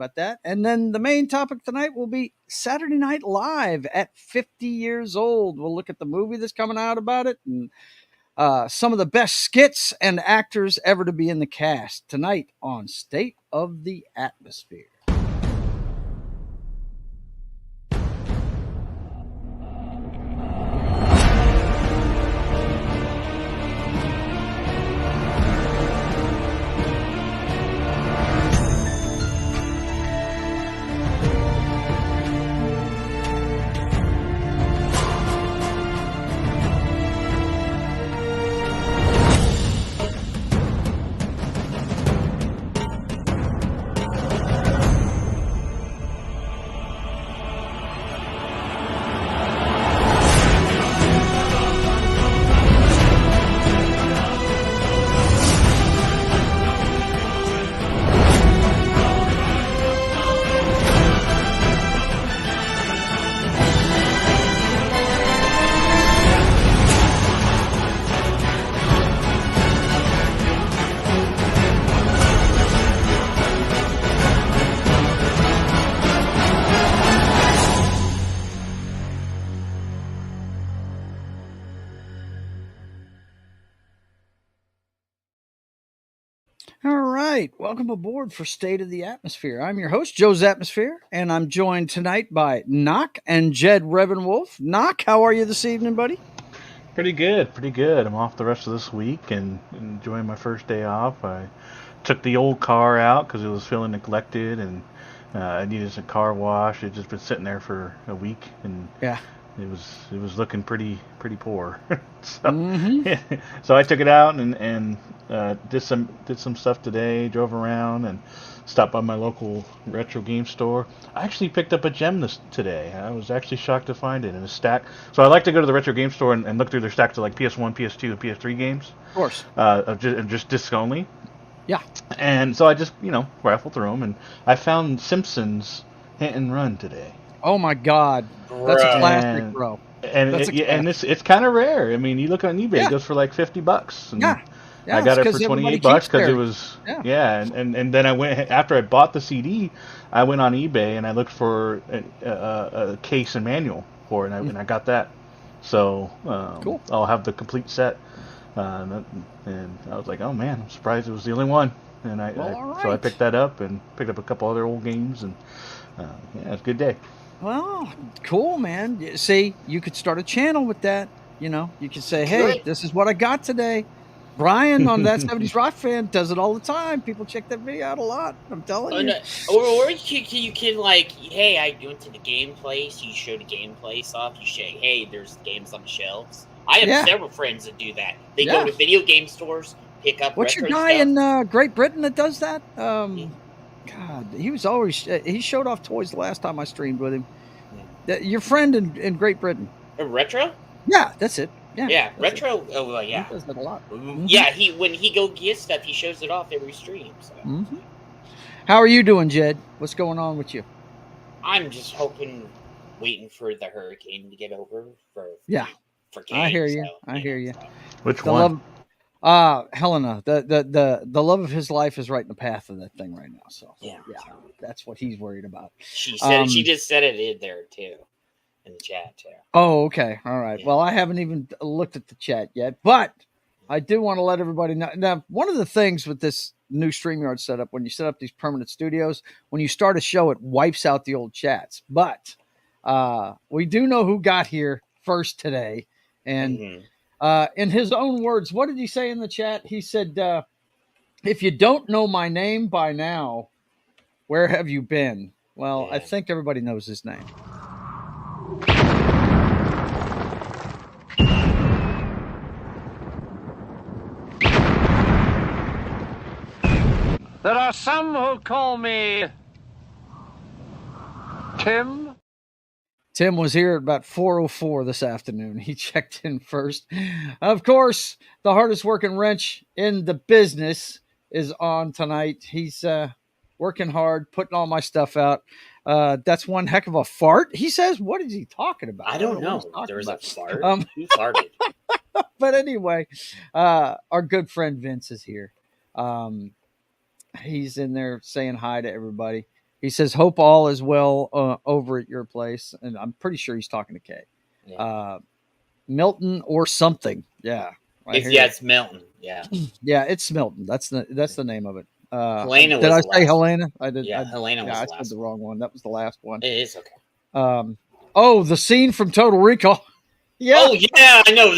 about that. And then the main topic tonight will be Saturday Night Live at 50 years old. We'll look at the movie that's coming out about it and some of the best skits and actors ever to be in the cast tonight on State of the Atmosphere. All right, welcome aboard for State of the Atmosphere. I'm your host, Joe's Atmosphere, and I'm joined tonight by Knock and Jed Revenwolf. Knock, how are you this evening, buddy? Pretty good, pretty good. I'm off the rest of this week and enjoying my first day off. I took the old car out because it was feeling neglected and I needed some car wash. It just been sitting there for a week and Yeah. it was looking pretty poor. so Mm-hmm. so I took it out and did some stuff today. Drove around and stopped by my local retro game store. I actually picked up a gem today. I was actually shocked to find it in a stack. So I like to go to the retro game store and look through their stacks of like PS1, PS2, and PS3 games. Of course. Of just disc only. Yeah. And so I just raffled through them and I found Simpsons Hit and Run today. Oh my God, that's a classic, bro. And it's kind of rare. I mean, you look on eBay, it goes for like $50. And Yeah. I got it for $28 because it was and then I went after I bought the CD, I went on eBay and I looked for a case and manual for it and I got that. So Cool. I'll have the complete set. And I was like, oh man, I'm surprised it was the only one. And so I picked that up and picked up a couple other old games and it's a good day. Well, cool, man. See, you could start a channel with that. You could say, hey, this is what I got today. Brian on that 70s Rock Fan does it all the time. People check that video out a lot. I'm telling you. No. Or you can like, hey, I went to the game place. You show the game place off. You say, hey, there's games on the shelves. I have several friends that do that. They go to video game stores, pick up. What's your guy in Great Britain that does that? God, he was always he showed off toys the last time I streamed with him. Your friend in Great Britain. Retro? Yeah, that's it. Yeah, Retro. It. Oh, yeah. He does that a lot. Mm-hmm. Yeah, when he go get stuff, he shows it off every stream. So. Mm-hmm. How are you doing, Jed? What's going on with you? I'm just waiting for the hurricane to get over for games. I hear you. I hear you. Which one? Helena. The love of his life is right in the path of that thing right now. So yeah, that's what he's worried about. She said she just said it in there too. In the chat too. Oh, okay. All right. Yeah. Well, I haven't even looked at the chat yet, but I do want to let everybody know. Now, one of the things with this new StreamYard setup, when you set up these permanent studios, when you start a show, it wipes out the old chats. But we do know who got here first today. And in his own words, what did he say in the chat? He said, if you don't know my name by now, where have you been? Well, I think everybody knows his name. There are some who call me Tim. Tim was here at about 4:04 this afternoon. He checked in first. Of course, the hardest working wrench in the business is on tonight. He's working hard, putting all my stuff out. That's one heck of a fart. He says, what is he talking about? I don't know. There was a fart. Who farted? But anyway, our good friend Vince is here. He's in there saying hi to everybody. He says, "Hope all is well over at your place," and I'm pretty sure he's talking to Kay. Yeah. Milton or something. Yeah, it's Milton. Yeah, yeah, it's Milton. That's the name of it. Helena did was I say last Helena? I did. Yeah, Helena was I the said last the wrong one. That was the last one. It is okay. The scene from Total Recall. Yeah. Oh yeah, I know.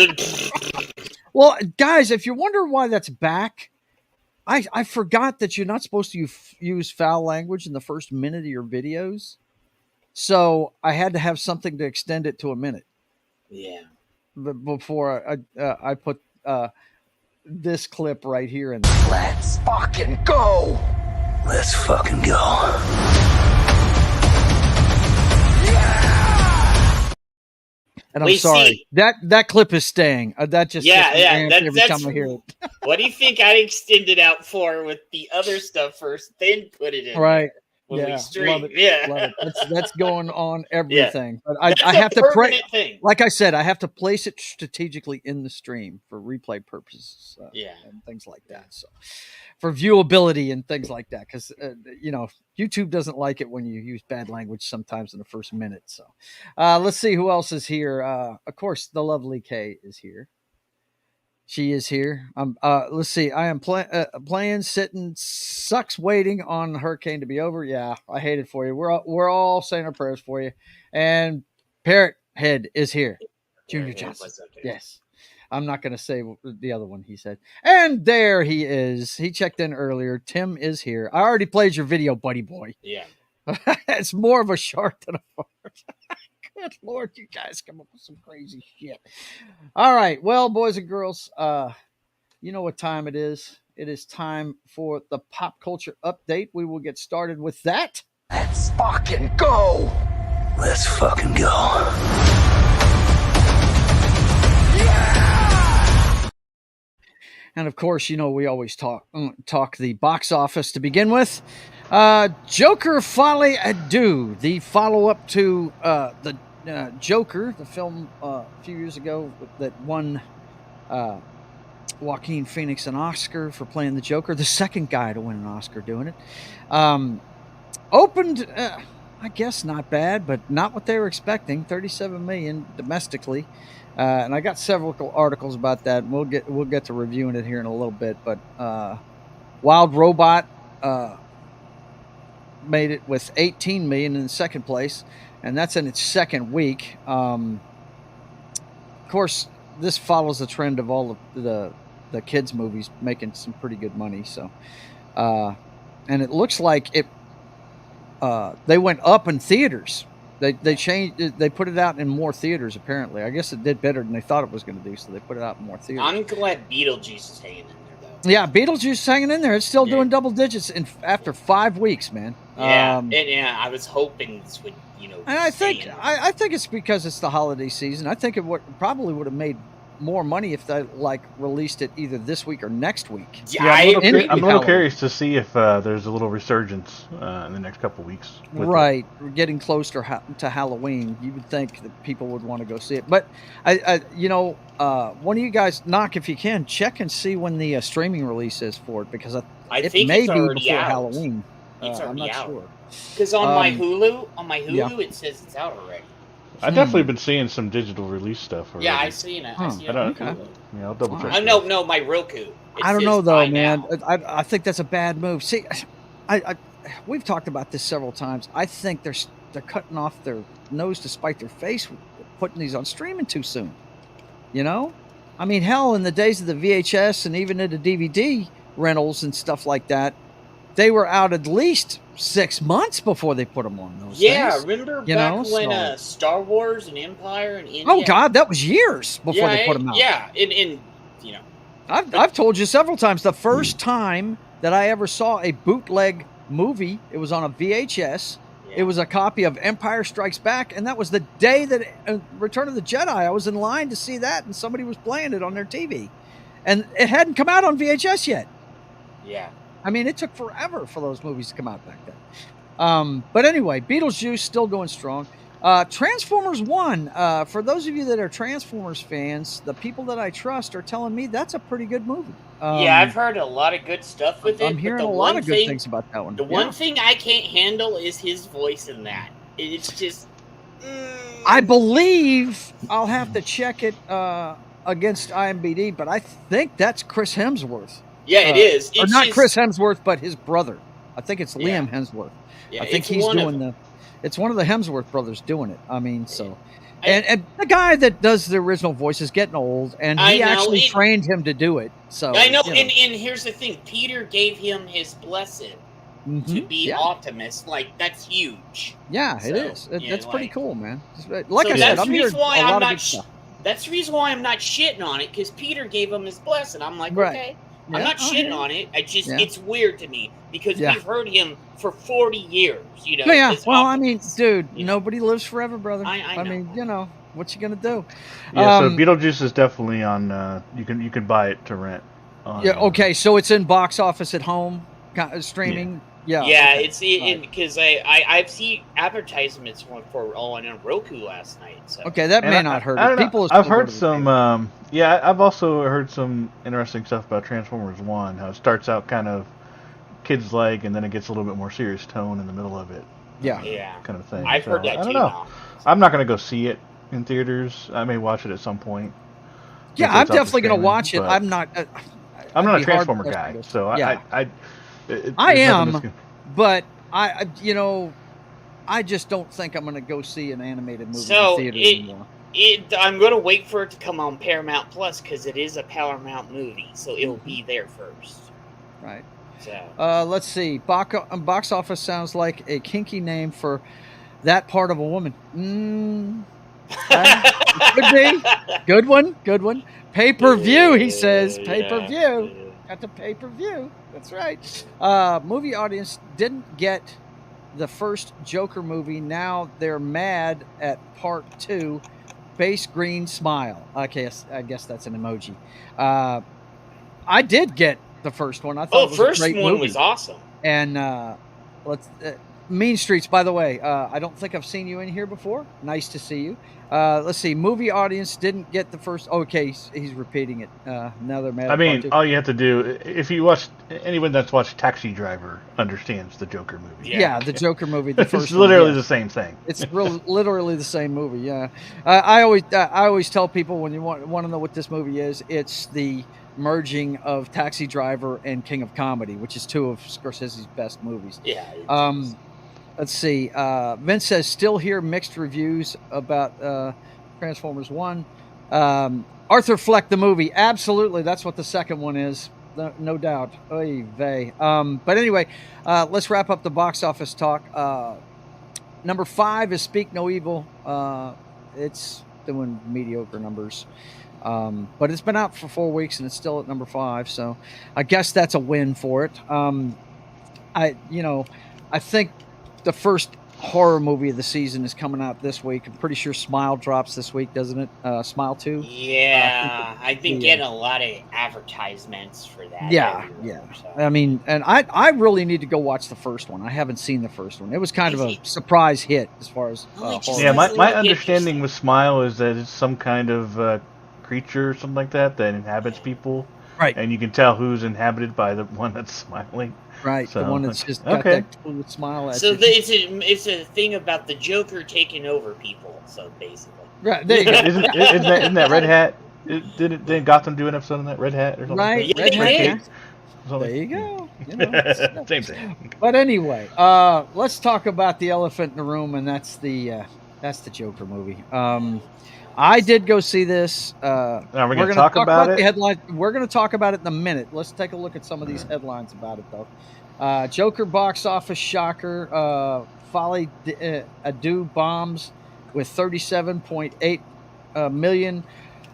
Well, guys, if you wonder why that's back, I forgot that you're not supposed to use foul language in the first minute of your videos. So I had to have something to extend it to a minute. Yeah. Before I put this clip right here in. Let's fucking go. Let's fucking go. And I'm sorry. That clip is staying. That just every time I hear it. What do you think I extended out for with the other stuff first, then put it in? Right. When we stream. Love it. That's going on everything. Yeah. But I have to thing. Like I said, I have to place it strategically in the stream for replay purposes. And things like that. So for viewability and things like that, because YouTube doesn't like it when you use bad language sometimes in the first minute. So let's see who else is here. Of course, the lovely Kay is here. She is here. Let's see. I am playing, sitting, sucks waiting on the hurricane to be over. Yeah, I hate it for you. We're all saying our prayers for you. And Parrot Head is here. Junior Johnson. Yes. I'm not going to say the other one he said. And there he is. He checked in earlier. Tim is here. I already played your video, buddy boy. Yeah. It's more of a shark than a fart. Good Lord, you guys come up with some crazy shit. All right. Well, boys and girls, you know what time it is. It is time for the pop culture update. We will get started with that. Let's fucking go. Let's fucking go. Yeah! And of course, we always talk the box office to begin with. Joker Folie à Deux, the follow-up to the Joker, the film a few years ago that won Joaquin Phoenix an Oscar for playing the Joker, the second guy to win an Oscar doing it. Opened, I guess not bad, but not what they were expecting. $37 million domestically, and I got several articles about that. We'll get to reviewing it here in a little bit. But Wild Robot made it with $18 million in second place, and that's in its second week. Of course, this follows the trend of all of the kids' movies making some pretty good money. So, and it looks like it. They went up in theaters. They changed. They put it out in more theaters. Apparently, I guess it did better than they thought it was going to do. So they put it out in more theaters. I'm glad Beetlejuice is hanging in there, though. Yeah, Beetlejuice is hanging in there. It's still doing double digits after 5 weeks, man. Yeah, I was hoping this would, And I think it's because it's the holiday season. I think it probably would have made more money if they released it either this week or next week. Yeah, I'm a little curious to see if there's a little resurgence in the next couple weeks. Right, we're getting closer to Halloween. You would think that people would want to go see it, but one of you guys, knock if you can, check and see when the streaming release is for it, because I think may be before out. Halloween. It's I'm not out. Sure. Because on my Hulu, it says it's out already. I've definitely been seeing some digital release stuff already. Yeah, I've seen it. Okay. Yeah, I'll double check. No, my Roku. I don't know though, man. I think that's a bad move. See, we've talked about this several times. I think they're cutting off their nose to spite their face with putting these on streaming too soon. I mean, hell, in the days of the VHS and even in the DVD rentals and stuff like that, they were out at least 6 months before they put them on those things. Remember back when Star Wars and Empire and India... Oh, God, that was years before they put them out. Yeah, I've told you several times, the first time that I ever saw a bootleg movie, it was on a VHS. Yeah. It was a copy of Empire Strikes Back, and that was the day that Return of the Jedi, I was in line to see that, and somebody was playing it on their TV. And it hadn't come out on VHS yet. Yeah. I mean, it took forever for those movies to come out back then. But anyway, Beetlejuice still going strong. Transformers 1. For those of you that are Transformers fans, the people that I trust are telling me that's a pretty good movie. Yeah, I've heard a lot of good stuff with it. I'm hearing a lot of good things about that one. The one thing I can't handle is his voice in that. It's just. I believe I'll have to check it against IMDb, but I think that's Chris Hemsworth. Yeah, it is. Or not Chris Hemsworth, but his brother. I think it's Liam Hemsworth. Yeah, I think he's doing it's one of the Hemsworth brothers doing it. I mean, so. And the guy that does the original voice is getting old, and he actually trained him to do it. So I know, and here's the thing: Peter gave him his blessing to be Optimus. Like, that's huge. Yeah, it is. That's pretty cool, man. Like I said, I'm hearing a lot of good stuff. That's the reason why I'm not shitting on it, because Peter gave him his blessing. I'm like, okay. I'm not shitting on it. It's weird to me because we've heard him for 40 years. You know. Yeah. Well, I mean, dude, nobody lives forever, brother. I mean, you know, what you gonna do? Yeah. So Beetlejuice is definitely on. You can buy it to rent. Okay. So it's in box office at home streaming. Yeah. Yeah. Okay. It's because I've seen advertisements for on Roku last night. So. Okay, that may not hurt. I've heard some. I've also heard some interesting stuff about Transformers 1. How it starts out kind of kids-like, and then it gets a little bit more serious tone in the middle of it. Yeah. Kind of thing. I've heard that too. I don't know. I'm not going to go see it in theaters. I may watch it at some point. Yeah, I'm definitely going to watch it. I'm not. I'm not a Transformer guy, so I am, but I just don't think I'm going to go see an animated movie in the theater anymore. I'm going to wait for it to come on Paramount Plus because it is a Paramount movie, so it'll be there first. Right. So. Let's see. Box office sounds like a kinky name for that part of a woman. Could be. Good one. Pay-per-view, he says. Pay-per-view. Got the pay-per-view. That's right. Movie audience didn't get the first Joker movie. Now they're mad at part 2. Base green smile. Okay, I guess that's an emoji. I did get the first one. I thought it was first a great one movie. Was awesome. And Mean Streets, by the way, I don't think I've seen you in here before. Nice to see you. Let's see. Movie audience didn't get the first. Okay, he's repeating it. Now they're mad. I mean, all you have to do, if you watch, anyone that's watched Taxi Driver understands the Joker movie. Yeah, the Joker movie. The first it's literally the same thing. It's literally the same movie. Yeah, I always tell people when you want to know what this movie is, it's the merging of Taxi Driver and King of Comedy, which is 2 of Scorsese's best movies. Yeah. Let's see. Vince says, still hear mixed reviews about Transformers 1. Arthur Fleck, the movie. Absolutely. That's what the second one is. No doubt. Oy vey. But anyway, let's wrap up the box office talk. Number 5 is Speak No Evil. It's doing mediocre numbers. But it's been out for 4 weeks and it's still at number 5. So I guess that's a win for it. I think the first horror movie of the season is coming out this week. I'm pretty sure Smile drops this week, doesn't it? Smile 2? Yeah, I've been getting a lot of advertisements for that. Yeah. So. I mean, and I really need to go watch the first one. I haven't seen the first one. It was kind of a surprise hit as far as horror. Yeah, my understanding with Smile is that it's some kind of creature or something like that inhabits people. Right. And you can tell who's inhabited by the one that's smiling. Right, so, the one that's just got that cool smile at you. It's a thing about the Joker taking over people, so basically. Right, there you go. Isn't that Red Hat? Didn't Gotham do an episode on that Red Hat or something? Right, Red Hat. There you go. Same thing. But anyway, let's talk about the elephant in the room, and that's the Joker movie. I did go see this. We're going to talk about it. The headline. We're going to talk about it in a minute. Let's take a look at some of these headlines about it, though. Joker box office shocker. Folie Ado bombs with 37.8 million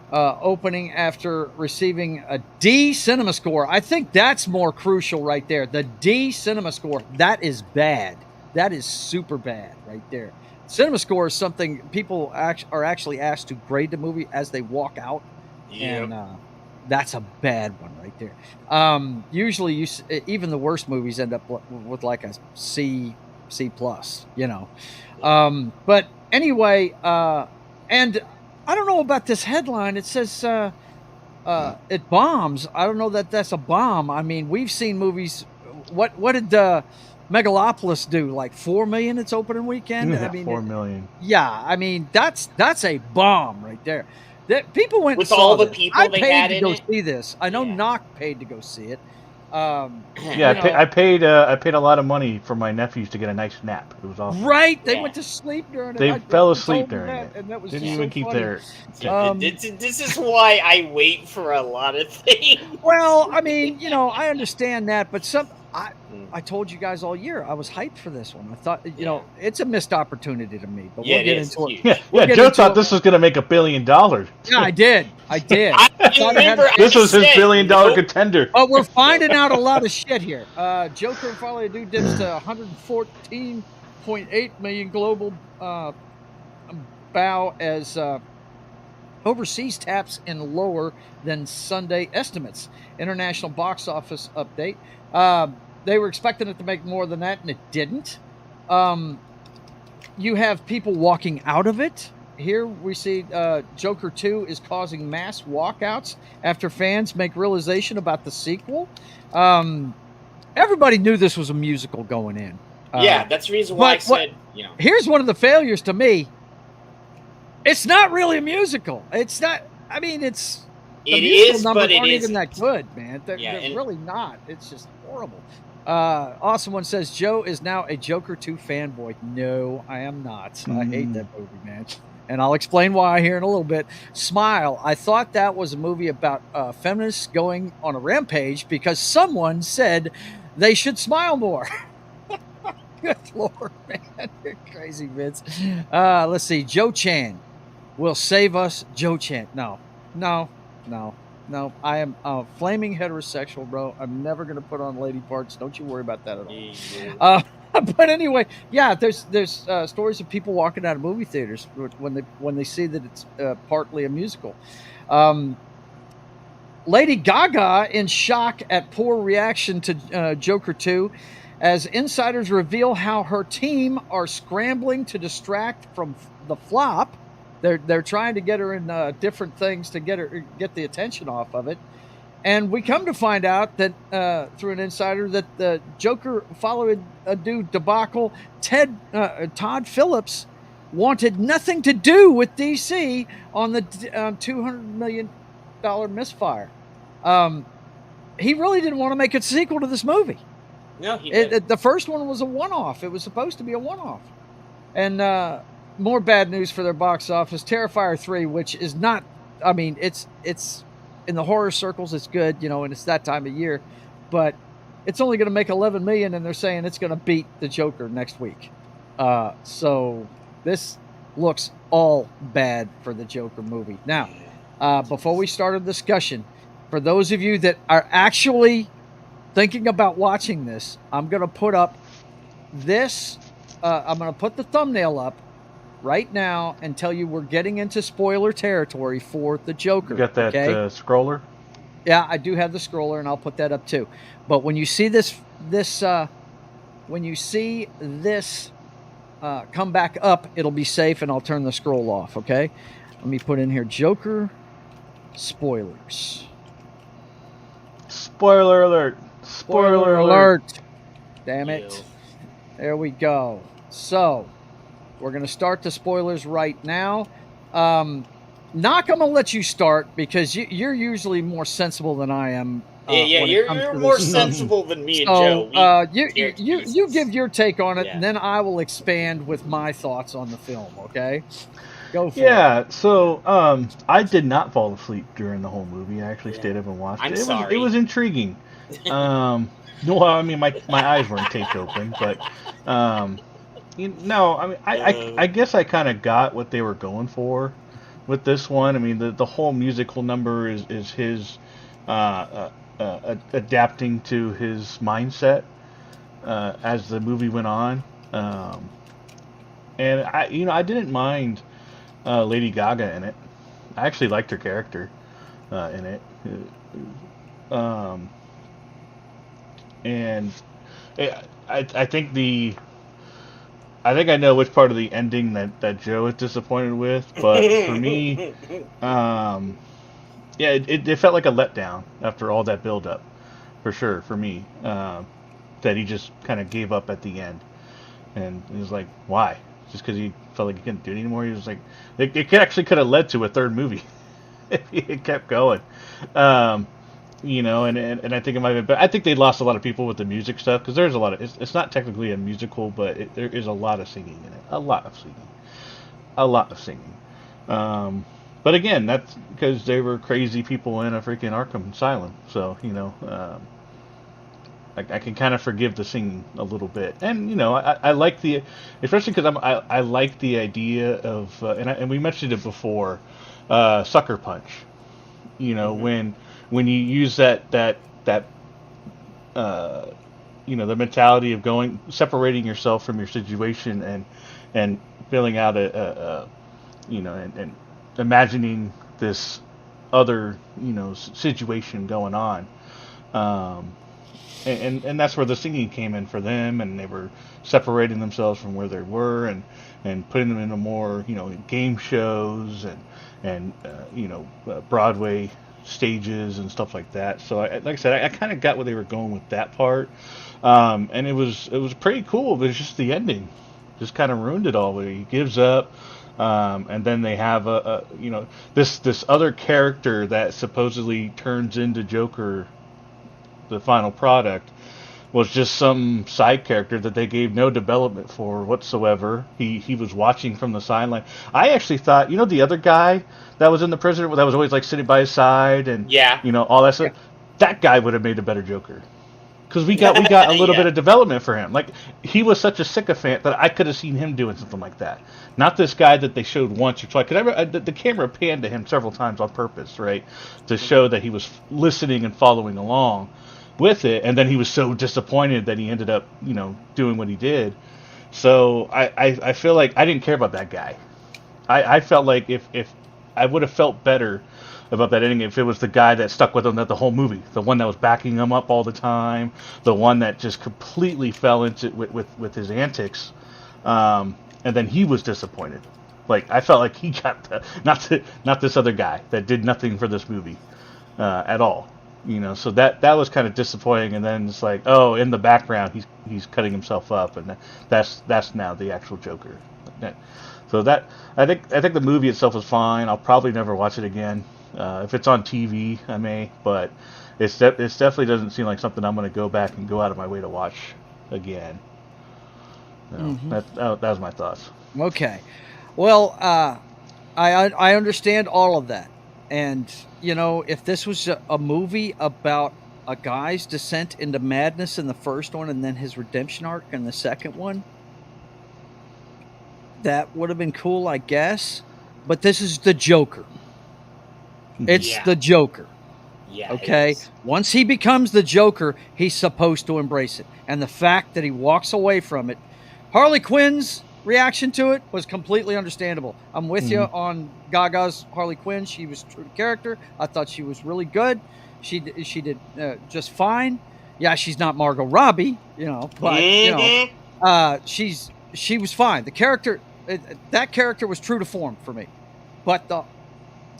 opening after receiving a D cinema score. I think that's more crucial right there. The D cinema score. That is bad. That is super bad right there. Cinema score is something people are actually asked to grade the movie as they walk out, and that's a bad one right there. Usually, even the worst movies end up with like a C plus, But anyway, and I don't know about this headline. It says it bombs. I don't know that that's a bomb. I mean, we've seen movies. What did Megalopolis do? Like 4 million its opening weekend. Yeah, I mean, 4 million. Yeah, I mean that's a bomb right there. That people went with and saw all the this. people I they paid had to in go it. see this. I know Yeah. Knock paid to go see it. Yeah, I paid a lot of money for my nephews to get a nice nap. It was awesome. Right, they Yeah. went to sleep during it. They I fell told asleep them during that, it. and that was Didn't just even so keep funny. their. This is why I wait for a lot of things. Well, I mean, I understand that, but I told you guys all year I was hyped for this one. I thought, it's a missed opportunity to me, but we'll get into it. Yeah, Joe thought this was going to make $1 billion. Yeah, I did. I remember this was his $1 billion contender. But we're finding out a lot of shit here. Joker finally dips to 114.8 million global bow as overseas taps in lower than Sunday estimates. International box office update. They were expecting it to make more than that, and it didn't. You have people walking out of it. Here we see Joker 2 is causing mass walkouts after fans make realization about the sequel. Everybody knew this was a musical going in. Yeah, that's the reason why I said, Here's one of the failures to me. It's not really a musical. It's not. I mean, it's. It is, but it aren't isn't. even that good, man. They're really not. It's just horrible. Awesome one says Joe is now a Joker 2 fanboy. No, I am not. I hate that movie, man. And I'll explain why here in a little bit. Smile. I thought that was a movie about feminists going on a rampage because someone said they should smile more. Good Lord, man. You're crazy, Vince. Let's see. Joe Chan will save us. Joe Chan. No. I am a flaming heterosexual, bro. I'm never going to put on lady parts. Don't you worry about that at all. But anyway, yeah, there's stories of people walking out of movie theaters when they see that it's partly a musical. Lady Gaga in shock at poor reaction to Joker 2 as insiders reveal how her team are scrambling to distract from the flop. They're trying to get her in different things to get the attention off of it. And we come to find out that through an insider that the Joker followed a dude debacle. Todd Phillips wanted nothing to do with DC on the $200 million misfire. He really didn't want to make a sequel to this movie. No, he didn't. The first one was a one-off. It was supposed to be a one-off. And more bad news for their box office. Terrifier 3, which is not, I mean, it's in the horror circles, it's good, and it's that time of year, but it's only going to make 11 million, and they're saying it's going to beat the Joker next week. So this looks all bad for the Joker movie. Now, before we start a discussion, for those of you that are actually thinking about watching this, I'm going to put up this. I'm going to put the thumbnail up right now and tell you we're getting into spoiler territory for the Joker. You got that scroller? Yeah, I do have the scroller, and I'll put that up too. But when you see this come back up, it'll be safe, and I'll turn the scroll off. Okay. Let me put in here Joker spoilers. Spoiler alert! Spoiler alert! Damn it! There we go. So. We're going to start the spoilers right now. Knock, I'm going to let you start because you're usually more sensible than I am. You're more sensible than me and Joe. You give your take on it, and then I will expand with my thoughts on the film, okay? Go for it. Yeah, so I did not fall asleep during the whole movie. I actually stayed up and watched it. Sorry. It was intriguing. No, I mean, my eyes weren't taped open, but... No, I mean, I guess I kind of got what they were going for with this one. I mean, the whole musical number is his adapting to his mindset as the movie went on, and I didn't mind Lady Gaga in it. I actually liked her character in it, and I think I think I know which part of the ending that Joe is disappointed with, but for me, yeah, it felt like a letdown after all that build up, for sure, for me. That he just kind of gave up at the end. And he was like, why? Just because he felt like he couldn't do it anymore? He was like, it actually could have led to a third movie if he had kept going. And I think it might have been, but I think they lost a lot of people with the music stuff because there's a lot of, it's not technically a musical, but there is a lot of singing in it. A lot of singing. But again, that's because they were crazy people in a freaking Arkham Asylum. So, I can kind of forgive the singing a little bit, and I like the, especially because I like the idea of, and we mentioned it before, sucker punch. When you use that the mentality of separating yourself from your situation and filling out and imagining this other situation going on. And that's where the singing came in for them, and they were separating themselves from where they were and putting them into more game shows and Broadway stages and stuff like that. So like I said, I kind of got where they were going with that part, and it was pretty cool. But it's just the ending just kind of ruined it all. Where he gives up, and then they have this other character that supposedly turns into Joker. The final product was just some side character that they gave no development for whatsoever. He was watching from the sideline. I actually thought, the other guy that was in the prison that was always like sitting by his side and all that stuff. That guy would have made a better Joker because we got a little bit of development for him. Like he was such a sycophant that I could have seen him doing something like that. Not this guy that they showed once or twice. Because the camera panned to him several times on purpose, right, to show that he was listening and following along with it, and then he was so disappointed that he ended up, doing what he did. So I feel like I didn't care about that guy. I felt like if I would have felt better about that ending if it was the guy that stuck with him the whole movie, the one that was backing him up all the time, the one that just completely fell into with his antics, and then he was disappointed. Like I felt like he got not this other guy that did nothing for this movie at all. So that was kind of disappointing, and then it's like, oh, in the background he's cutting himself up, and that's now the actual Joker. So that I think the movie itself was fine. I'll probably never watch it again. If it's on TV, I may, but it definitely doesn't seem like something I'm going to go back and go out of my way to watch again. That was my thoughts. Okay, well, I understand all of that. And, if this was a movie about a guy's descent into madness in the first one and then his redemption arc in the second one, that would have been cool, I guess. But this is the Joker. It's the Joker. Yeah. Okay? Once he becomes the Joker, he's supposed to embrace it. And the fact that he walks away from it, Harley Quinn's reaction to it was completely understandable. I'm with you on Gaga's Harley Quinn. She was true to character. I thought she was really good. She did just fine. Yeah, she's not Margot Robbie, but she was fine. The character, that character was true to form for me. But the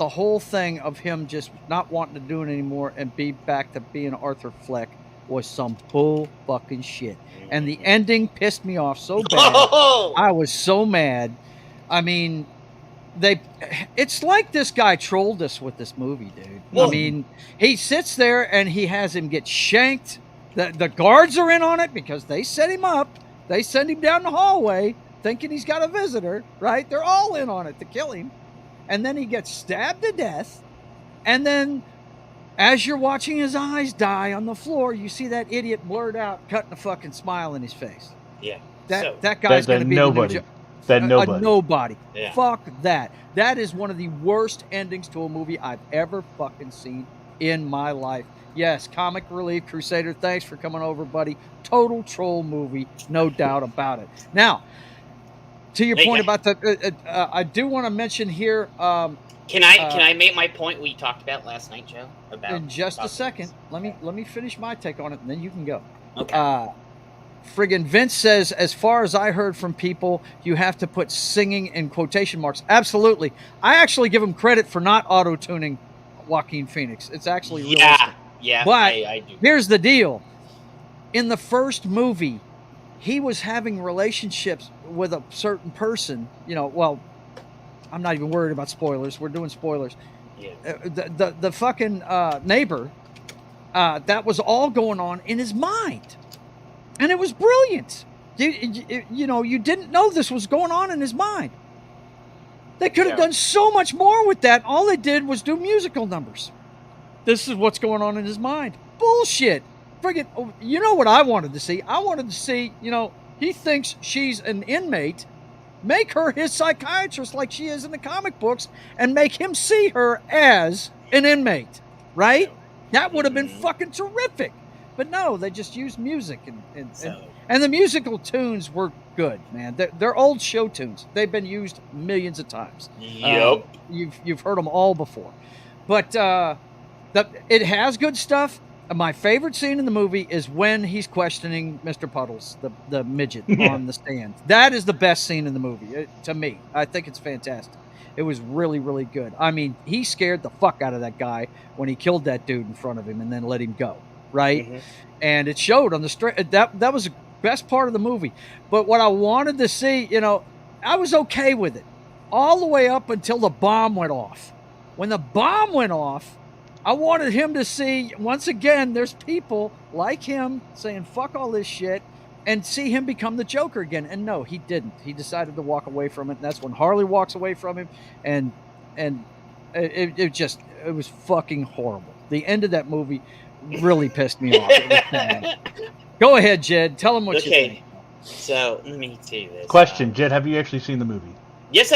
whole thing of him just not wanting to do it anymore and be back to being Arthur Fleck was some bull fucking shit. And the ending pissed me off so bad. I was so mad. I mean, it's like this guy trolled us with this movie, dude. Whoa. I mean, he sits there and he has him get shanked. The guards are in on it because they set him up. They send him down the hallway thinking he's got a visitor, right? They're all in on it to kill him. And then he gets stabbed to death. And then as you're watching his eyes die on the floor, you see that idiot blurred out, cutting a fucking smile in his face. Yeah. That guy's going to be nobody. A nobody. Yeah. Fuck that. That is one of the worst endings to a movie I've ever fucking seen in my life. Yes, Comic Relief Crusader, thanks for coming over, buddy. Total troll movie, no doubt about it. Now, to your point about the, I do want to mention here. Can I make my point we talked about last night, Joe? In just a second. Let me finish my take on it, and then you can go. Okay. friggin' Vince says, as far as I heard from people, you have to put singing in quotation marks. Absolutely. I actually give him credit for not auto-tuning Joaquin Phoenix. It's actually realistic. Yeah, but I do. Here's the deal. In the first movie, he was having relationships with a certain person. Well, I'm not even worried about spoilers. We're doing spoilers. Yeah. The fucking neighbor, that was all going on in his mind. And it was brilliant. You didn't know this was going on in his mind. They could have done so much more with that. All they did was do musical numbers. This is what's going on in his mind. Bullshit. Friggin', you know what I wanted to see? I wanted to see, he thinks she's an inmate. Make her his psychiatrist like she is in the comic books and make him see her as an inmate. Right? That would have been fucking terrific. But no, they just used music, and the musical tunes were good, man. They're old show tunes. They've been used millions of times. Yep. You've heard them all before, but it has good stuff. My favorite scene in the movie is when he's questioning Mr. Puddles, the midget on the stand. That is the best scene in the movie to me. I think it's fantastic. It was really, really good. I mean, he scared the fuck out of that guy when he killed that dude in front of him and then let him go. Right? Mm-hmm. And it showed on the straight. That was the best part of the movie. But what I wanted to see, I was okay with it all the way up until the bomb went off. When the bomb went off, I wanted him to see, once again, there's people like him saying, fuck all this shit, and see him become the Joker again. And no, he didn't. He decided to walk away from it. And that's when Harley walks away from him. And it was fucking horrible. The end of that movie really pissed me off. Go ahead, Jed. Tell him what you think. So let me tell you this. Question, Jed, have you actually seen the movie? Yes,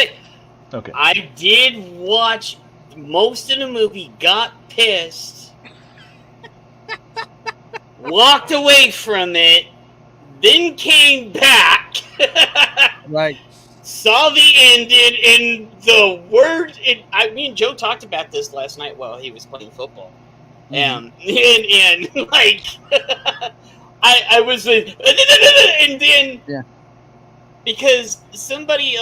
Okay. I did watch most of the movie, got pissed, walked away from it, then came back. Right. Saw the ending, and the word. Me and Joe talked about this last night while he was playing football. And like, I was, and then, because somebody,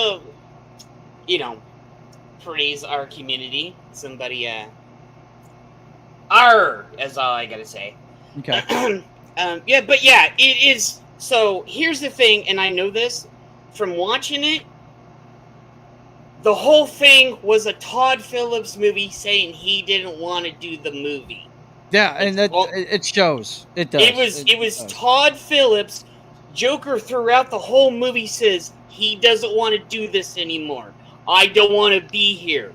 praise our community, somebody, that's all I gotta say. Okay. It is, so here's the thing, and I know this from watching it, the whole thing was a Todd Phillips movie saying he didn't want to do the movie. Yeah, and it shows. It does. It was Todd Phillips. Joker throughout the whole movie says he doesn't want to do this anymore. I don't want to be here.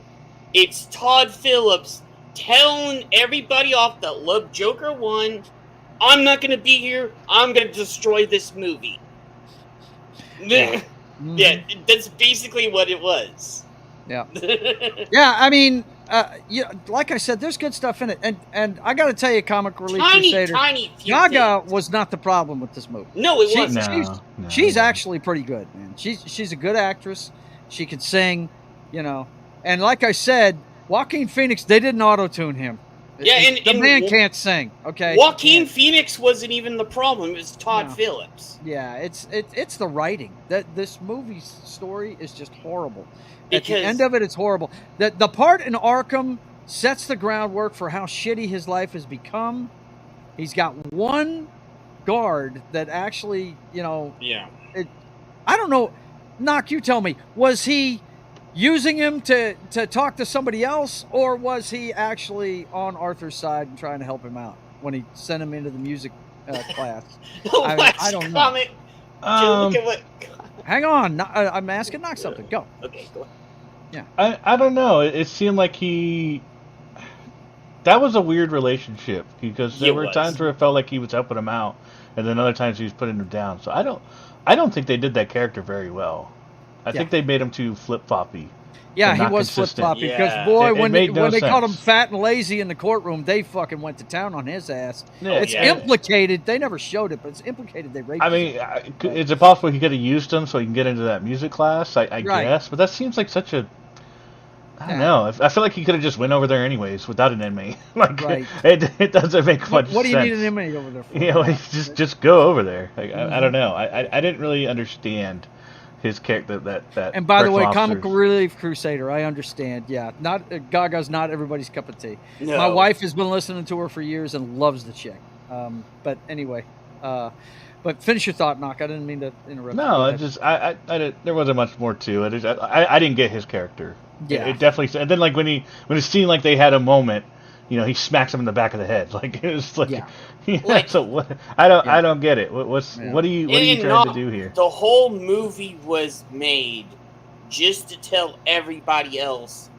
It's Todd Phillips telling everybody off that loved Joker 1, I'm not going to be here. I'm going to destroy this movie. Yeah. Yeah, that's basically what it was. Yeah. Yeah, I mean, like I said, there's good stuff in it, and I got to tell you, Comic Relief Crusader, Gaga was not the problem with this movie. No, it wasn't. She's actually pretty good, man. She's a good actress. She can sing, and like I said, Joaquin Phoenix, they didn't auto-tune him. Yeah, the man can't sing. Okay, Joaquin Phoenix wasn't even the problem. It was Todd Phillips. Yeah, it's the writing. That this movie's story is just horrible. At the end of it, it's horrible. The part in Arkham sets the groundwork for how shitty his life has become. He's got one guard that actually, I don't know. Knock, you tell me. Was he using him to talk to somebody else, or was he actually on Arthur's side and trying to help him out when he sent him into the music class? I don't know. Look at what... Hang on. I'm asking Knock something. Go. Okay, go on. Yeah. I don't know. It seemed like that was a weird relationship, because there were times where it felt like he was helping him out, and then other times he was putting him down. So I don't think they did that character very well. I think they made him too flip-floppy. Yeah, he was flip-floppy, because boy, when they called him fat and lazy in the courtroom, they fucking went to town on his ass. It's implicated. They never showed it, but it's implicated they raped him. I mean, is it possible he could have used him so he can get into that music class? I guess, but that seems like such a I don't know. I feel like he could have just went over there anyways without an inmate. Like, Right. it doesn't make much sense. What do you need an inmate over there for? You know, just go over there. Like, I don't know. I didn't really understand his character. That. And by the way, correctional Comic officers. Relief Crusader, I understand. Yeah, not Gaga's not everybody's cup of tea. No. My wife has been listening to her for years and loves the chick. But anyway, but finish your thought, Knock. I didn't mean to interrupt. No, you. it just I didn't, there wasn't much more to it. I didn't get his character. Yeah. It definitely. And then like when it seemed like they had a moment, you know, he smacks him in the back of the head. Like it was like, Yeah. So what? I don't get it. What are you trying to do here? The whole movie was made just to tell everybody else,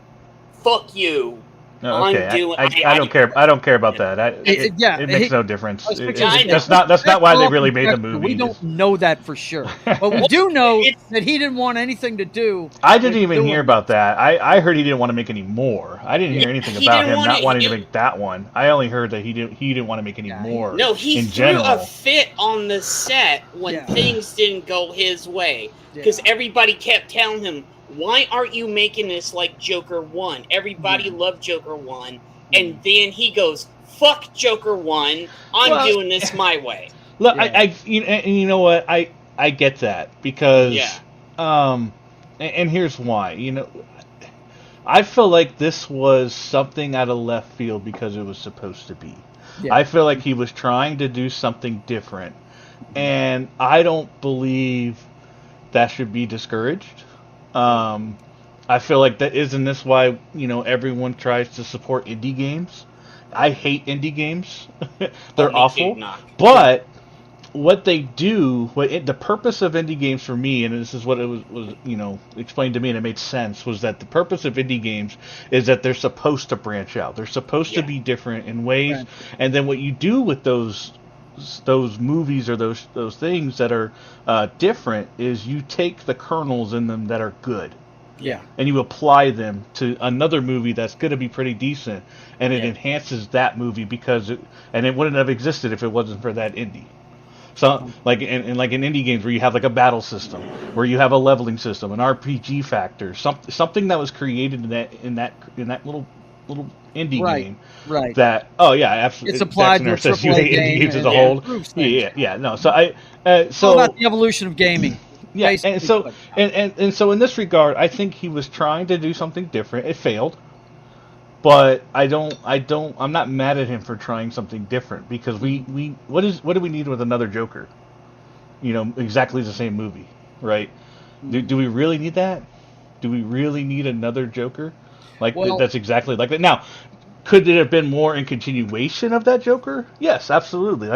"Fuck you." Oh, okay, I don't care. I don't care about that. It makes no difference. That's not why they really made the movie. We don't know that for sure, but we do know that he didn't want anything to do. I didn't even hear about that. I heard he didn't want to make any more. I didn't hear anything about him not wanting to make that one. I only heard that he didn't want to make any more. No, he in threw general. a fit on the set when things didn't go his way because everybody kept telling him, "Why aren't you making this like Joker 1? Everybody loved Joker 1." And then he goes, "Fuck Joker 1. I'm doing this my way." Look, you know what? I get that because and here's why. You know, I feel like this was something out of left field because it was supposed to be. Yeah. I feel like he was trying to do something different, and I don't believe that should be discouraged. I feel like isn't this why, you know, everyone tries to support indie games? I hate indie games. They're awful. But what they do, the purpose of indie games for me, and this is what it was you know, explained to me and it made sense, was that the purpose of indie games is that they're supposed to branch out. They're supposed to be different in ways. Right. And then what you do with those movies or those things that are different is you take the kernels in them that are good, and you apply them to another movie that's going to be pretty decent, and it enhances that movie because it wouldn't have existed if it wasn't for that indie. So like in indie games where you have like a battle system, where you have a leveling system, an RPG factor, something that was created in that little indie game, right? That absolutely. It's applied to a says you hate indie games as a whole. No. So so about the evolution of gaming. Yeah, and so and so in this regard, I think he was trying to do something different. It failed, but I'm not mad at him for trying something different because what do we need with another Joker? You know, exactly the same movie, right? Do we really need that? Do we really need another Joker? That's exactly like that. Now, could it have been more in continuation of that Joker? Yes, absolutely.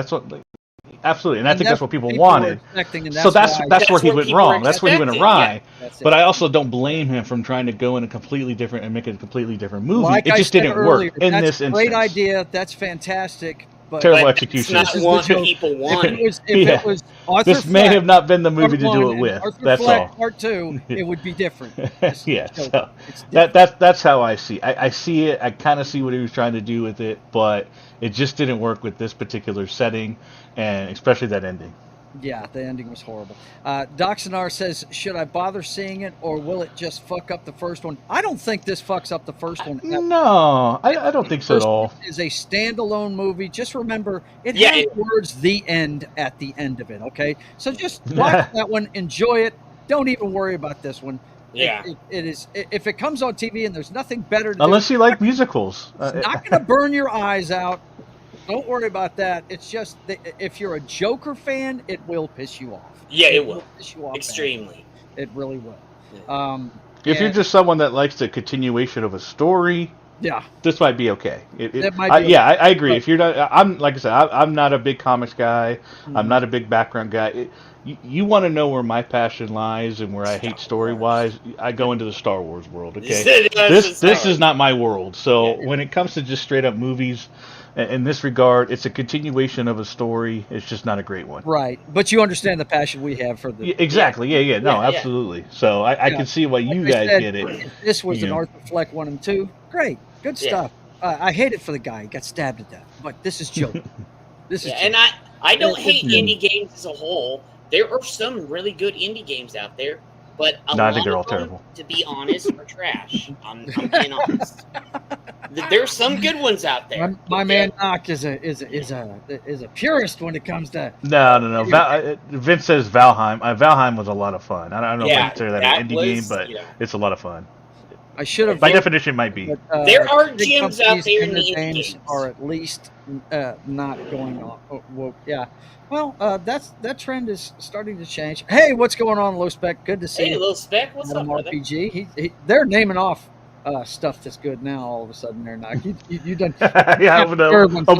Absolutely, and I think that's what people wanted. So that's where he went wrong. That's where he went awry. But I also don't blame him from trying to go in a completely different and make a completely different movie. It just didn't work in this instance. Great idea. That's fantastic. Terrible execution. That's not what people wanted. If it was Arthur this may Fleck, have not been the movie to do it with. Arthur That's Fleck, all. Part 2, it would be different. So that's how I see. I see it. I kind of see what he was trying to do with it, but it just didn't work with this particular setting, and especially that ending. Yeah, the ending was horrible. Doxanar says, should I bother seeing it, or will it just fuck up the first one? I don't think this fucks up the first one. No, I don't think so at all. It is a standalone movie. Just remember, it has words "the end" at the end of it, okay? So just watch that one, enjoy it. Don't even worry about this one. Yeah. It is. If it comes on TV and there's nothing better to do. Unless you like musicals. It's not going to burn your eyes out. Don't worry about that. It's just that if you're a Joker fan, it will piss you off. Yeah, it will. Piss you off extremely. It really will. Yeah. If you're just someone that likes the continuation of a story, this might be okay. I agree. If you're not, I'm like I said, I'm not a big comics guy. Mm-hmm. I'm not a big background guy. You want to know where my passion lies and where I hate story-wise, I go into the Star Wars world. Okay, this is not my world. So when it comes to just straight up movies. In this regard, it's a continuation of a story. It's just not a great one. Right. But you understand the passion we have for the... Exactly. Yeah. No, absolutely. So I can see why you guys get it. If this was an Arthur Fleck 1 and 2, great. Good stuff. I hate it for the guy. He got stabbed to death. But this is Joker. And I don't hate indie games as a whole. There are some really good indie games out there. but a No, I lot think they're all of them, terrible. to be honest, are trash. I'm being honest. There's some good ones out there. My man Knock is a purist when it comes to. No. Vince says Valheim. Valheim was a lot of fun. I don't know if I Yeah, consider that that an indie was, game, but you know. it's a lot of fun. I should have. By definition, it might be. But, There are big gems out companies there in in the the indie games games. are at least not going on. Well, yeah. Well, that trend is starting to change. Hey, what's going on, Low Spec? Good to see Hey, you. Little Spec, what's up, Adam brother? RPG. They're naming off stuff that's good now. All of a sudden, they're not. You done? Yeah, open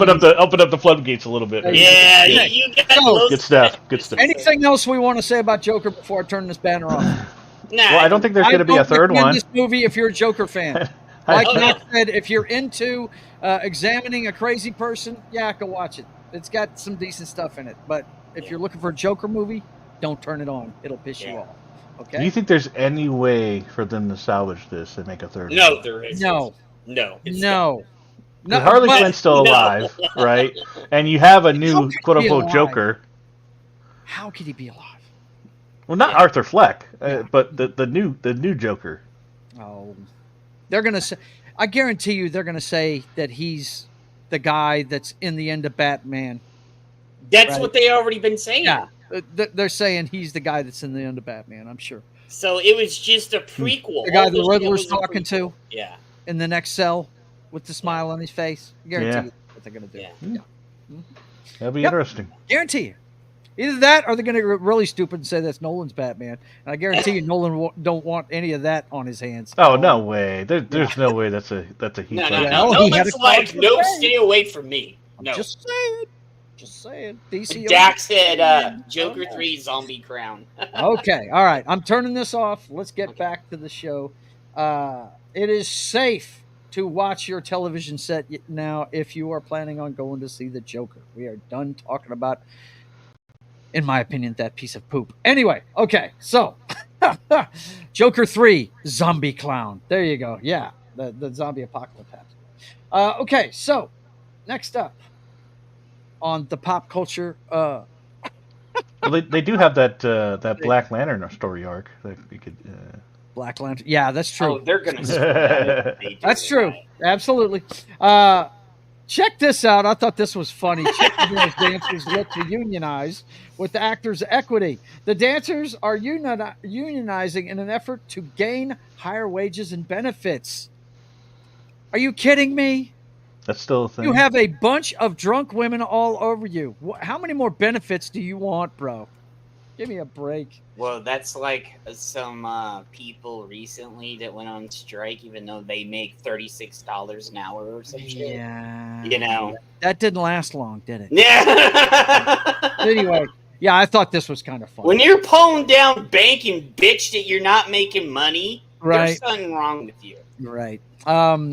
up the floodgates a little bit. Man. Yeah, Good. you got So- Little Good stuff. Spec. Good stuff. Anything else we want to say about Joker before I turn this banner off? Nah, Well, I don't think there's going to be a third recommend one. this movie if you're a Joker fan. Like Matt said, if you're into examining a crazy person, yeah, go watch it. It's got some decent stuff in it. But if you're looking for a Joker movie, don't turn it on. It'll piss you off. Okay? Do you think there's any way for them to salvage this and make a third No, one? there isn't. No. It's No. Because Harley but- Quinn's still No. alive, right? And you have a How new could he quote be unquote alive? Joker. How could he be alive? Well, not Yeah. Arthur Fleck, but the new Joker. Oh, they're gonna say. I guarantee you, they're gonna say that he's the guy that's in the end of Batman. That's Right. what they already been saying. Yeah, they're saying he's the guy that's in the end of Batman. I'm sure. So it was just a prequel. The guy All the this shit Riddler's was a talking to prequel. Yeah. in the next cell with the smile on his face. Guarantee Yeah. you what they're gonna do. Yeah. That'd be Yep. interesting. Guarantee you. Either that, or they're going to get really stupid and say that's Nolan's Batman. And I guarantee you, Nolan don't want any of that on his hands. Oh no way! There's no way that's a huge. No, franchise. Well, no. he had Nolan's a like, cause to no, say. stay away from me. No. Just saying. DC. Dax said, Joker 3 Zombie Crown. Okay, all right. I'm turning this off. Let's get back to the show. It is safe to watch your television set now if you are planning on going to see the Joker. We are done talking about, in my opinion, that piece of poop. Anyway, okay, so Joker 3 Zombie Clown. There you go. Yeah, the zombie apocalypse happens. Okay, so next up on the pop culture. Well, they do have that Black Lantern story arc that we could. Black Lantern. Yeah, that's true. Oh, they're going to screw that if they do That's true. that. Absolutely. Check this out. I thought this was funny. Chick Girls dancers look to unionize with the actors' equity. The dancers are unionizing in an effort to gain higher wages and benefits. Are you kidding me? That's still a thing. You have a bunch of drunk women all over you. How many more benefits do you want, bro? Give me a break. Well, that's like some people recently that went on strike, even though they make $36 an hour or some shit. Yeah. You know. That didn't last long, did it? Yeah. Anyway, yeah, I thought this was kind of fun. When you're pulling down bank and bitch that you're not making money, Right. there's something wrong with you. Right. Yeah.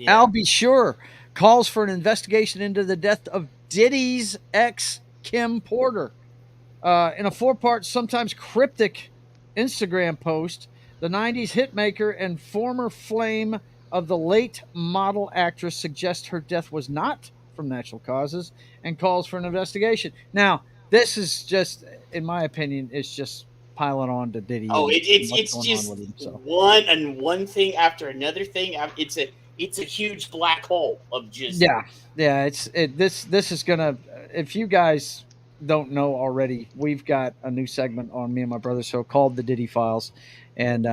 I'll be sure calls for an investigation into the death of Diddy's ex, Kim Porter. In a 4-part, sometimes cryptic Instagram post, the 90s hitmaker and former flame of the late model actress suggests her death was not from natural causes and calls for an investigation. Now, this is just, in my opinion, it's just piling on to Diddy. Oh, and it's what's going just on with him, so. one thing after another thing. It's a huge black hole of just Yeah. This is gonna. If you guys don't know already, we've got a new segment on Me and My Brother Show called the Diddy Files, and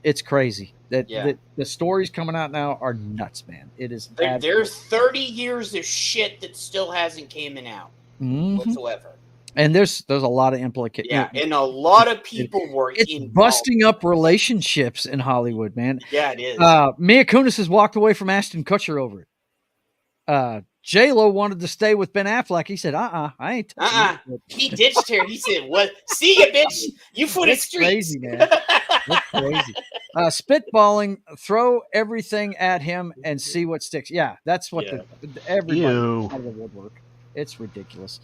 it's crazy that the stories coming out now are nuts, man. It is. There's 30 years of shit that still hasn't came out whatsoever. And there's a lot of implications. Yeah, and a lot of people were It's involved. busting up relationships in Hollywood, man. Yeah, it is. Mia Kunis has walked away from Ashton Kutcher over it. J-Lo wanted to stay with Ben Affleck. He said, I ain't touching it. He ditched her. He said, "What? See ya, bitch. You for the It's streets." crazy, man. It's crazy. Spitballing, throw everything at him and see what sticks. Yeah, that's what everybody out of the woodwork. It's ridiculous.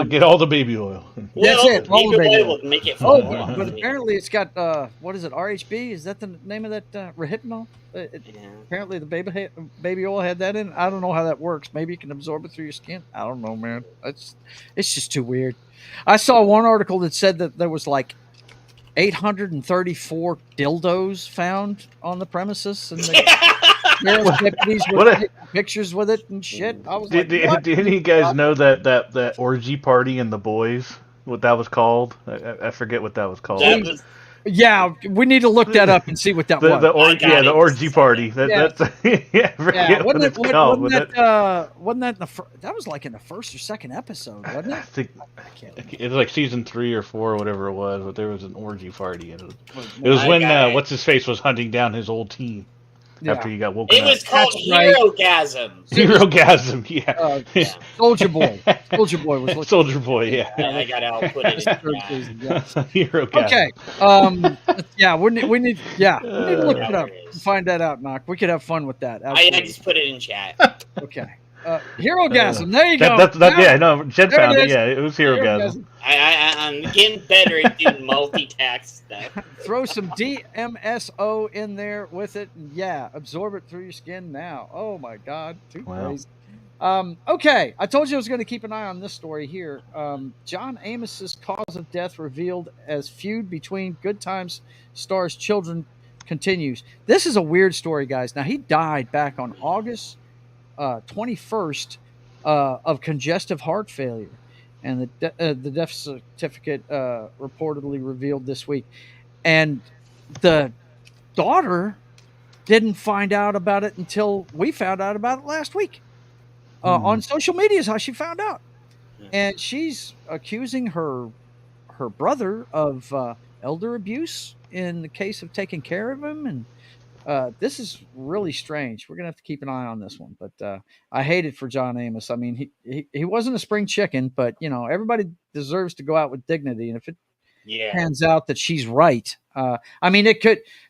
Get all the baby oil. That's it. All the Maybe baby will oil. make it Oh, fun. but apparently it's got what is it? RHB? Is that the name of that Rohypnol? Apparently the baby oil had that in. I don't know how that works. Maybe you can absorb it through your skin. I don't know, man. It's just too weird. I saw one article that said that there was like 834 dildos found on the premises, and the sheriff's deputies were taking pictures with it and shit. I was Did any of you guys know that orgy party in The Boys? What that was called? I forget what that was called. Yeah, we need to look that up and see what that was. The orgy party. That's I forget what it's called. Wasn't that in that was like in the first or second episode, wasn't it? I think it was like season 3 or 4 or whatever it was, but there was an orgy party, and it was when what's his face was hunting down his old team after he got woken up. It was called Herogasm. Herogasm, yeah. Soldier Boy. Soldier Boy was looking. Soldier Boy, yeah. I got to output it. Herogasm. Okay. Yeah, we need to look it up and find that out, Knock. We could have fun with that. I just put it in chat. Okay. Herogasm. There you go. Jen found it. Yeah, it was Herogasm. I'm getting better at doing multitask stuff. Throw some DMSO in there with it, and absorb it through your skin now. Oh my God, too crazy. Okay, I told you I was going to keep an eye on this story here. John Amos's cause of death revealed as feud between Good Times stars' children continues. This is a weird story, guys. Now, he died back on August 21st of congestive heart failure, and the death certificate reportedly revealed this week. And the daughter didn't find out about it until we found out about it last week. On social media is how she found out. And she's accusing her brother of elder abuse in the case of taking care of him. And this is really strange. We're going to have to keep an eye on this one. But I hate it for John Amos. I mean, he wasn't a spring chicken, but, everybody deserves to go out with dignity. And if it pans out that she's right, I mean,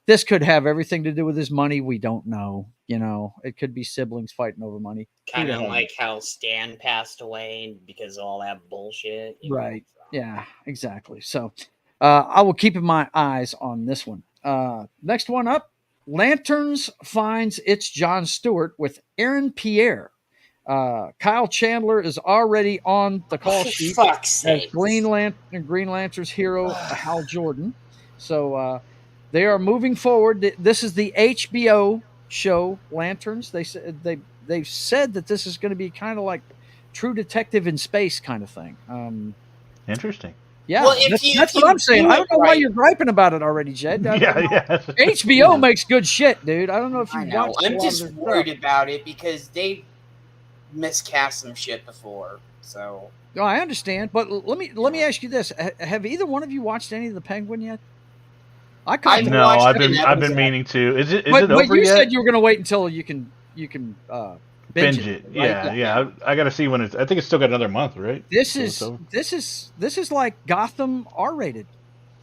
this could have everything to do with his money. We don't know. It could be siblings fighting over money. Kind of like how Stan passed away because of all that bullshit. Right. Yeah, exactly. So I will keep my eyes on this one. Next one up, Lanterns finds It's Jon Stewart with Aaron Pierre. Kyle Chandler is already on the call sheet as Green Lantern's hero, Hal Jordan. So they are moving forward. This is the HBO show Lanterns. They've said that this is going to be kind of like True Detective in space kind of thing. Interesting. Yeah, well, that's what I'm saying. I don't know why you're griping about it already, Jed. HBO makes good shit, dude. I don't know if you watch. I'm just worried about it because they miscast some shit before. So. No, I understand, but let me ask you this: have either one of you watched any of the Penguin yet? I've been meaning to. Is it over yet? But you said you were going to wait until you can binge it. Right? Yeah. I got to see when it's. I think it's still got another month, right? This is like Gotham R-rated.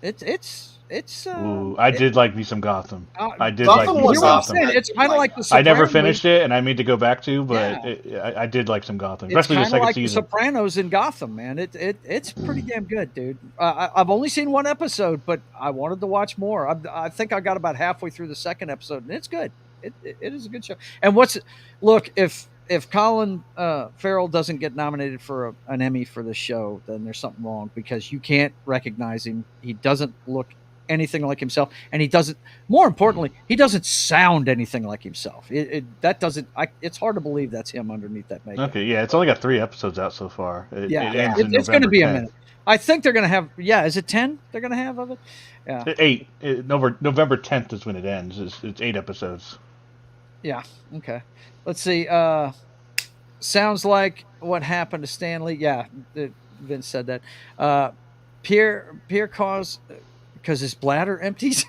It's. I did like me some Gotham. I did Gotham like me some Gotham. It's kind of like the Sopranos. I never finished it, and I need to go back to, but I did like some Gotham, especially the second season. The Sopranos in Gotham, man. It's pretty damn good, dude. I've only seen one episode, but I wanted to watch more. I think I got about halfway through the second episode, and it's good. It is a good show. And look, if Colin Farrell doesn't get nominated for an Emmy for this show, then there's something wrong because you can't recognize him. He doesn't look anything like himself, and he doesn't. More importantly, he doesn't sound anything like himself. It's hard to believe that's him underneath that makeup. Okay, yeah, it's only got 3 episodes out so far. It's going to be 10. A minute. I think they're going to have. Yeah, is it 10? They're going to have of it. Yeah, 8. November 10th is when it ends. It's 8 episodes. Yeah. Okay. Let's see. Sounds like what happened to Stanley. Yeah, Vince said that. Pierre caused. Because his bladder empties.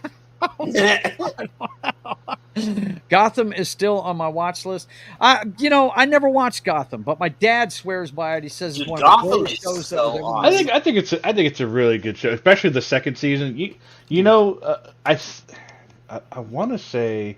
Gotham is still on my watch list. I never watched Gotham, but my dad swears by it. He says it's one of the greatest shows that was ever. I think it's a really good show, especially the second season. I want to say,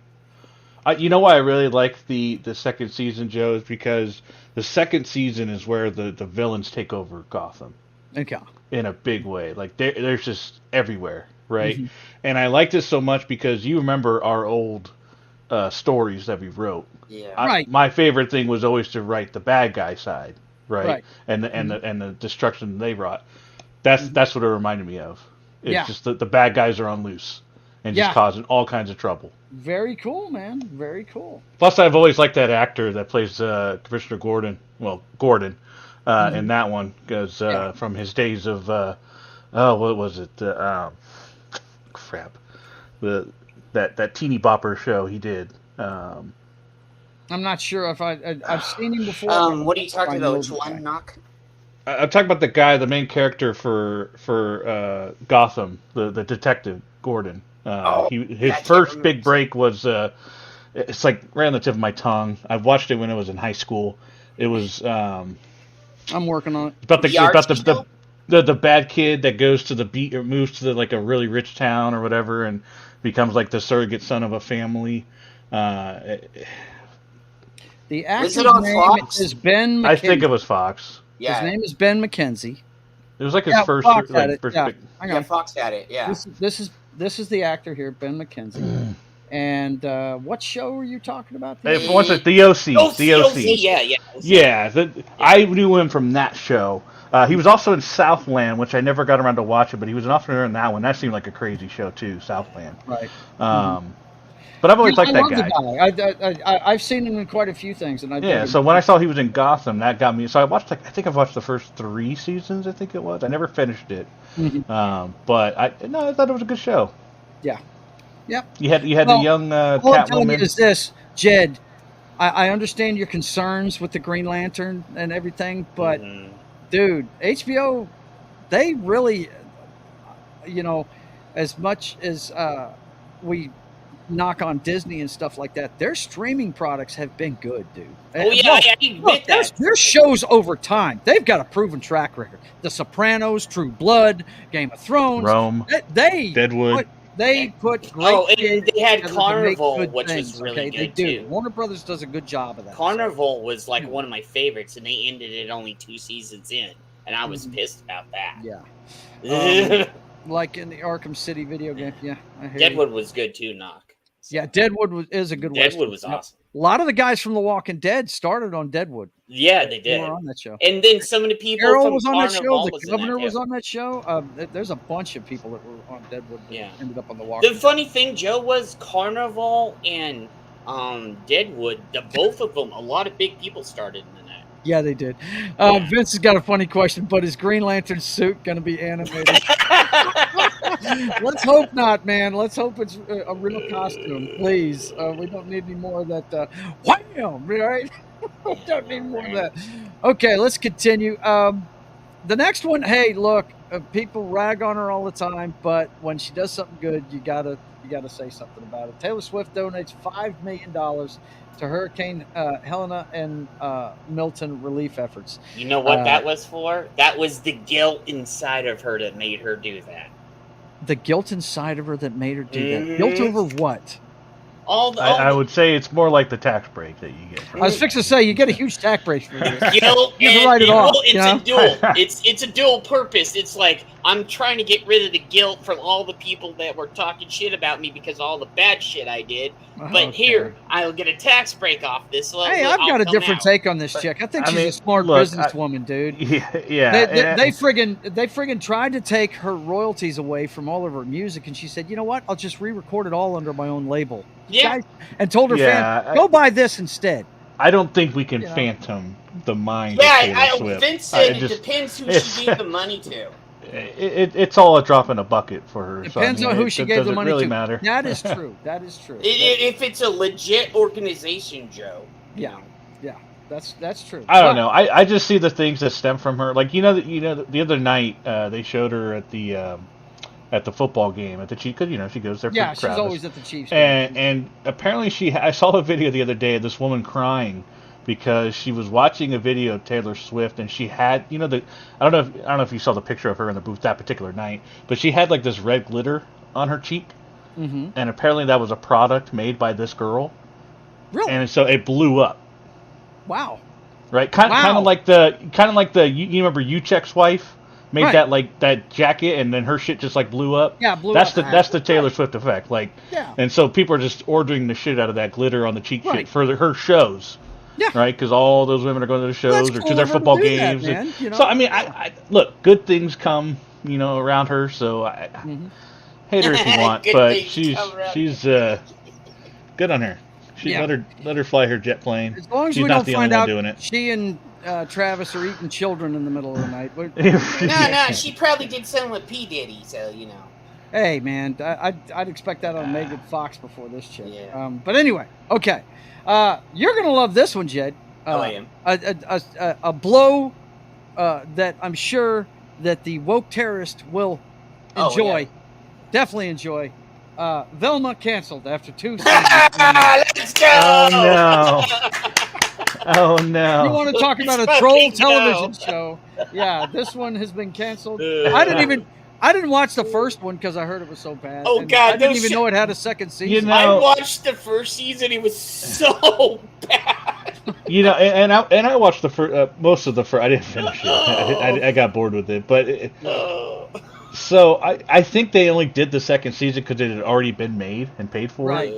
you know why I really like the second season, Joe, is because the second season is where the villains take over Gotham. Okay. In a big way. Like they're just everywhere, right? Mm-hmm. And I liked it so much because you remember our old stories that we wrote. Yeah. Right. My favorite thing was always to write the bad guy side, right? And the destruction they wrought. That's what it reminded me of. It's just that the bad guys are on loose and just causing all kinds of trouble. Very cool, man. Very cool. Plus, I've always liked that actor that plays Commissioner Gordon. Well, Gordon in that one, because from his days of what was it? Crap, that teeny bopper show he did. I'm not sure if I've seen him before. What are you talking about? Which one, Knock? I'm talking about the main character for Gotham, the detective Gordon. His first big break was it's like right on the tip of my tongue. I watched it when I was in high school. It was I'm working on it. About the bad kid that goes to the beat or moves to like a really rich town or whatever and becomes like the surrogate son of a family. The actor's on name Fox? is Ben McKenzie. I think it was Fox. Yeah. His name is Ben McKenzie. It was like his first. Fox had like, it. first Yeah. big... Hang on. Fox had it. Yeah. This is the actor here, Ben McKenzie. And what show were you talking about? What's it? The OC. The OC. Yeah. I knew him from that show. He was also in Southland, which I never got around to watching, but he was an officer in that one. That seemed like a crazy show too, Southland. Right. But I've always liked that guy. The guy. I've seen him in quite a few things, and So when I saw he was in Gotham, that got me. So I watched. I think I've watched the first 3 seasons. I think it was. I never finished it. But I thought it was a good show. Yeah. Yep. You had the young all I'm telling you Catwoman. is this, Jed. I understand your concerns with the Green Lantern and everything, but dude, HBO, they really, as much as we knock on Disney and stuff like that, their streaming products have been good, dude. Oh yeah, I admit that. Their shows over time, they've got a proven track record. The Sopranos, True Blood, Game of Thrones, Rome, Deadwood. They put great. And they had Carnival, which was really good too. Warner Brothers does a good job of that. Carnival was like one of my favorites, and they ended it only 2 seasons in, and I was pissed about that. Yeah. Like in the Arkham City video game. Yeah. Deadwood was good too, Knock. Yeah, Deadwood is a good one. Deadwood was awesome. A lot of the guys from The Walking Dead started on Deadwood. Yeah, they did. They were on that show. And then some of the people Carol from was on that show. Carnival The Governor was on that show. There's a bunch of people that were on Deadwood that ended up on The Walking Dead. The funny thing, Joe, was Carnival and Deadwood, both of them, a lot of big people started in that. Yeah, they did. Vince has got a funny question, but is Green Lantern suit going to be animated? Let's hope not, man. Let's hope it's a real costume, please. We don't need any more of that. Wham! Right? We don't need more of that. Okay, let's continue. The next one, hey, look, people rag on her all the time, but when she does something good, you gotta say something about it. Taylor Swift donates $5 million to Hurricane Helena and Milton relief efforts. You know what that was for? That was the guilt inside of her that made her do that. The guilt inside of her that made her do that. Guilt over what? I would say it's more like the tax break that you get. I was fixing to say you get a huge tax break for this. Guilt you have to write it off. It's a dual. It's a dual purpose. It's like I'm trying to get rid of the guilt from all the people that were talking shit about me because of all the bad shit I did. But here, I'll get a tax break off this. Hey, I've got a different take on this chick. I think she's a smart businesswoman, dude. Yeah. They friggin' tried to take her royalties away from all of her music, and she said, "You know what? I'll just re-record it all under my own label." Yeah. And told her fans, "Go buy this instead." I don't think we can phantom the mind. Yeah, of Taylor Swift. Vince said it depends who she gave the money to. It's all a drop in a bucket for her. Depends on who she gave the money really to. Matter. That is true. That is true. If it's a legit organization, Joe. Yeah, that's true. I don't know. I just see the things that stem from her. Like the other night they showed her at the football game at the Chiefs, because she goes there. Yeah, for she's always at the Chiefs. And apparently I saw a video the other day of this woman crying because she was watching a video of Taylor Swift, and she had I don't know if you saw the picture of her in the booth that particular night, but she had like this red glitter on her cheek, and apparently that was a product made by this girl. Really? And so it blew up. Wow. Right, kind of like the you remember Uchek's wife made that jacket, and then her shit just like blew up. Yeah, blew up. That's the Taylor right. Swift effect. Like, yeah. And so people are just ordering the shit out of that glitter on the cheek shit for her shows. Yeah. Right, because all those women are going to the shows or to their football games. That, man. So I mean, I look, good things come around her. So hate her if you want, Good but thing she's good on her. Let her fly her jet plane. As long as she's we not don't the find only out one doing it. she and Travis are eating children in the middle of the night. No, she probably did something with P. Diddy, so Hey, man, I'd expect that on Megan Fox before this chick. Yeah. But anyway, okay. You're going to love this one, Jed. I am. A blow that I'm sure that the woke terrorist will enjoy. Definitely enjoy. Velma canceled after 2 seasons. Let's go! Oh, no. You want to talk about a troll television show? Yeah, this one has been canceled. I didn't watch the first one because I heard it was so bad. Oh, God. I didn't even know it had a second season. I watched the first season. It was so bad. And I watched the most of the first. I didn't finish it. I got bored with it. But so I think they only did the second season because it had already been made and paid for. Right.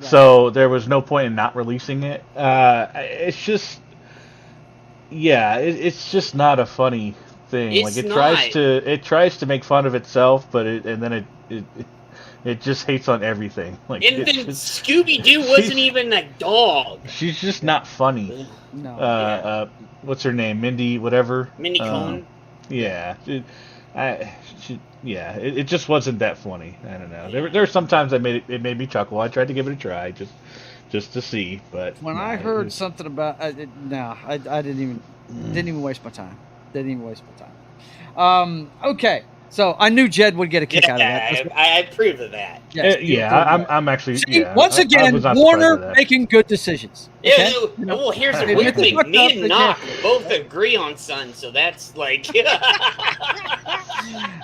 So there was no point in not releasing it. It's just, it's just not a funny thing. It's it tries to make fun of itself, but it just hates on everything. And then Scooby Doo wasn't even a dog. She's just not funny. No. What's her name? Mindy, whatever. Mindy Cohn. Yeah. It just wasn't that funny. I don't know. There were some times it made me chuckle. I tried to give it a try just to see, but when I heard something about I didn't even waste my time. Okay. So I knew Jed would get a kick out of that. I approve of that. Yes, I'm actually. See, once again, Warner making good decisions. Okay? Well, here's the weird thing. Me and Knock both agree on Sun, so that's like.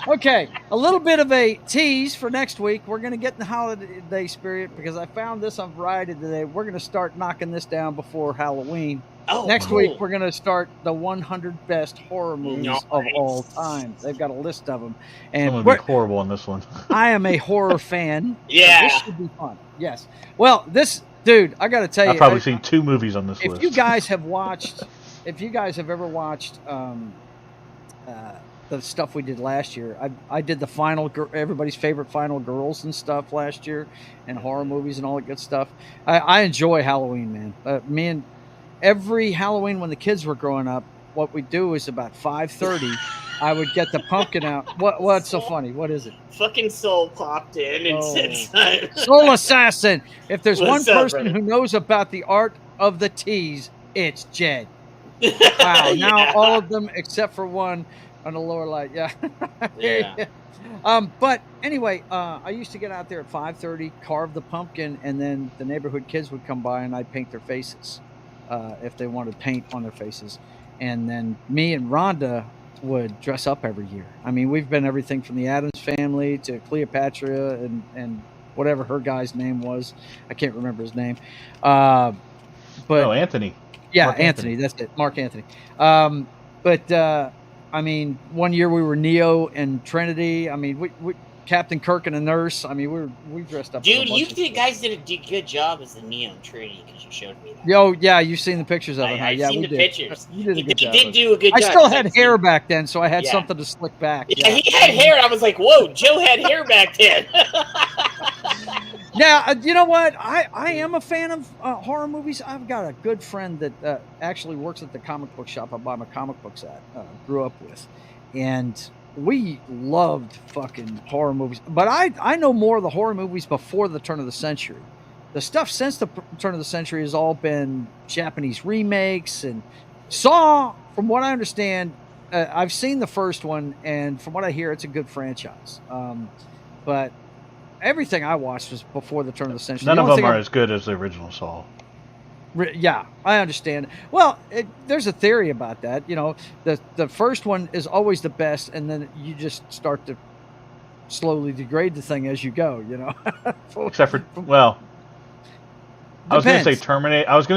Okay, a little bit of a tease for next week. We're going to get in the holiday spirit because I found this on Variety today. We're going to start knocking this down before Halloween. Next week, we're going to start the 100 best horror movies of all time. They've got a list of them. And I'm going to be horrible on this one. I am a horror fan. Yeah. So this should be fun. Yes. Well, dude, I got to tell you. I've probably seen 2 movies on this list. If you guys have ever watched the stuff we did last year, I did the everybody's favorite Final Girls and stuff last year, and horror movies and all that good stuff. I enjoy Halloween, man. Me and every Halloween when the kids were growing up, what we do is about 5:30, I would get the pumpkin out. What's so funny? What is it? Fucking Soul popped in and said, Soul Assassin. If there's one person who knows about the art of the tease, it's Jed. Wow. Now all of them except for one on the lower light. Yeah. But anyway, I used to get out there at 5:30, carve the pumpkin, and then the neighborhood kids would come by and I'd paint their faces. If they wanted paint on their faces. And then me and Rhonda would dress up every year. I mean, we've been everything from the Addams Family to Cleopatra and whatever her guy's name was. I can't remember his name. But Anthony. Yeah, Anthony. That's it. Mark Anthony. I mean, one year we were Neo and Trinity. I mean, we Captain Kirk and a nurse. I mean, we dressed up. Dude, you guys did a good job as the Neo and Trinity because you showed me that. Yo, yeah, you've seen the pictures of it. I've seen the pictures. You did a good job. You did do a good job. I still had hair back then, so I had something to slick back. Yeah, he had hair. I was like, whoa, Joe had hair back then. Now, you know what? I am a fan of horror movies. I've got a good friend that actually works at the comic book shop I buy my comic books at, grew up with. And we loved fucking horror movies. But I know more of the horror movies before the turn of the century. The stuff since the turn of the century has all been Japanese remakes. And Saw, from what I understand, I've seen the first one, and from what I hear, it's a good franchise. But everything I watched was before the turn of the century. None of them are as good as the original Saw. Yeah, I understand. Well, there's a theory about that. You know, the first one is always the best, and then you just start to slowly degrade the thing as you go. You know, except for I was going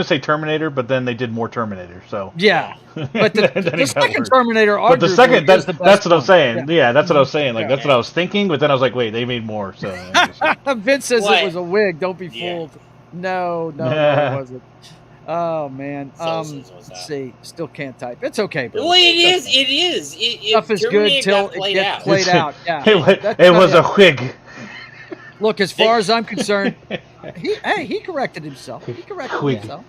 to say Terminator, but then they did more Terminator. So yeah, but the second Terminator. But the second, that's what I'm saying. Yeah, that's what I was saying. Like that's what I was thinking, but then I was like, wait, they made more. So Vince says it was a wig. Don't be fooled. No, it wasn't. Oh man. Let's See, still can't type. It's okay, bro. Well, it is. Stuff is good till it gets played out. Yeah. It was a whig. Look, as far as I'm concerned, he corrected himself. He corrected himself.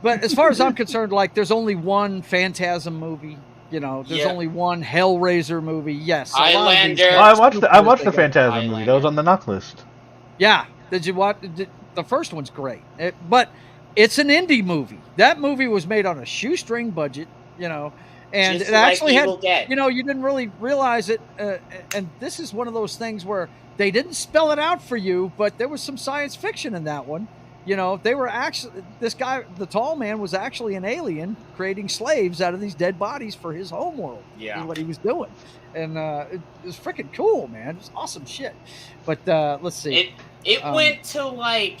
But as far as I'm concerned, like there's only one Phantasm movie. You know, there's only one Hellraiser movie. Yes, Highlander. I watched the Phantasm movie. That was on the knock list. Yeah, did you watch? The first one's great, but it's an indie movie. That movie was made on a shoestring budget. You know. And just it actually like had, you know, you didn't really realize it. And this is one of those things where they didn't spell it out for you, but there was some science fiction in that one. You know, they were actually, this guy, the tall man, was actually an alien creating slaves out of these dead bodies for his homeworld. Yeah. Is what he was doing. And it was freaking cool, man. It was awesome shit. But let's see. It went to like,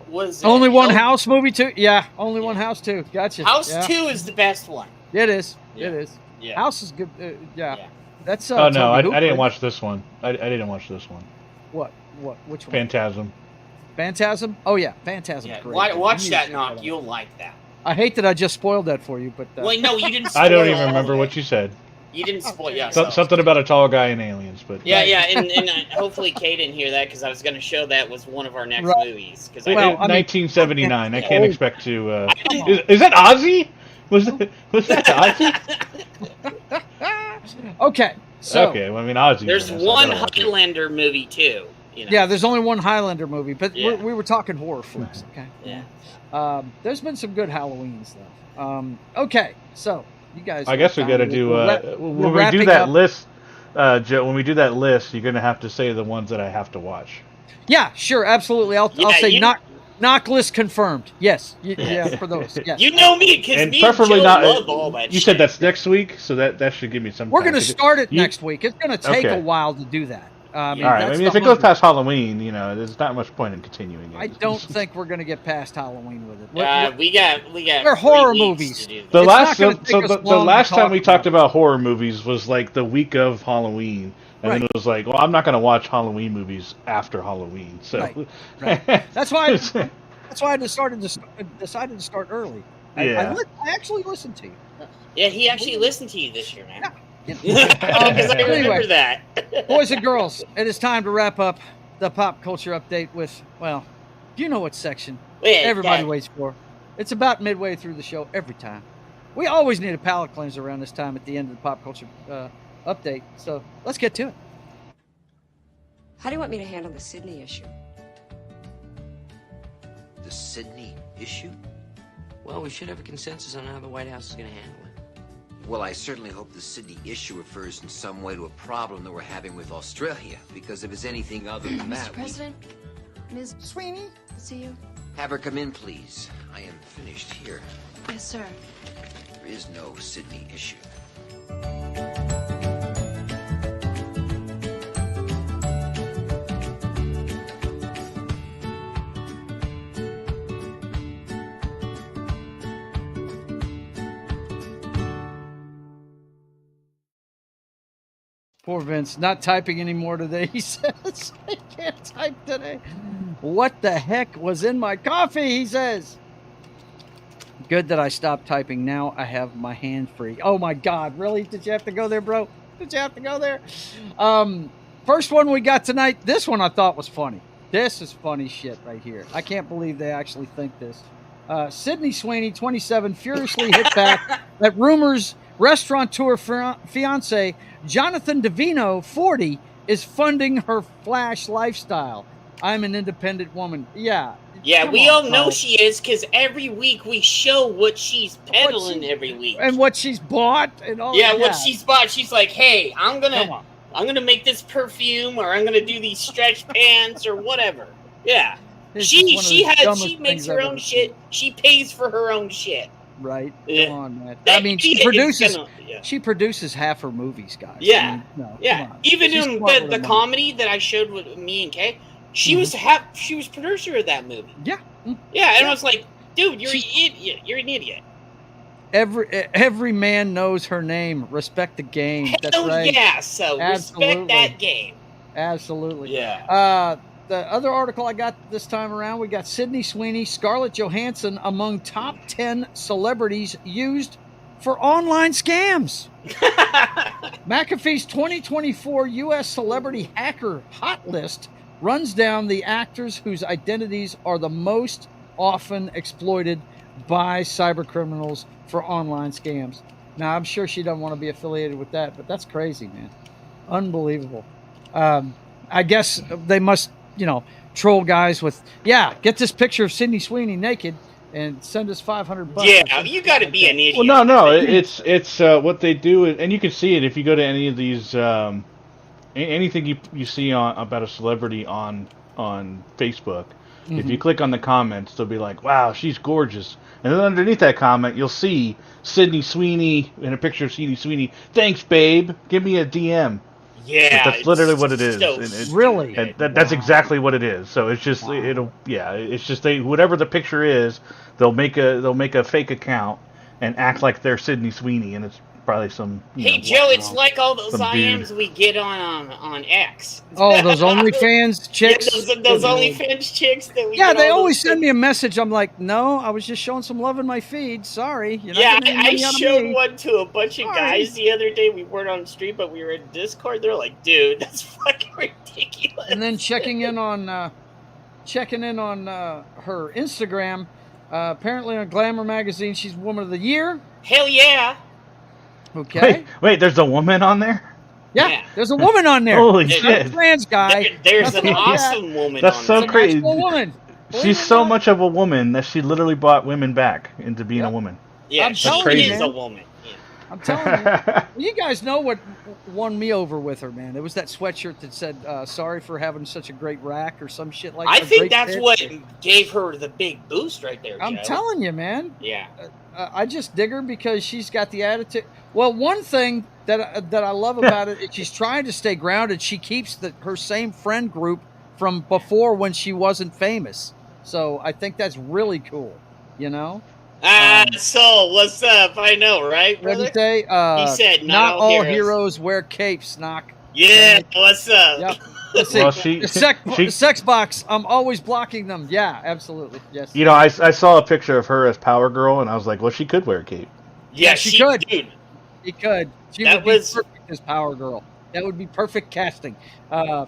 was it only one house movie too? Yeah, only one house too. Gotcha. House 2 is the best one. It is. Yeah. It is. Yeah. House is good. Yeah. That's. Oh no, I didn't watch this one. I didn't watch this one. What? Which one? Phantasm. Phantasm? Oh yeah, Phantasm. Yeah. Great. Watch that knock. You'll like that. I hate that I just spoiled that for you, but. Well, no, you didn't. Spoil I don't even remember what you said. You didn't spoil. Yeah. Something about a tall guy and aliens, but. Yeah, and hopefully Kay didn't hear that because I was going to show that was one of our next movies. Because 1979. I can't expect to. Is that Ozzy? Was that Ozzy? Okay. So, okay. Well, I mean, Ozzy. There's one Highlander movie too. You know? Yeah, there's only one Highlander movie, but we were talking horror flicks. Okay. Yeah. There's been some good Halloween stuff. Okay, so you guys. I guess we got to do when we do that list, Joe. When we do that list, you're gonna have to say the ones that I have to watch. Yeah, sure, absolutely. I'll say knock list confirmed. Yes, for those. Yes. You know me because me preferably and Joe not. love all that. You said that's next week, so that should give me some. We're time. gonna start it next week. It's gonna take a while to do that. All right. I mean, if it goes past Halloween, you know, there's not much point in continuing it. I don't think we're gonna get past Halloween with it. We got. They're horror movies. The last time we talked about horror movies was like the week of Halloween, and then it was like, well, I'm not gonna watch Halloween movies after Halloween. So right. That's why I decided to start early. I actually listened to you. Yeah, he actually listened to you this year, man. Yeah. Because I remember that. Boys and girls, it is time to wrap up the pop culture update with, well, you know what section everybody waits for. It's about midway through the show every time. We always need a palate cleanser around this time at the end of the pop culture update. So let's get to it. How do you want me to handle the Sydney issue? The Sydney issue? Well, we should have a consensus on how the White House is going to handle it. Well, I certainly hope the Sydney issue refers in some way to a problem that we're having with Australia, because if it's anything other than that, Mr. President, Ms. Sweeney, to see you. Have her come in, please. I am finished here. Yes, sir. There is no Sydney issue. Poor Vince, not typing anymore today. He says, I can't type today. What the heck was in my coffee, he says. Good that I stopped typing. Now I have my hand free. Oh my God, really? Did you have to go there, bro? Did you have to go there? First one we got tonight. This one I thought was funny. This is funny shit right here. I can't believe they actually think this. Sydney Sweeney, 27, furiously hit back at rumors restaurateur fiance Jonathan Davino, 40, is funding her flash lifestyle. I'm an independent woman. Yeah, we all know she is because every week we show what she's peddling every week and what she's bought and all. Yeah, what she's bought. She's like, hey, I'm gonna make this perfume, or I'm gonna do these stretch pants, or whatever. Yeah, she makes her own shit. She pays for her own shit. Right. Come on, man. I mean, she produces half her movies, guys. Yeah. I mean, yeah. Even in the comedy that I showed with me and Kay, she was producer of that movie. Yeah. Yeah, and I was like, dude, you're an idiot. You're an idiot. Every man knows her name. Respect the game. That's right. Yeah, so absolutely. Respect that game. Absolutely. Yeah. the other article I got this time around, we got Sydney Sweeney, Scarlett Johansson among top 10 celebrities used for online scams. McAfee's 2024 U.S. Celebrity Hacker Hot List runs down the actors whose identities are the most often exploited by cybercriminals for online scams. Now, I'm sure she doesn't want to be affiliated with that, but that's crazy, man. Unbelievable. I guess they must, troll guys with, get this picture of Sydney Sweeney naked and send us $500. Yeah, you got to be an idiot. Well, no, it's what they do, and you can see it if you go to any of these, anything you see about a celebrity on Facebook. Mm-hmm. If you click on the comments, they'll be like, "Wow, she's gorgeous," and then underneath that comment, you'll see Sydney Sweeney and a picture of Sydney Sweeney. Thanks, babe. Give me a DM. Yeah, but that's literally what it is. So really, and that's exactly what it is. So it's just it's just whatever the picture is, they'll make a fake account and act like they're Sydney Sweeney, and it's probably some. Hey Joe, it's like all those IMs we get on X. Oh, those OnlyFans chicks. Yeah, those OnlyFans chicks that we. Yeah, they always send me a message. I'm like, no, I was just showing some love in my feed. Sorry. I showed one to a bunch of guys the other day. We weren't on the street, but we were in Discord. They're like, dude, that's fucking ridiculous. And then checking in on her Instagram. Apparently on Glamour magazine, she's Woman of the Year. Hell yeah. Okay. Wait, there's a woman on there? Yeah, there's a woman on there. Holy shit. A trans guy. There's an awesome woman That's on so there. crazy. Woman. She's so much of a woman that she literally bought women back into being a woman. Yeah, she is a woman. Yeah. I'm telling you. You guys know what won me over with her, man. It was that sweatshirt that said, sorry for having such a great rack or some shit like that. I think that's what gave her the big boost right there, I'm telling you, man. Yeah. I just dig her because she's got the attitude. Well, one thing that I love about it is she's trying to stay grounded. She keeps her same friend group from before when she wasn't famous. So I think that's really cool, So what's up? I know, right, brother? What did he say? He said, not all heroes wear capes, knock. Yeah, what's up? Yep. Let's see. Well, the sex box, I'm always blocking them. Yeah, absolutely. Yes. I saw a picture of her as Power Girl, and I was like, well, she could wear a cape. Yeah, she could. Dude. She could. She would be perfect as Power Girl. That would be perfect casting.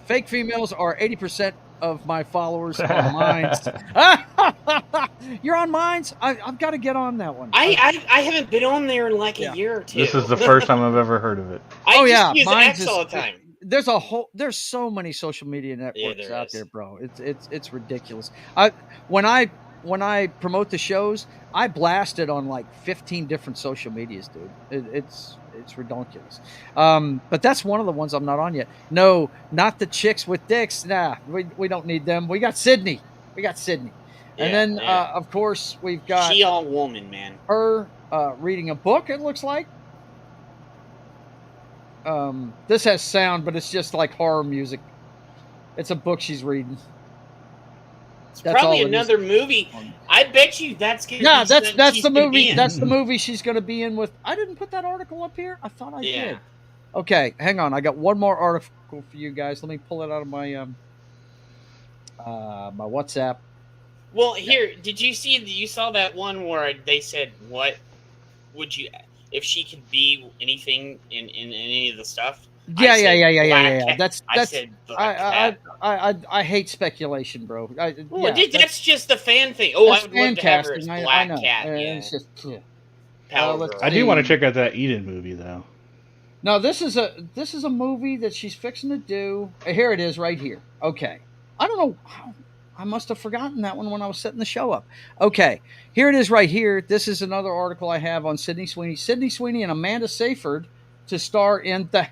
Fake females are 80% of my followers on Minds. You're on Minds? I've got to get on that one. I haven't been on there in like a year or two. This is the first time I've ever heard of it. I just use X all the time. There's so many social media networks out there, bro. It's ridiculous. When I promote the shows, I blast it on like 15 different social medias, dude. It's ridiculous. But that's one of the ones I'm not on yet. No, not the chicks with dicks. Nah, we don't need them. We got Sydney. And then of course we've got she all woman, man. Her reading a book. It looks like. This has sound, but it's just like horror music. It's a book she's reading. It's probably another movie. I bet you that's gonna be that's the movie. That's the movie she's gonna be in with. I didn't put that article up here. I thought I did. Okay, hang on. I got one more article for you guys. Let me pull it out of my my WhatsApp. Well, here, did you see? You saw that one where they said, "What would you if she could be anything in any of the stuff?" Yeah. That's I said I hate speculation, bro. That's just the fan thing. Oh, I would love to have her as Black I know. Cat. It's just I do want to check out that Eden movie though. No, this is a movie that she's fixing to do. Here it is, right here. Okay, I don't know. I must have forgotten that one when I was setting the show up. Okay, here it is, right here. This is another article I have on Sydney Sweeney. Sydney Sweeney and Amanda Seyfried to star in The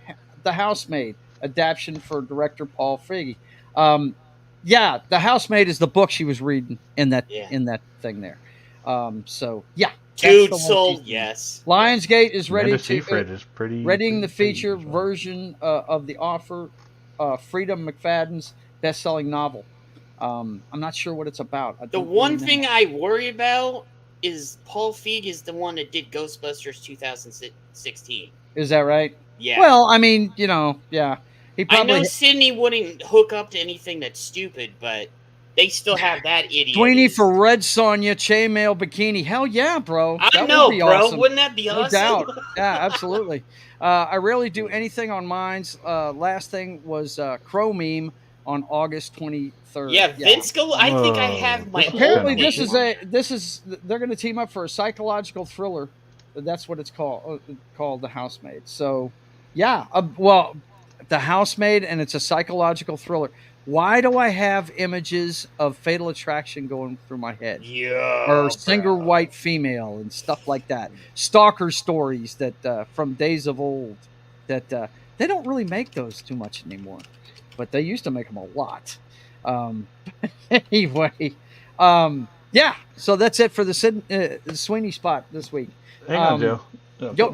Housemaid, adaptation for director Paul Feig. The Housemaid is the book she was reading in that thing there. Dude, sold. Yes. Lionsgate is ready readying the feature version of The Offer, Frida McFadden's best-selling novel. I'm not sure what it's about. The one thing I worry about is Paul Feig is the one that did Ghostbusters 2016. Is that right? Yeah. Well, I mean, yeah. I know Sydney wouldn't hook up to anything that's stupid, but they still have that idiot. Sweeney for Red Sonja chainmail bikini. Hell yeah, bro. That would be awesome. Wouldn't that be awesome? No doubt. Yeah, absolutely. I rarely do anything on mines. Last thing was Crow meme on August 23rd. Yeah, Vince go. I think I have my. Apparently, they're going to team up for a psychological thriller. That's what it's called. The Housemaid. So, yeah. The Housemaid, and it's a psychological thriller. Why do I have images of Fatal Attraction going through my head? Yeah. Or single white female and stuff like that. Stalker stories that from days of old. That they don't really make those too much anymore, but they used to make them a lot. Anyway, yeah. So that's it for the Sweeney spot this week. Hang on, Joe.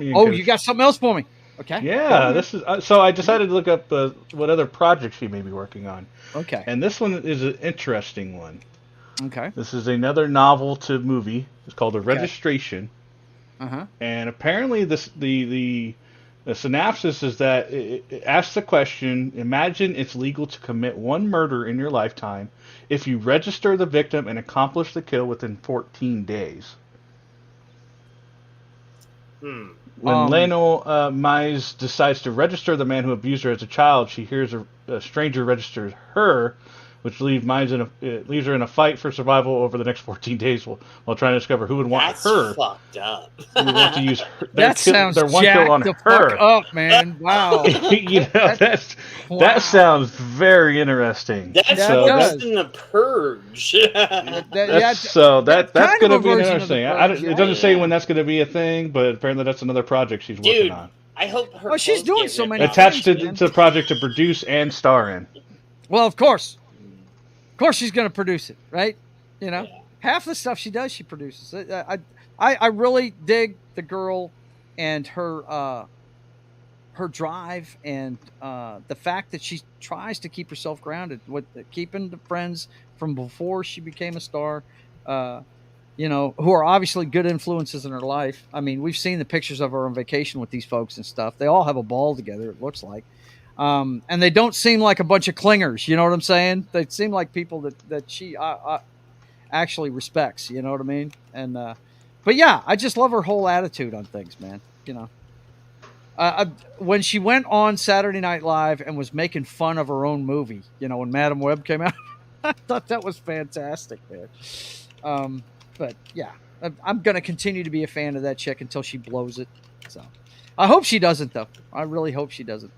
You got something else for me? Okay. Yeah, this is so. I decided to look up what other projects she may be working on. Okay. And this one is an interesting one. Okay. This is another novel to movie. It's called The Registration. Uh-huh. And apparently, the synopsis is that it asks the question: imagine it's legal to commit one murder in your lifetime if you register the victim and accomplish the kill within 14 days. When Lionel Mize decides to register the man who abused her as a child, she hears a stranger registers her, which leaves her in a fight for survival over the next 14 days while trying to discover who would want her. That's fucked up. Who would want to use her, that sounds jacked the fuck up, man. Wow. That sounds very interesting. That's worse than The Purge. That's going to be interesting. It doesn't say when that's going to be a thing, but apparently that's another project she's working on. I hope her. Well, she's doing so many attached things, to the project to produce and star in. Well, of course she's going to produce it, right? You know, half the stuff she does, she produces. I really dig the girl and her drive and the fact that she tries to keep herself grounded with keeping the friends from before she became a star, who are obviously good influences in her life. I mean, we've seen the pictures of her on vacation with these folks and stuff. They all have a ball together, it looks like. And they don't seem like a bunch of clingers, you know what I'm saying? They seem like people that she actually respects, you know what I mean? And but yeah, I just love her whole attitude on things, man. You know, when she went on Saturday Night Live and was making fun of her own movie, you know, when Madam Web came out, I thought that was fantastic, man. But yeah, I'm going to continue to be a fan of that chick until she blows it. So I hope she doesn't, though. I really hope she doesn't.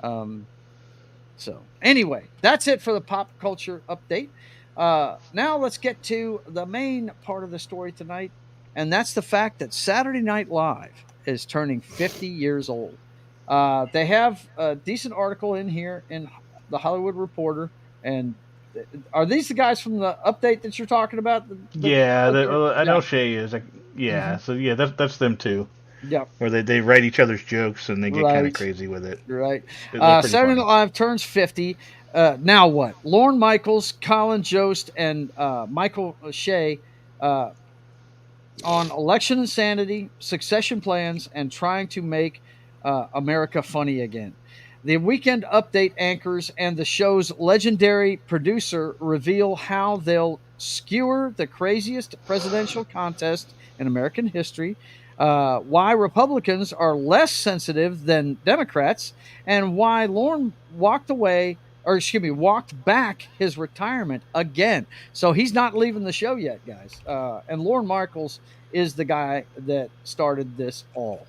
So anyway, that's it for the pop culture update. Now let's get to the main part of the story tonight, and that's the fact that Saturday Night Live is turning 50 years old. They have a decent article in here in the Hollywood Reporter, and are these the guys from the update that you're talking about? I know Shay is. So yeah, that's them too. Yeah, where they write each other's jokes and they get kind of crazy with it. Right. Saturday Night Live turns 50. Now what? Lorne Michaels, Colin Jost, and Michael Shea on election insanity, succession plans, and trying to make America funny again. The Weekend Update anchors and the show's legendary producer reveal how they'll skewer the craziest presidential contest in American history, why Republicans are less sensitive than Democrats, and why Lorne walked back his retirement again. So he's not leaving the show yet, guys. And Lorne Michaels is the guy that started this all.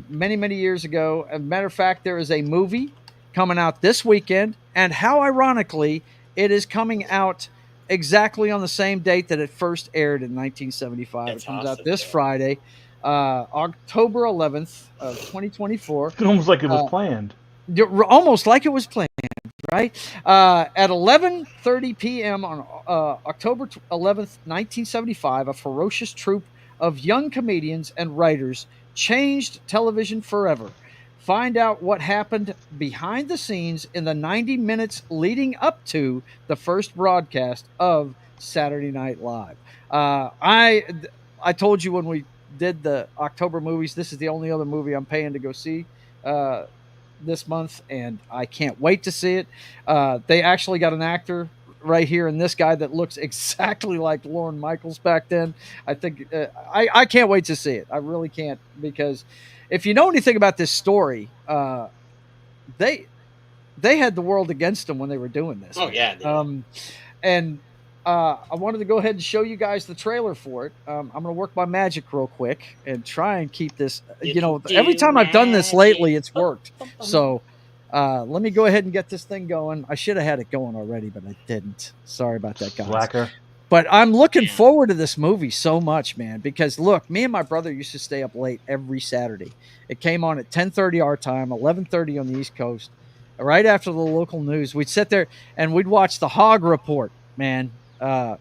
Many years ago. As a matter of fact, there is a movie coming out this weekend, and how ironically, it is coming out exactly on the same date that it first aired in 1975. It comes out this Friday, October 11th of 2024. Almost like it was planned. Almost like it was planned, right? At 11:30 p.m. on October 11th, 1975, a ferocious troupe of young comedians and writers changed television forever. Find out what happened behind the scenes in the 90 minutes leading up to the first broadcast of Saturday Night Live. I told you when we did the October movies, this is the only other movie I'm paying to go see this month, and I can't wait to see it. They actually got an actor right here in this guy that looks exactly like Lorne Michaels back then. I think I can't wait to see it. I really can't, because if you know anything about this story, they had the world against them when they were doing this. Oh yeah. And I wanted to go ahead and show you guys the trailer for it. I'm going to work my magic real quick and try and keep this. Every time I've done this lately, it's worked. So let me go ahead and get this thing going. I should have had it going already, but I didn't. Sorry about that, guys. Slacker. But I'm looking forward to this movie so much, man, because look, me and my brother used to stay up late every Saturday. It came on at 10:30 our time, 11:30 on the East Coast. Right after the local news, we'd sit there and we'd watch the Hog Report, man. That's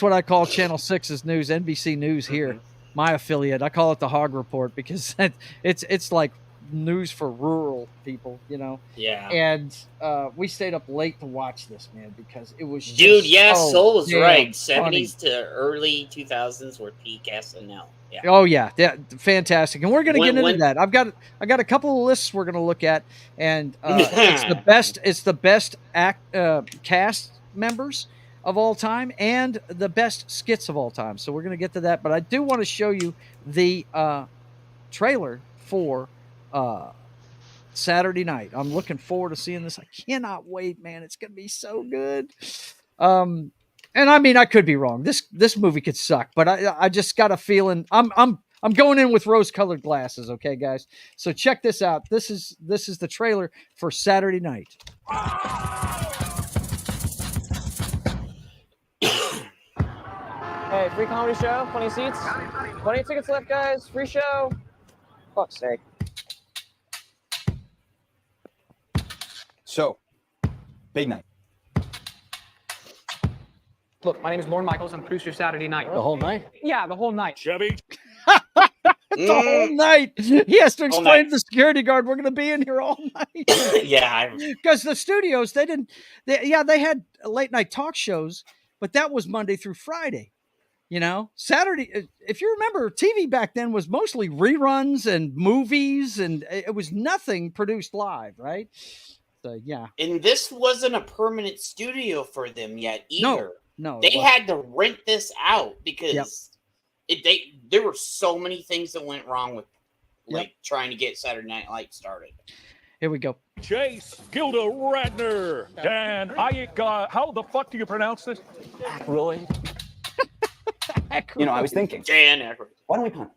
what I call Channel 6's news, NBC News here, my affiliate. I call it the Hog Report because it's like news for rural people, Yeah. And we stayed up late to watch this, man, because it was Dude, yeah, Soul was right. funny. 70s to early 2000s were peak SNL. Yeah. Oh yeah, fantastic, and we're going to get into that. I got a couple of lists we're going to look at, and it's the best. It's the best cast members of all time and the best skits of all time. So we're going to get to that, but I do want to show you the trailer for Saturday night. I'm looking forward to seeing this. I cannot wait, man. It's going to be so good. And I mean, I could be wrong. This movie could suck, but I just got a feeling I'm going in with rose-colored glasses, okay, guys? So check this out. This is the trailer for Saturday night. Hey, free comedy show, 20 seats, 20 tickets left, guys. Free show. Fuck's sake. So, big night. Look, my name is Lorne Michaels. I'm producer Saturday night. The whole night? Yeah, the whole night. Chevy. The whole night. He has to explain to the security guard, we're going to be in here all night. Yeah. Because the studios, they had late night talk shows, but that was Monday through Friday. Saturday, if you remember, TV back then was mostly reruns and movies, and it was nothing produced live, right? So, yeah. And this wasn't a permanent studio for them yet either. No. They had to rent this out because there were so many things that went wrong with trying to get Saturday Night Live started. Here we go. Chase, Gilda Radner, Dan Ayik, how the fuck do you pronounce this? Really? I was thinking. Dan Aykroyd. Why don't we punt?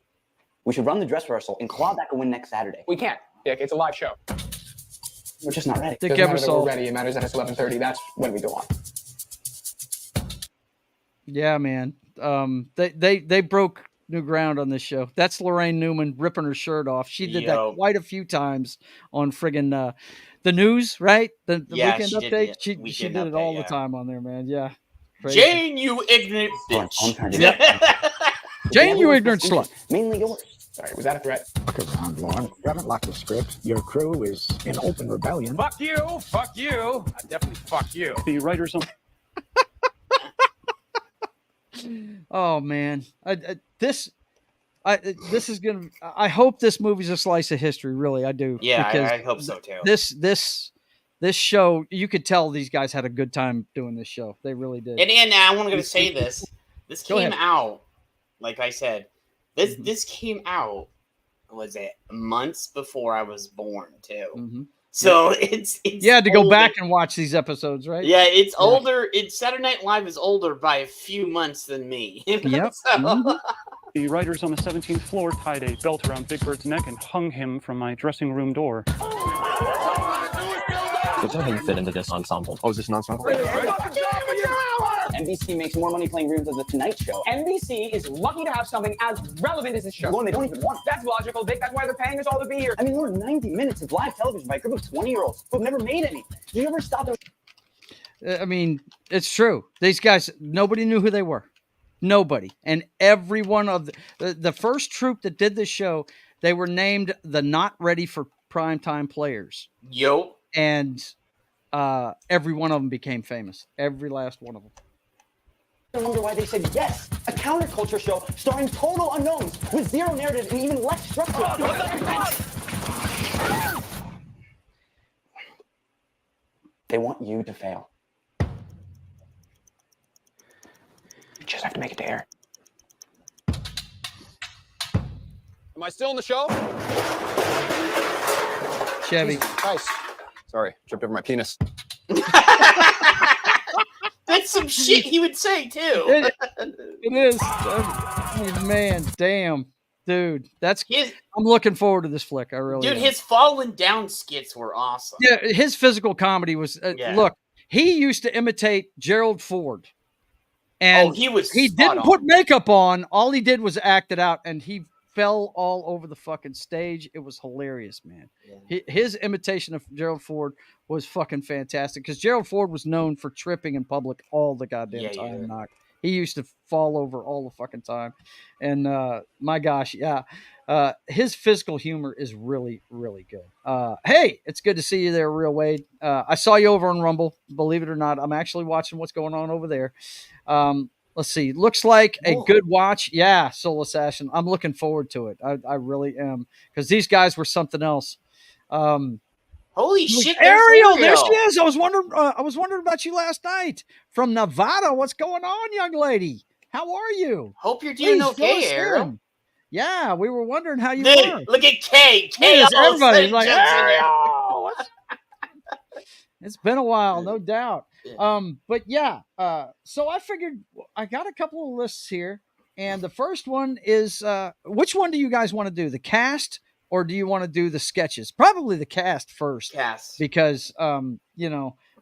We should run the dress rehearsal and claw back a win next Saturday. We can't, Dick. It's a live show. We're just not ready. Dick Doesn't matter that Ebersol. we're ready. It matters that it's 11:30. That's when we go on. Yeah, man. They broke new ground on this show. That's Lorraine Newman ripping her shirt off. She did that quite a few times on friggin' the news, right? The weekend update. She did it all the time on there, man. Yeah. Crazy. Jane, you ignorant bitch. Jane, you ignorant slut. Mainly yours. Sorry, was that a threat? Look around, Lorne. You haven't locked the script. Your crew is in open rebellion. Fuck you. I definitely fuck you. The writers on. Oh man, this is gonna. I hope this movie's a slice of history. Really, I do. Yeah, because I hope so too. This show, you could tell these guys had a good time doing this show. They really did. And I want to say this. This came out, like I said, this came out. Was it months before I was born too? Mm-hmm. So it's you had to go back and watch these episodes, right? Yeah, it's older. It's Saturday Night Live is older by a few months than me. Yep. So, The writers on the 17th floor tied a belt around Big Bird's neck and hung him from my dressing room door. That's how you fit into this ensemble. Oh, is this an ensemble? NBC makes more money playing rooms than The Tonight Show. NBC is lucky to have something as relevant as this show. Well, they don't even want it. That's logical, Dick. That's why they're paying us all to be here. I mean, we're 90 minutes of live television by a group of 20-year-olds who have never made anything. Do you ever stop them? I mean, it's true. These guys, nobody knew who they were. Nobody. And every one of the first troupe that did this show, they were named the Not Ready for Primetime Players. Yo. And every one of them became famous. Every last one of them. I wonder why they said yes. A counterculture show starring total unknowns with zero narrative and even less structure. They want you to fail. You just have to make it to air. Am I still in the show? Chevy. Nice. Sorry, tripped over my penis. That's some shit he would say too. It is. Oh, man, damn. Dude, I'm looking forward to this flick. I really am. His falling down skits were awesome. Yeah, his physical comedy was look, he used to imitate Gerald Ford. And he didn't put makeup on. All he did was act it out, and he fell all over the fucking stage. It was hilarious, man. Yeah. His imitation of Gerald Ford was fucking fantastic because Gerald Ford was known for tripping in public all the goddamn time. Yeah. He used to fall over all the fucking time. And my gosh, his physical humor is really, really good. Hey, it's good to see you there, Real Wade. I saw you over on Rumble. Believe it or not, I'm actually watching what's going on over there. Let's see. Looks like a good watch. Yeah, Soul Assassin. I'm looking forward to it. I really am because these guys were something else. Holy shit, Ariel! There she is. I was wondering about you last night from Nevada. What's going on, young lady? How are you? Hope you're doing okay, Ariel. Yeah, we were wondering how you were. Look at Kay. Everybody's like, Ariel. It's been a while, no doubt. But yeah, so I figured I got a couple of lists here, and the first one is which one do you guys want to do? The cast, or do you want to do the sketches? Probably the cast first. Cast. Because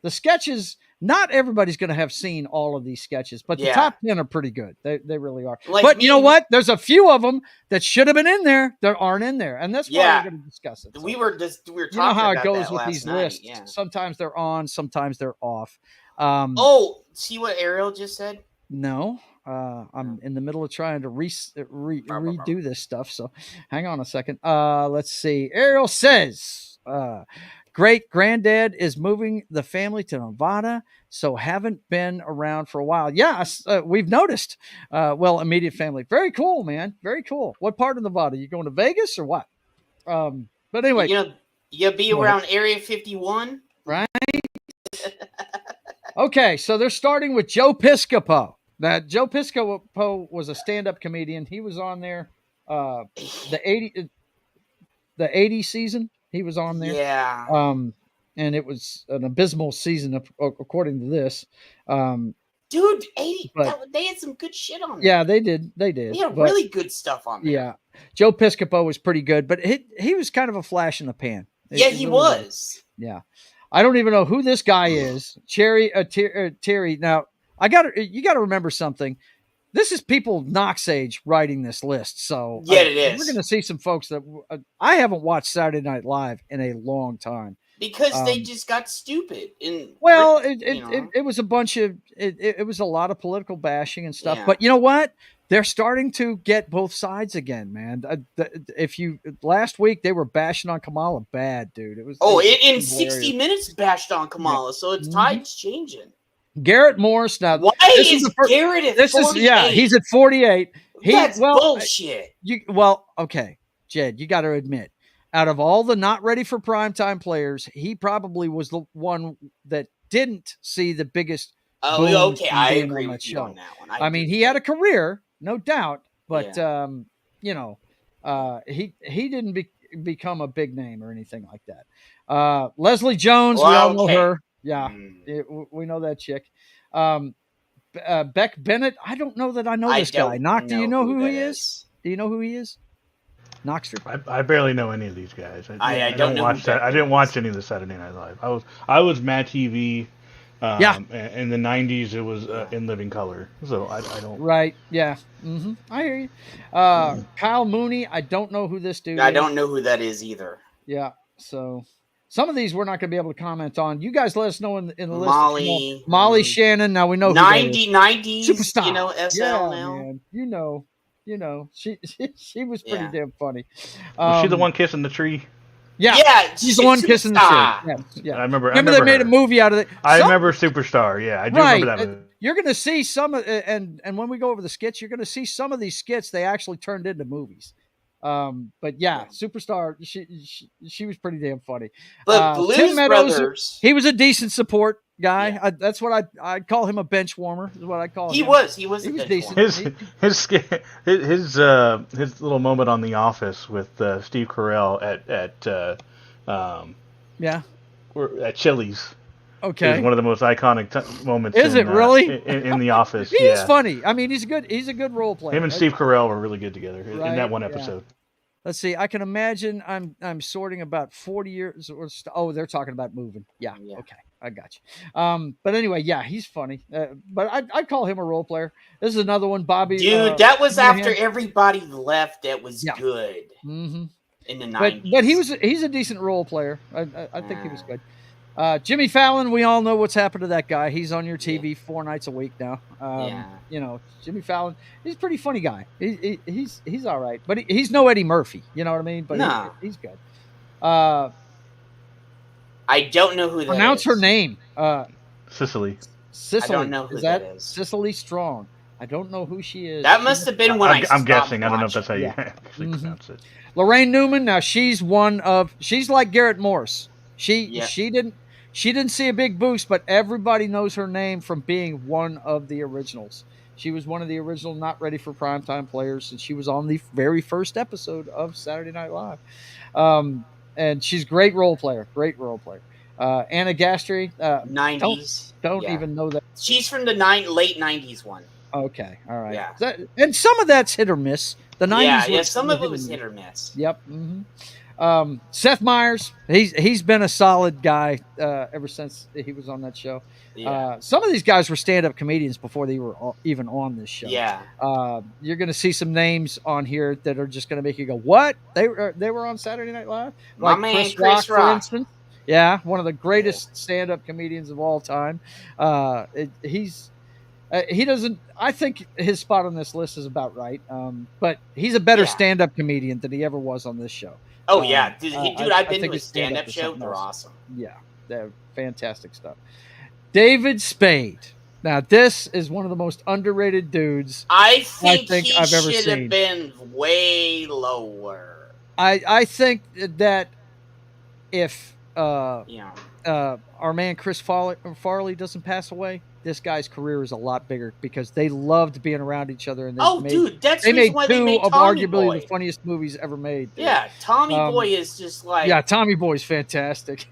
the sketches, not everybody's going to have seen all of these sketches, but the top 10 are pretty good. They really are. But you know what? There's a few of them that should have been in there that aren't in there, and that's why we're going to discuss it. So, we were talking you know how about it goes that with these lists. Yeah. Sometimes they're on, sometimes they're off. See what Ariel just said? No. I'm in the middle of trying to redo this stuff. So hang on a second. Let's see. Ariel says, great granddad is moving the family to Nevada, so haven't been around for a while. Yeah, we've noticed. Immediate family. Very cool, man. Very cool. What part of Nevada? You going to Vegas or what? But anyway. You'll be around Area 51. Right. Okay, so they're starting with Joe Piscopo. Now, Joe Piscopo was a stand-up comedian. He was on there the 80 season. He was on there. Yeah. And it was an abysmal season according to this. Dude, 80, they had some good shit on there. Yeah, they did. They had really good stuff on there. Yeah. Joe Piscopo was pretty good, but he was kind of a flash in the pan. He was. Yeah. I don't even know who this guy is. Terry. Now, you got to remember something. This is people Knox age writing this list. So it is. We're going to see some folks that I haven't watched Saturday Night Live in a long time. Because they just got stupid. It was a bunch of, it was a lot of political bashing and stuff. Yeah. But you know what? They're starting to get both sides again, man. Last week they were bashing on Kamala bad, dude. It was in 60 Minutes bashed on Kamala, so it's tide's changing. Garrett Morris. Now, why is Garrett at 48? He's at 48. That's bullshit. Okay, Jed, you got to admit, out of all the not ready for primetime players, he probably was the one that didn't see the biggest. Oh, okay, I agree with you on that one. I mean, he had a career, no doubt, but he didn't become a big name or anything like that. Leslie Jones, we all know her. Yeah, we know that chick. Beck Bennett. I don't know that I know this guy. Knock, do you know who he is? Do you know who he is? Knoxter. I barely know any of these guys. I don't watch that. I didn't watch any of the Saturday Night Live. I was Mad TV. In the 90s, it was in living color. So I don't. Right. Yeah. Mm-hmm. I hear you. Kyle Mooney. I don't know who this dude is. I don't know who that is either. Yeah. So some of these we're not going to be able to comment on. You guys let us know in the list. Molly Shannon. Now we know 90s superstar. SL now. Man. You know, she was pretty damn funny. Was she the one kissing the tree? Yeah, she's the one kissing the tree. Yeah. I remember they made a movie out of it. I remember Superstar. Yeah, I do remember that movie. You're going to see some, and when we go over the skits, you're going to see some of these skits they actually turned into movies. But yeah, Superstar. She was pretty damn funny. But Blues Tim Meadows, Brothers, he was a decent support guy. Yeah. That's what I'd call him, a bench warmer. Is what I call him. He was decent. His little moment on The Office with Steve Carell at Chili's. Okay, is one of the most iconic moments. Is it really in The Office? He's funny. I mean, he's a good role player. Him and Steve Carell were really good together in that one episode. Yeah. Let's see. I can imagine. I'm sorting about 40 years or they're talking about moving. Yeah. Okay, I got you. But anyway, yeah, he's funny. But I'd call him a role player. This is another one, Bobby. Dude, that was after everybody left. That was good. Mm-hmm. In the 90s. But he's a decent role player. I think he was good. Jimmy Fallon, we all know what's happened to that guy. He's on your TV 4 nights a week now. You know, Jimmy Fallon, he's a pretty funny guy. He's all right, but he's no Eddie Murphy. You know what I mean? But he's good. I don't know who that pronounce is. Her name. Cicely. I don't know who that is. Cicely Strong. I don't know who she is. That must have been when I'm guessing. I don't know if that's how you actually pronounce it. Lorraine Newman. Now she's like Garrett Morris. She didn't see a big boost, but everybody knows her name from being one of the originals. She was one of the original Not Ready for Primetime players, and she was on the very first episode of Saturday Night Live. And she's a great role player. Anna Gastry, 90s. Don't even know that. She's from the late 90s one. Okay, all right. Yeah. And some of that's hit or miss. The 90s. Yeah, some of it was hit or miss. Yep. Mm-hmm. Seth Meyers, he's been a solid guy ever since he was on that show. Yeah. Some of these guys were stand-up comedians before they were even on this show. Yeah. You're going to see some names on here that are just going to make you go, "What? They were on Saturday Night Live?" My Like man, Chris Rock, for instance. Yeah, one of the greatest stand-up comedians of all time. He doesn't. I think his spot on this list is about right. But he's a better stand-up comedian than he ever was on this show. Oh yeah, dude! I've been to a stand-up show. They're awesome. Yeah, they're fantastic stuff. David Spade. Now this is one of the most underrated dudes I think I've ever should seen. have been way lower. I think that if our man Chris Farley doesn't pass away, this guy's career is a lot bigger because they loved being around each other. And they made two of arguably the funniest movies ever made. Dude. Yeah, Tommy Boy is just like... Yeah, Tommy Boy's fantastic.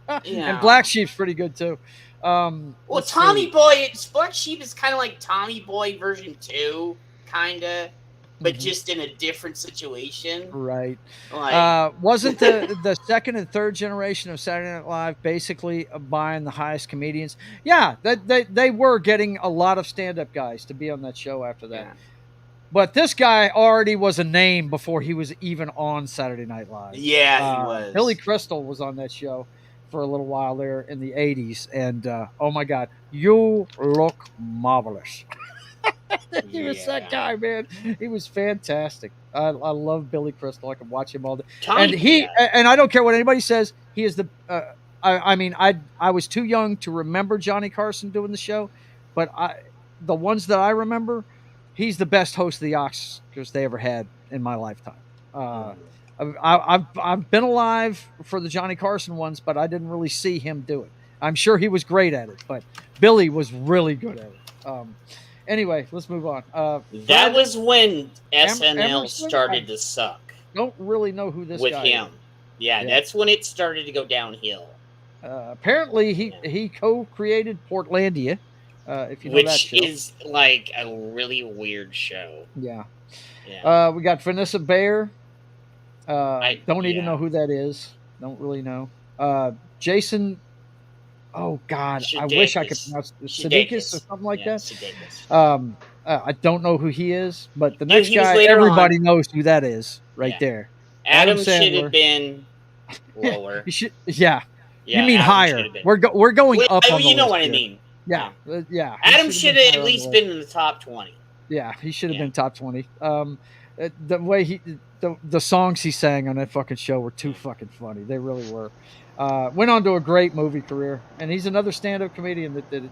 And Black Sheep's pretty good too. Well, Tommy Boy, Black Sheep is kind of like Tommy Boy version 2, kind of. But just in a different situation. Right. Like... wasn't the second and third generation of Saturday Night Live basically buying the highest comedians? Yeah, they were getting a lot of stand-up guys to be on that show after that. Yeah. But this guy already was a name before he was even on Saturday Night Live. Yeah, he was. Billy Crystal was on that show for a little while there in the 80s. And, oh, my God, you look marvelous. He was that guy, man. He was fantastic. I love Billy Crystal. I can watch him all day. And I don't care what anybody says. He is the. I was too young to remember Johnny Carson doing the show, but the ones that I remember, he's the best host of the Oscars they ever had in my lifetime. I've been alive for the Johnny Carson ones, but I didn't really see him do it. I'm sure he was great at it, but Billy was really good at it. Anyway, let's move on. That was when SNL started to suck. Don't really know who this guy is. With him. Yeah, that's when it started to go downhill. Apparently, he co-created Portlandia, if you know that show. Which is like a really weird show. Yeah. We got Vanessa Bayer. I don't even know who that is. Don't really know. Jason... Oh God! Sudeikis. I wish I could pronounce Sudeikis or something like that. Sudeikis. I don't know who he is, but the next guy, everybody knows who that is, right there. Adam should have been lower. You mean higher? We're going up. On you know what I mean? Yeah. Adam should have at least been in the top 20. Yeah, he should have been top 20. The way the songs he sang on that fucking show were too fucking funny. They really were. Went on to a great movie career, and he's another stand-up comedian that did it.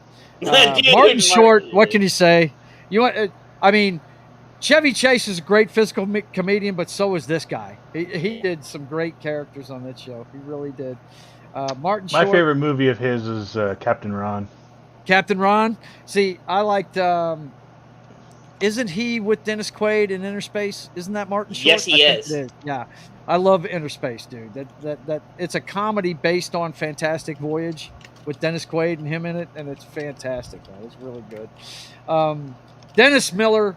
Martin Short, what can you say? Chevy Chase is a great physical comedian, but so is this guy. He did some great characters on that show. He really did. Martin Short. My favorite movie of his is Captain Ron. Captain Ron. See, I liked. Isn't he with Dennis Quaid in Interspace? Isn't that Martin Short? Yes, he is. It is. Yeah, I love Interspace, dude. That it's a comedy based on Fantastic Voyage with Dennis Quaid and him in it, and it's fantastic, man. It's really good. Dennis Miller,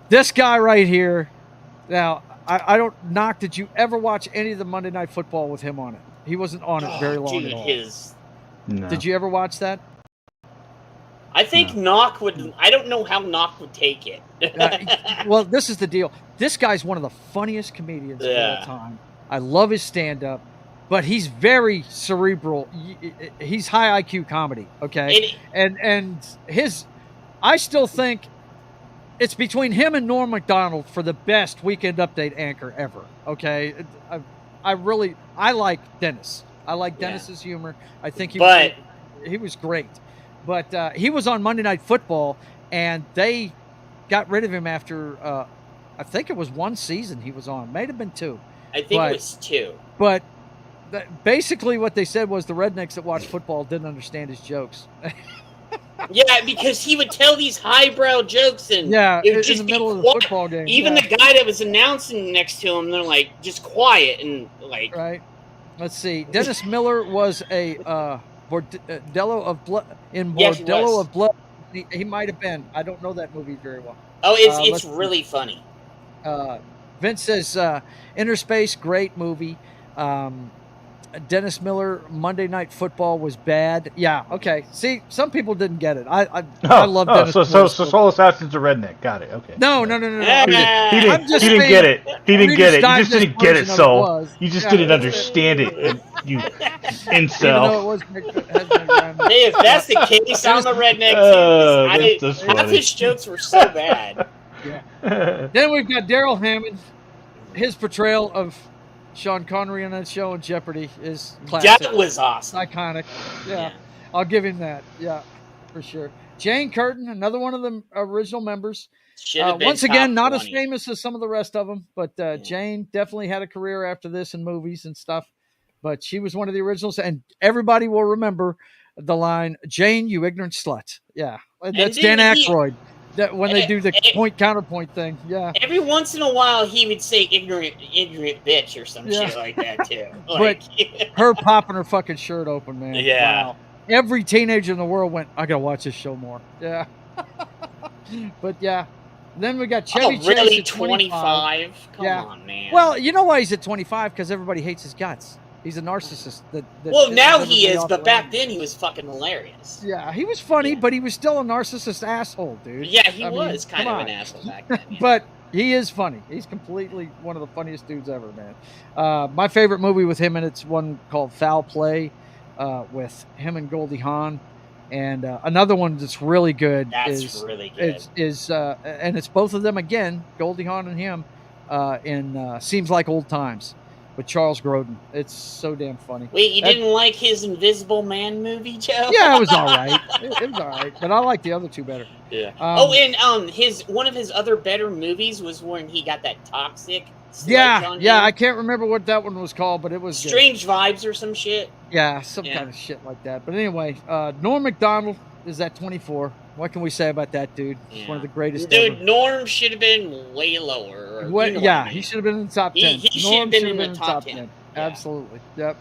this guy right here. Now, I don't knock. Did you ever watch any of the Monday Night Football with him on it? He wasn't on it very long at all. No. Did you ever watch that? I think Knock would. I don't know how Knock would take it. Well, this is the deal. This guy's one of the funniest comedians of all time. I love his stand-up, but he's very cerebral. He's high IQ comedy. Okay, and his. I still think it's between him and Norm Macdonald for the best Weekend Update anchor ever. Okay, I like Dennis. I like Dennis's humor. I think he was great. But he was on Monday Night Football, and they got rid of him after, I think it was one season he was on. Might have been two. I think it was two. But basically what they said was the rednecks that watched football didn't understand his jokes. Yeah, because he would tell these highbrow jokes, and it would just in the middle of the football game. Even the guy that was announcing next to him, they're like, just quiet and like. Right. Let's see. Dennis Miller was a... Bordello of Blood Bordello of Blood. He might have been. I don't know that movie very well. Oh, it's really funny. Vince says Interspace, great movie. Dennis Miller, Monday Night Football was bad. Yeah, okay. See, some people didn't get it. I love Dennis Miller. So Soul Assassin's a redneck. Got it. Okay. No. He didn't get it. He didn't get it. You just didn't get it, Soul. You just didn't understand it. You incel. Hey, if that's the case, I'm a redneck too. Half his jokes were so bad. Then we've got Daryl Hammond. His portrayal of Sean Connery on that show in Jeopardy is classic. That was awesome. Iconic. Yeah. I'll give him that. Yeah, for sure. Jane Curtin, another one of the original members. Once again, not 20. As famous as some of the rest of them, but Jane definitely had a career after this in movies and stuff. But she was one of the originals, and everybody will remember the line, "Jane, you ignorant slut." Yeah, that's Dan Aykroyd. When they do the point-counterpoint thing, yeah. Every once in a while, he would say ignorant bitch or some shit like that, too. Like, but her popping her fucking shirt open, man. Yeah. Wow. Every teenager in the world went, I gotta watch this show more. Yeah. But, yeah. Then we got Chevy Chase really? at 25? Come on, man. Well, you know why he's at 25? Because everybody hates his guts. He's a narcissist. Now he is, but back then he was fucking hilarious. Yeah, he was funny, but he was still a narcissist asshole, dude. Yeah, he was kind of an asshole back then. Yeah. But he is funny. He's completely one of the funniest dudes ever, man. My favorite movie with him in it's one called Foul Play with him and Goldie Hawn. And another one that's really good really good. And it's both of them again, Goldie Hawn and him, in Seems Like Old Times. With Charles Grodin. It's so damn funny. Wait, you didn't like his Invisible Man movie, Joe? Yeah, it was all right. It was all right, but I like the other two better. Yeah. And one of his other better movies was when he got that toxic. Yeah. I can't remember what that one was called, but it was Strange Vibes or some shit. Yeah, kind of shit like that. But anyway, Norm Macdonald is at 24. What can we say about that dude? He's one of the greatest. Dude, Norm should have been way lower. He should have been in the top 10. He should have been in the top 10. Yeah. Absolutely. Yep.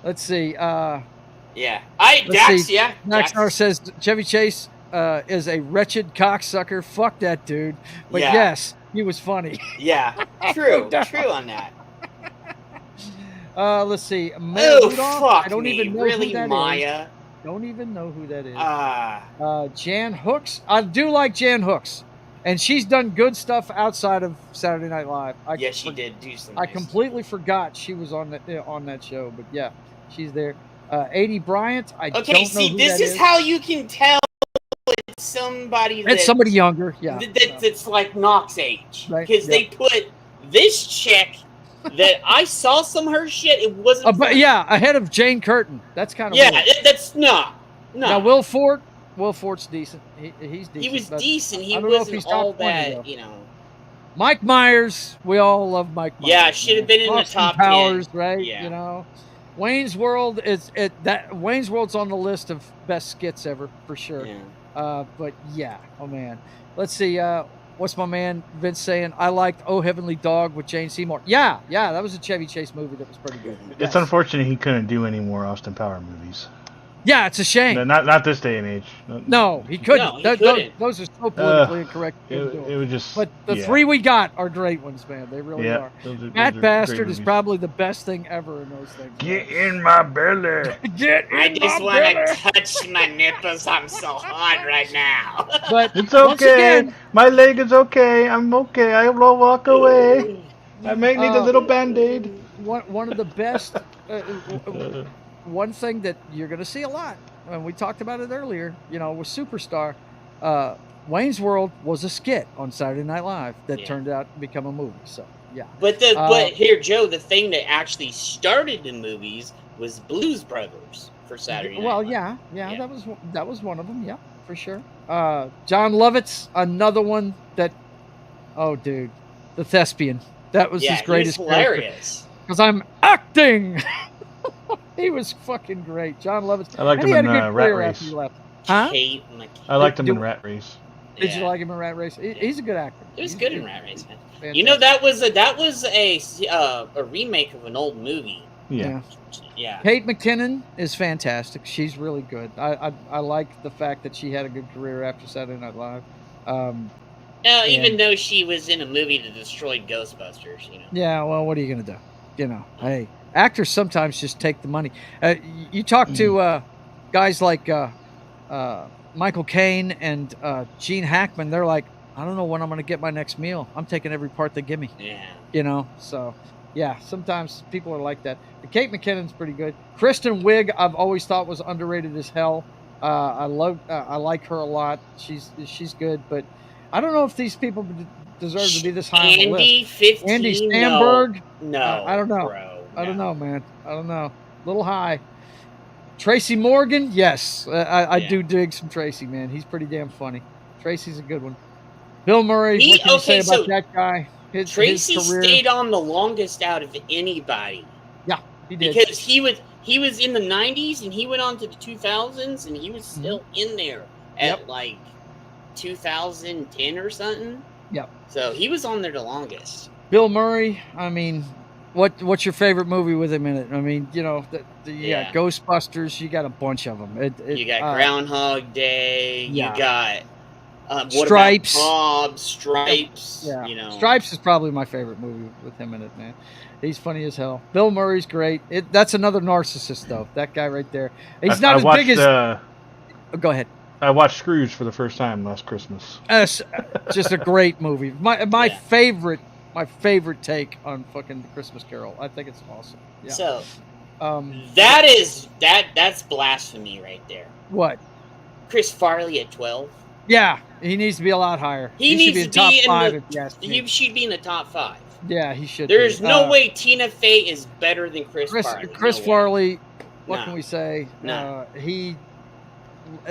Let's see. Naxar says Chevy Chase is a wretched cocksucker. Fuck that dude. But yes, he was funny. Yeah. True on that. Let's see. Fuck I don't even know who that Maya. Is. Don't even know who that is. Jan Hooks. I do like Jan Hooks, and she's done good stuff outside of Saturday Night Live. She did do some. I completely forgot she was on that show, but yeah, she's there. A.D. Bryant. I don't know who this is how you can tell it's somebody. It's somebody younger. Yeah, that's like Knox age, because they put this chick. That I saw some of her shit. It wasn't. But ahead of Jane Curtin. That's kind of weird. That's not. No. Now Will Fort's decent. He's decent. He was decent. He wasn't all that. You know. Mike Myers. We all love Mike Myers. Yeah, should have been in Austin the top Powers, 10. right? Yeah. You know, Wayne's World Wayne's World's on the list of best skits ever for sure. Yeah. But yeah, oh man. Let's see. What's my man Vince saying? I liked Oh Heavenly Dog with Jane Seymour. Yeah, that was a Chevy Chase movie that was pretty good. It's unfortunate he couldn't do any more Austin Power movies. Yeah, it's a shame. No, not this day and age. No, he couldn't. No, he couldn't. Those are so politically incorrect. It was just. But the three we got are great ones, man. They really are. Matt Bastard is probably the best thing ever in those things. Get in my belly. Get in I just my want belly. to touch my nipples. I'm so hot right now. But It's once okay. again, My leg is okay. I'm okay. I will walk away. I may need a little band-aid. one of the best. One thing that you're going to see a lot, and we talked about it earlier, with Superstar, Wayne's World was a skit on Saturday Night Live that turned out to become a movie. So, yeah. But here, Joe, the thing that actually started the movies was Blues Brothers for Saturday Night Well, Live. yeah, that was one of them. Yeah, for sure. John Lovitz, another one that, oh, dude, the thespian. That was his greatest he was hilarious. Because I'm acting. He was fucking great. John Lovitz. I liked him in Rat Race. Huh? I liked him in Rat Race. Did you like him in Rat Race? He's a good actor. He was good in Rat Race, man. Fantastic. You know, that was a remake of an old movie. Yeah. Yeah. Kate McKinnon is fantastic. She's really good. I like the fact that she had a good career after Saturday Night Live. Even though she was in a movie that destroyed Ghostbusters, Yeah, well, what are you gonna do? Hey, actors sometimes just take the money. You talk to guys like Michael Caine and Gene Hackman. They're like, I don't know when I'm gonna get my next meal. I'm taking every part they give me. Yeah. So yeah, sometimes people are like that. But Kate McKinnon's pretty good. Kristen Wiig, I've always thought was underrated as hell. I like her a lot. She's good, but I don't know if these people deserve to be this high on the list. Andy Samberg? No. I don't know. Bro, I don't know, man. I don't know. A little high. Tracy Morgan? Yes. I do dig some Tracy, man. He's pretty damn funny. Tracy's a good one. Bill Murray, what can you say about that guy? Tracy his career? stayed on the longest out of anybody. Yeah, he did. Because he was in the 90s and he went on to the 2000s and he was still in there at like 2010 or something. Yep. So he was on there the longest. Bill Murray, I mean, what's your favorite movie with him in it? I mean, you got Ghostbusters, you got a bunch of them. You got Groundhog Day, you got Stripes. What about Bob, Stripes? Yeah. Stripes is probably my favorite movie with him in it, man. He's funny as hell. Bill Murray's great. That's another narcissist, though. That guy right there. He's not as big as... Go ahead. I watched Scrooge for the first time last Christmas. Just a great movie. My favorite take on fucking The Christmas Carol. I think it's awesome. Yeah. So that's blasphemy right there. What? Chris Farley at 12. Yeah, he needs to be a lot higher. He needs to be in top 5. He should be in the top 5. Yeah, he should. There's no way Tina Fey is better than Chris Farley. Chris Farley. What can we say? No.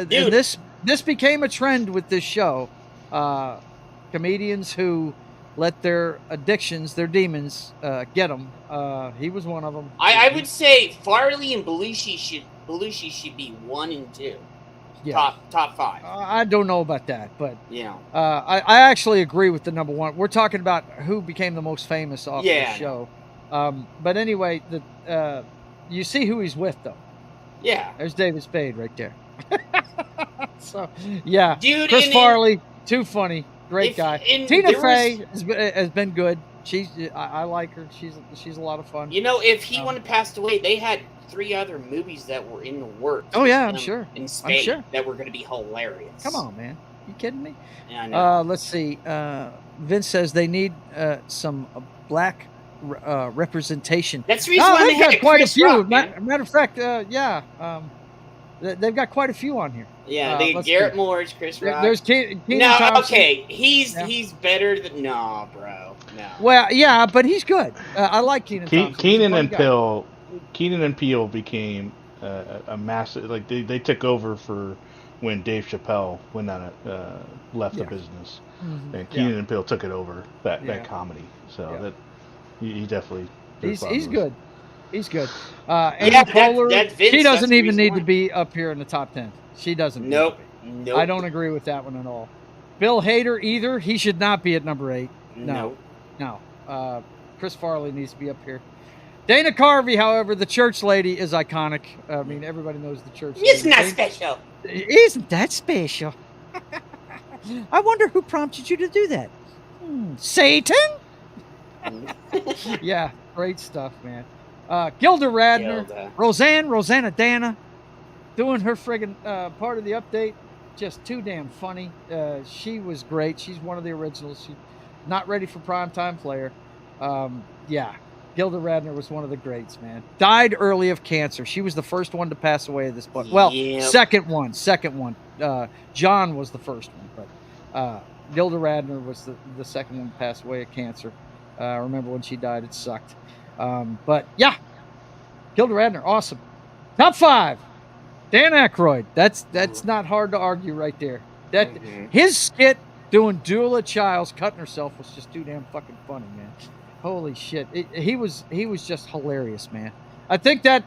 Dude. This became a trend with this show. Comedians who let their addictions, their demons, get them. He was one of them. I would say Farley and Belushi should be 1 and 2. Yeah. Top 5. I don't know about that, but yeah. I actually agree with the number 1. We're talking about who became the most famous off the show. But anyway, you see who he's with, though. Yeah. There's David Spade right there. So, yeah. Dude, Chris Farley, too funny. Great guy. Tina Fey has been good. I like her. She's a lot of fun. If he wouldn't have passed away, they had 3 other movies that were in the works. Oh yeah, I'm sure. In Spain that were going to be hilarious. Come on, man. You kidding me? Yeah, I know. Let's see. Vince says they need some black representation. That's the reason why they've got quite Chris a few. Rock, matter of fact, they've got quite a few on here. Yeah, they Garrett Morris, Chris Rock. There's Keenan No, Thompson. okay, he's better than bro. No. Well, yeah, but he's good. I like Keenan Thompson. Keenan and Peele became a massive. Like they took over for when Dave Chappelle left the Yeah. business, Mhm. and Keenan and Peele took it over that comedy. So Yeah. that he definitely He's fabulous. good. He's good. Amy Poehler, that's Vince. she doesn't That's the even reason need why. to be up here in the top 10. She doesn't Nope. need to be. Nope. I don't agree with that one at all. Bill Hader either. He should not be at number 8. Nope. No. Chris Farley needs to be up here. Dana Carvey, however, the church lady is iconic. I mean, everybody knows the church lady. It's not special. Isn't that special? I wonder who prompted you to do that. Satan? Yeah, great stuff, man. Gilda Radner, Rosanna Dana, doing her friggin' part of the update. Just too damn funny. She was great. She's one of the originals. She's not ready for primetime player. Yeah, Gilda Radner was one of the greats, man. Died early of cancer. She was the first one to pass away at this point. Well, second one. John was the first one, but Gilda Radner was the second one to pass away of cancer. I remember when she died, it sucked. But yeah, Gilda Radner, awesome. Top 5, Dan Aykroyd. That's not hard to argue right there. That his skit doing Dula Childs cutting herself was just too damn fucking funny, man. Holy shit, he was just hilarious, man. I think that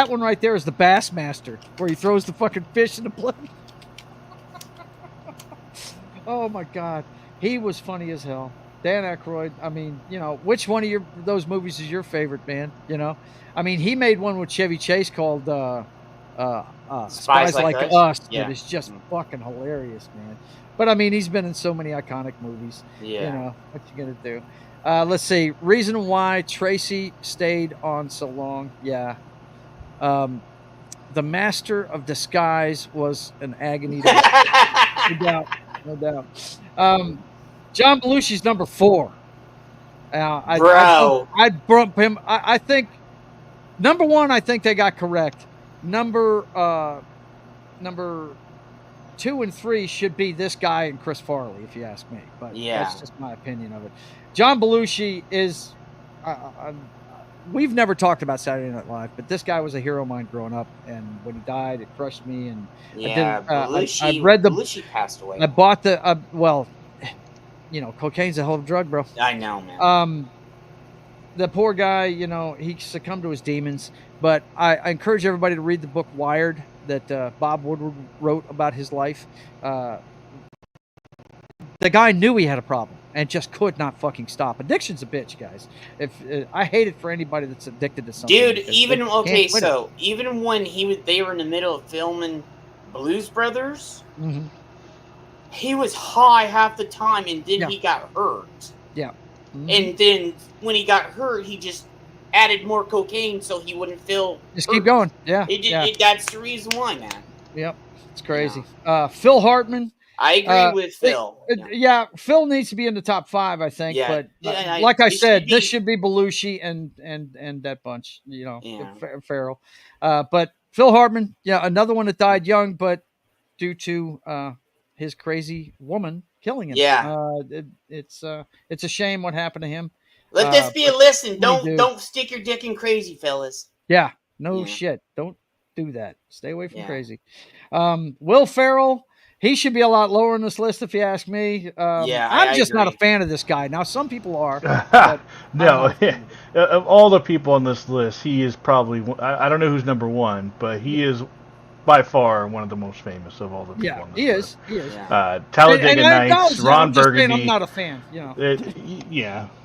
one right there is the Bassmaster, where he throws the fucking fish in the plate. Oh my god, he was funny as hell. Dan Aykroyd, I mean, which one of those movies is your favorite, man? I mean, he made one with Chevy Chase called Spies Like Us. Yeah. That is just fucking hilarious, man. But I mean, he's been in so many iconic movies. Yeah. What you gonna do? Let's see. Reason why Tracy stayed on so long. Yeah. The Master of Disguise was an agony. No doubt. John Belushi's number 4. I'd bump him. I think number 1. I think they got correct. Number 2 and 3 should be this guy and Chris Farley, if you ask me. But that's just my opinion of it. John Belushi is. We've never talked about Saturday Night Live, but this guy was a hero of mine growing up, and when he died, it crushed me. And Belushi, I read Belushi passed away. I bought the cocaine's a hell of a drug, bro. I know, man. The poor guy, he succumbed to his demons. But I encourage everybody to read the book Wired that Bob Woodward wrote about his life. The guy knew he had a problem and just could not fucking stop. Addiction's a bitch, guys. I hate it for anybody that's addicted to something. Dude, even when they were in the middle of filming Blues Brothers, he was high half the time, and then he got hurt. Yeah. And then when he got hurt, he just added more cocaine so he wouldn't feel just hurt. Keep going. Yeah. That's the reason why, man. Yep. It's crazy. Phil Hartman. I agree with Phil. Phil needs to be in the top 5, I think. Yeah. But like I said, this should be Belushi and that bunch, Farrell. But Phil Hartman, another one that died young, but due to his crazy woman killing him. Yeah. It's a shame what happened to him. Let this be a lesson. Don't stick your dick in crazy, fellas. Yeah. No shit. Don't do that. Stay away from crazy. Will Ferrell, he should be a lot lower in this list if you ask me. I'm just not a fan of this guy. Now, some people are. No. Of all the people on this list, he is probably, I don't know who's number 1, but he is by far one of the most famous of all the people on this list. He is. Talladega Nights, Ron Burgundy. I'm not a fan.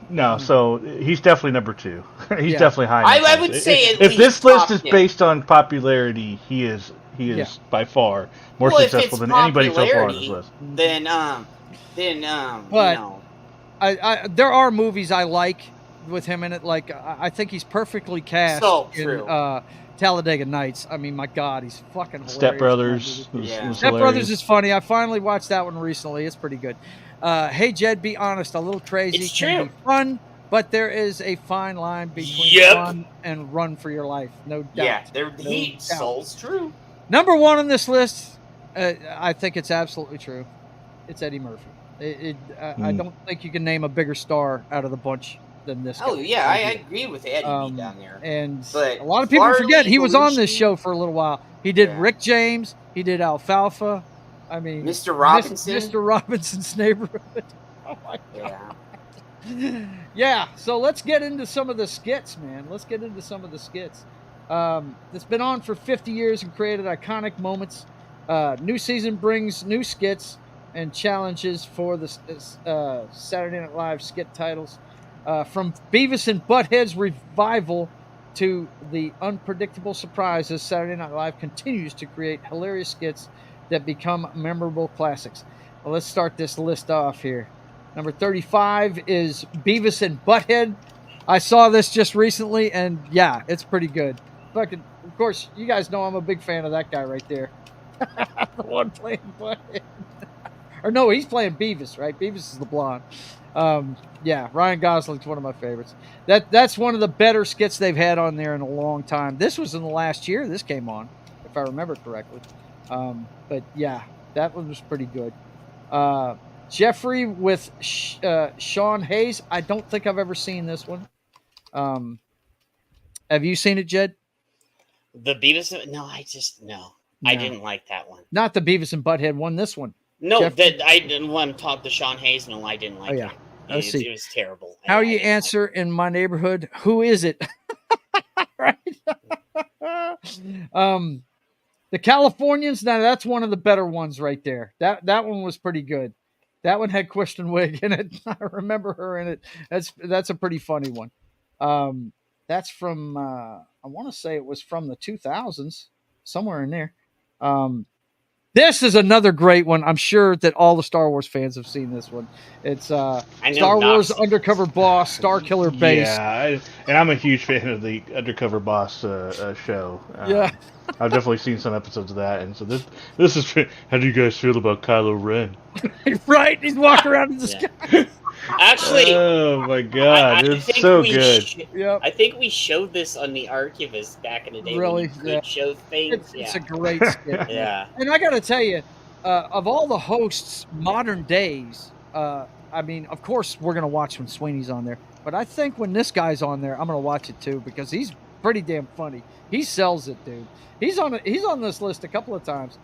No, so he's definitely number 2. He's definitely high. I would say if this list is based on popularity, he is by far more successful than anybody so far on this list. There are movies I like with him in it. Like I think he's perfectly cast in Talladega Nights. I mean, my God, he's fucking hilarious. Step Brothers. Step Brothers is funny. I finally watched that one recently. It's pretty good. Hey Jed, be honest, a little crazy. It's can true. Be fun, but there is a fine line between fun and run for your life. No doubt. Yeah, soul's true. Number 1 on this list, I think it's absolutely true. It's Eddie Murphy. I don't think you can name a bigger star out of the bunch than this guy. Oh, yeah, I agree with Eddie down there. And but a lot of people forget he was on this show for a little while. He did Rick James. He did Alfalfa. I mean, Mr. Robinson. Mr. Robinson's Neighborhood. Oh my God. Yeah. So let's get into some of the skits, man. Let's get into some of the skits. It's been on for 50 years and created iconic moments. New season brings new skits and challenges for the Saturday Night Live skit titles. From Beavis and Butthead's revival to the unpredictable surprises, Saturday Night Live continues to create hilarious skits that become memorable classics. Well, let's start this list off here. Number 35 is Beavis and Butthead. I saw this just recently, and yeah, it's pretty good. Fucking, of course, you guys know I'm a big fan of that guy right there. The one playing Butthead. Or no, he's playing Beavis, right? Beavis is the blonde. Yeah, Ryan Gosling's one of my favorites. That's one of the better skits they've had on there in a long time. This was in the last year this came on, if I remember correctly. But yeah, that one was pretty good. Jeffrey with Sean Hayes. I don't think I've ever seen this one. Have you seen it, Jed? The Beavis? No, no. I didn't like that one. Not the Beavis and Butthead one. This one. No, Jeffrey? I didn't want to talk to Sean Hayes. No, I didn't like it. Let's see. It was terrible. How you answer in my neighborhood? Who is it? Right. The Californians. Now that's one of the better ones right there. That one was pretty good. That one had Kristen Wiig in it. I remember her in it. That's a pretty funny one. That's from I want to say it was from the 2000s, somewhere in there. This is another great one. I'm sure that all the Star Wars fans have seen this one. It's Star Wars Undercover Boss, Star Killer Base. Yeah, and I'm a huge fan of the Undercover Boss show. Yeah. I've definitely seen some episodes of that, and so this is. How do you guys feel about Kylo Ren? Right, he's walking around in the sky. Actually, oh my God, it's so good. I think we showed this on the Archivist back in the day. Really? Good show things. It's a great skit. Yeah. And I got to tell you, of all the hosts modern days, I mean, of course, we're going to watch when Sweeney's on there. But I think when this guy's on there, I'm going to watch it too because he's pretty damn funny. He sells it, dude. He's on this list a couple of times.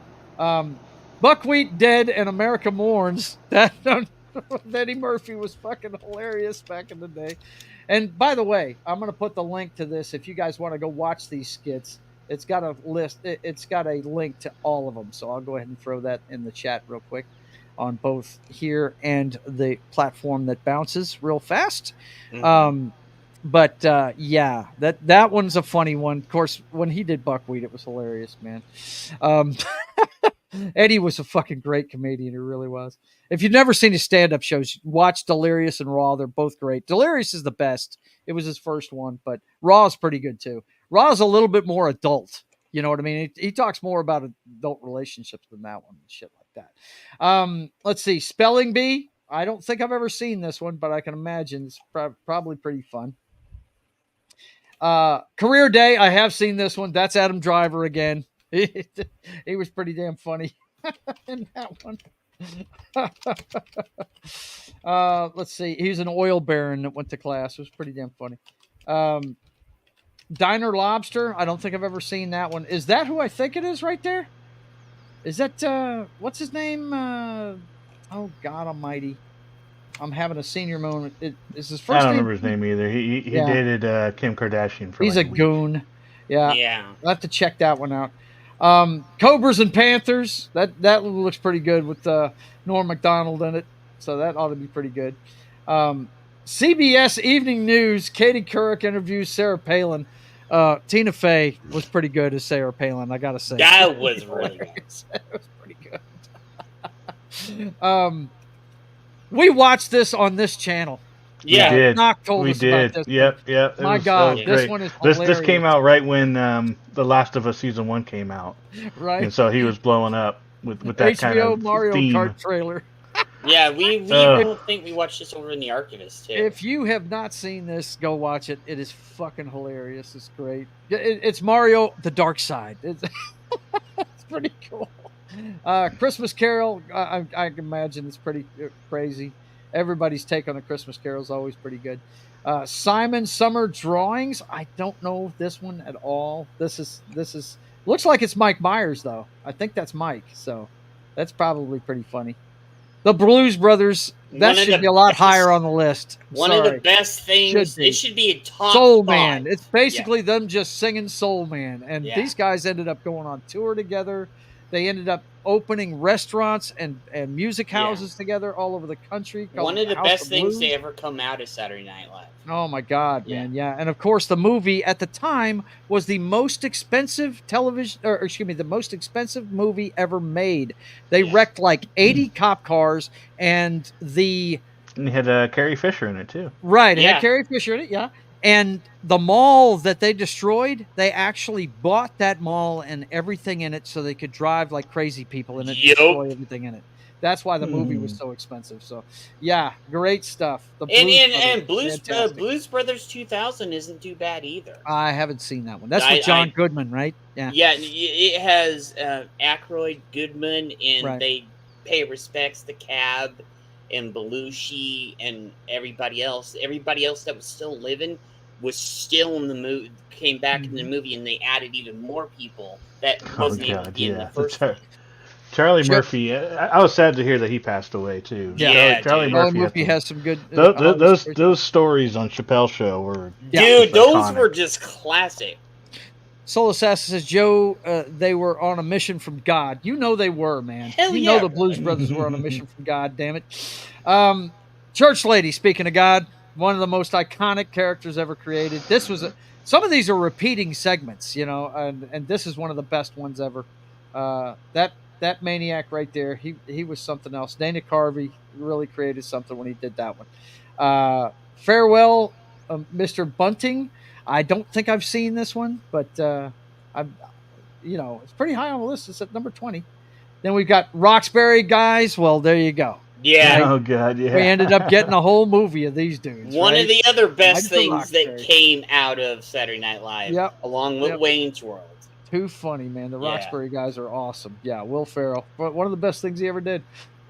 Buckwheat Dead and America Mourns. That Eddie Murphy was fucking hilarious back in the day. And by the way, I'm going to put the link to this if you guys want to go watch these skits. It's got a list. It's got a link to all of them. So I'll go ahead and throw that in the chat real quick on both here and the platform that bounces real fast. Mm-hmm. But yeah, that one's a funny one. Of course, when he did Buckwheat, it was hilarious, man. Eddie was a fucking great comedian. He really was. If you've never seen his stand-up shows, watch Delirious and Raw. They're both great. Delirious is the best. It was his first one, but Raw is pretty good too. Raw is a little bit more adult. You know what I mean? He talks more about adult relationships than that one and shit like that. Let's see. Spelling Bee. I don't think I've ever seen this one, but I can imagine it's probably pretty fun. Career Day. I have seen this one. That's Adam Driver again. He was pretty damn funny in that one. Let's see. He was an oil baron that went to class. It was pretty damn funny. Diner Lobster. I don't think I've ever seen that one. Is that who I think it is right there? Is that, what's his name? Oh, God almighty. I'm having a senior moment. Is his first name? I don't remember his name either. He dated Kim Kardashian for He's like a goon. Yeah. Yeah. I'll have to check that one out. Cobras and Panthers. That looks pretty good with Norm Macdonald in it. So that ought to be pretty good. CBS Evening News. Katie Couric interviews Sarah Palin. Tina Fey was pretty good as Sarah Palin, I gotta say. That was really good. That was pretty good. We watched this on this channel. Yeah, we did. Knock told we us did. about this. Yep. My God, this one is hilarious. This came out right when The Last of Us Season 1 came out. Right. And so he was blowing up with that HBO kind of Mario theme. Kart trailer. Yeah, we both think we watched this over in the Archivist too. If you have not seen this, go watch it. It is fucking hilarious. It's great. It's Mario: The Dark Side. It's pretty cool. Christmas Carol. I can imagine it's pretty crazy. Everybody's take on the Christmas Carol is always pretty good. Simon Summer Drawings. I don't know this one at all. This is looks like it's Mike Myers though. I think that's Mike. So That's probably pretty funny. The Blues Brothers, that should be a lot higher on the list. One of the best things. It should be a top Soul 5. Man. It's basically them just singing Soul Man. And these guys ended up going on tour together. They ended up opening restaurants and music houses together all over the country. One of the best things to ever come out of Saturday Night Live. Oh my God, man. Yeah. And of course, the movie at the time was the most expensive the most expensive movie ever made. They wrecked like 80 cop cars and you had Carrie Fisher in it too. Right. It had Carrie Fisher in it. Yeah. And the mall that they destroyed, they actually bought that mall and everything in it so they could drive like crazy people in it and destroy everything in it. That's why the movie was so expensive. So, yeah, great stuff. Blues Brothers 2000 isn't too bad either. I haven't seen that one. That's with John Goodman, right? Yeah. Yeah, it has Aykroyd, Goodman, and they pay respects to Cab and Belushi and everybody else. Everybody else that was still living was still in the movie, came back in the movie, and they added even more people that wasn't even in the first one. Charlie Murphy. I was sad to hear that he passed away too. Yeah, Charlie Murphy has some good. Those stories on Chappelle's Show were those iconic. were just classic. Soul Assassin says, Joe, they were on a mission from God. You know they were, man. Hell you know the Blues Brothers were on a mission from God. Damn it. Church Lady. Speaking of God, one of the most iconic characters ever created. This was some of these are repeating segments, you know, and this is one of the best ones ever. That maniac right there, he was something else. Dana Carvey really created something when he did that one. Farewell, Mr. Bunting. I don't think I've seen this one, but it's pretty high on the list. It's at number 20. Then we've got Roxbury guys. Well, there you go. Yeah. Right? Oh God, yeah. We ended up getting a whole movie of these dudes. One of the other best things that Roxbury came out of Saturday Night Live, along with Wayne's World. Too funny, man. The Roxbury guys are awesome. Yeah, Will Ferrell. One of the best things he ever did.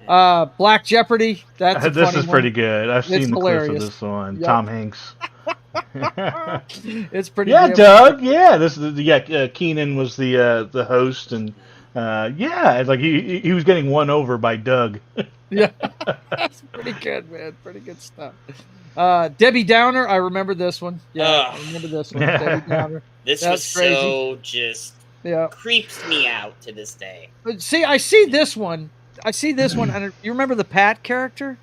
Black Jeopardy. That's this is pretty good. I've seen the hilarious. clips of this one. Yep. Tom Hanks. It's pretty. Yeah, Doug. Yeah, this is Keenan was the host, and it's like he was getting won over by Doug. Yeah, that's pretty good, man. Pretty good stuff. Debbie Downer. I remember this one. Yeah, I remember this one. Debbie Downer. This was crazy. So just creeps me out to this day. But see, I see this one, and you remember the Pat character?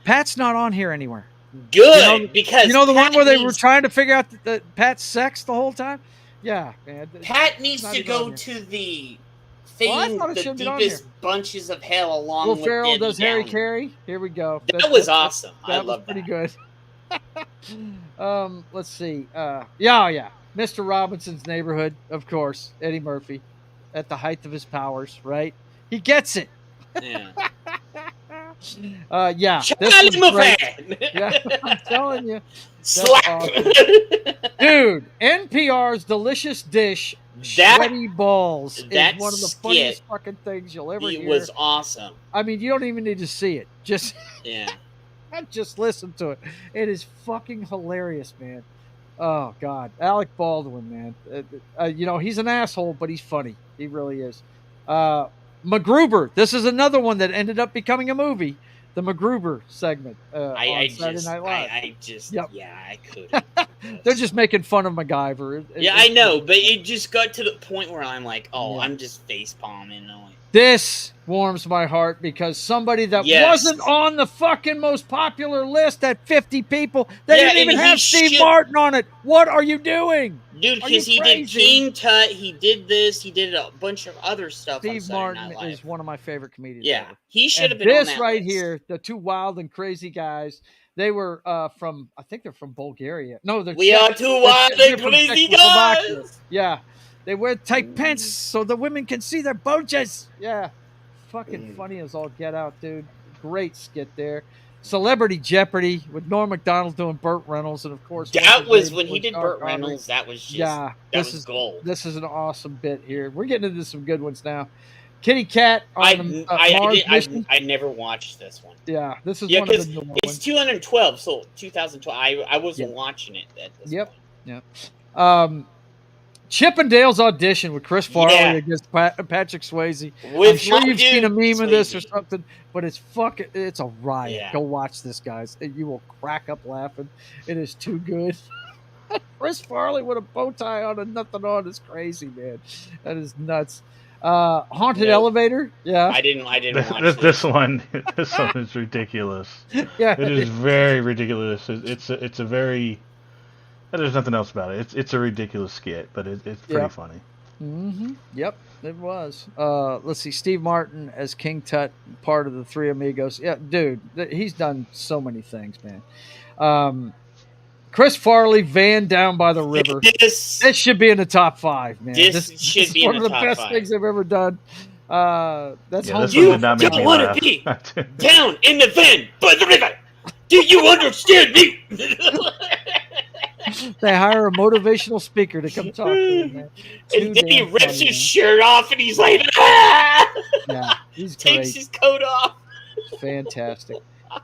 Pat's not on here anywhere. Good, because the one where they were trying to figure out Pat's sex the whole time. Yeah, man. Pat needs to go to the thing, the deepest bunches of hell, along with Ferrell Debbie does Downer. Harry Carey. Here we go. That was awesome. I love that. Pretty good. Let's see. Yeah. Mr. Robinson's Neighborhood, of course. Eddie Murphy, at the height of his powers, right? He gets it. Yeah. Charlie Murphy. Yeah, I'm telling you. Slap. Awesome. Dude, NPR's Delicious Dish, Sweaty Balls, is one of the funniest fucking things you'll ever hear. It was awesome. I mean, you don't even need to see it. Just listen to it. It is fucking hilarious, man. Oh, God. Alec Baldwin, man. He's an asshole, but he's funny. He really is. MacGruber. This is another one that ended up becoming a movie. The MacGruber segment on Saturday Night Live. I couldn't. They're just making fun of MacGyver. I know, but it just got to the point where I'm like, I'm just face palming. This warms my heart because somebody that wasn't on the fucking most popular list at 50 people, they didn't even have Steve Martin on it. What are you doing? Dude, because he did King Tut, he did this, he did a bunch of other stuff. Steve Martin is one of my favorite comedians. Yeah, ever. He should have been on that this right list. Here, the two wild and crazy guys. They were from, I think they're from Bulgaria. No, they're are two wild and crazy guys. Yeah, they wear tight pants so the women can see their bojas. Yeah, fucking funny as all get out, dude. Great skit there. Celebrity Jeopardy with Norm Macdonald doing Burt Reynolds, and of course that was when he did Burt Reynolds. That was just that was gold. This is an awesome bit here. We're getting into some good ones now. Kitty Cat on I never watched this one. Yeah, this is one of the new ones. It's 212, so 2012. I wasn't watching it at this point. Yep. Chippendale's audition with Chris Farley against Patrick Swayze. I'm sure you've seen a meme of this or something, but it's a riot. Yeah. Go watch this, guys. You will crack up laughing. It is too good. Chris Farley with a bow tie on and nothing on is crazy, man. That is nuts. Haunted Elevator. Yeah. I didn't watch this one. This one is ridiculous. Yeah. It is very ridiculous. It's a very. There's nothing else about it. It's a ridiculous skit, but it's pretty funny. Mm-hmm. Yep, it was. Let's see, Steve Martin as King Tut, part of the Three Amigos. Yeah, dude, he's done so many things, man. Chris Farley, Van Down by the River. This should be in the top 5, man. This should be one in of the the top best 5. things I've ever done. That's You don't want to be down in the van by the river. Do you understand me? They hire a motivational speaker to come talk to him, man. And then he rips his shirt off and he's like, ah! Yeah, he's takes great. his coat off. Fantastic.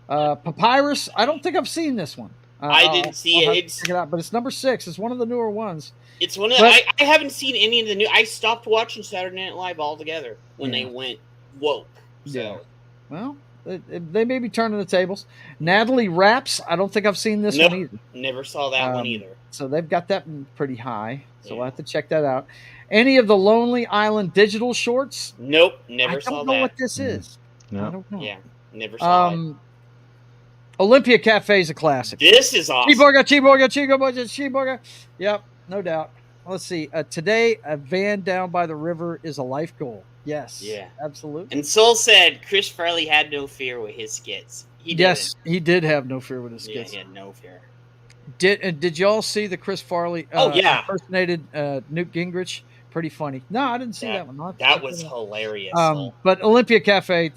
Papyrus, I don't think I've seen this one. I didn't see I'll it. have to check it out, but it's number 6. It's one of the newer ones. It's one of I haven't seen any of the new. I stopped watching Saturday Night Live altogether when they went woke. So. Yeah. Well, they may be turning the tables. Natalie Raps, I don't think I've seen this one either. Never saw that one either. So they've got that pretty high. So we'll have to check that out. Any of the Lonely Island digital shorts? Nope, never saw that. I don't know what this is. No. I don't know. Yeah, never saw it. Olympia Cafe is a classic. This is awesome. Cheeseburger. Yep, no doubt. Let's see. Today, a van down by the river is a life goal. Yes. Yeah. Absolutely. And Soul said Chris Farley had no fear with his skits. He did have no fear with his skits. Yeah, he had no fear. Did y'all see the Chris Farley impersonated Newt Gingrich? Pretty funny. No, I didn't see that one. That was hilarious. But Olympia Cafe,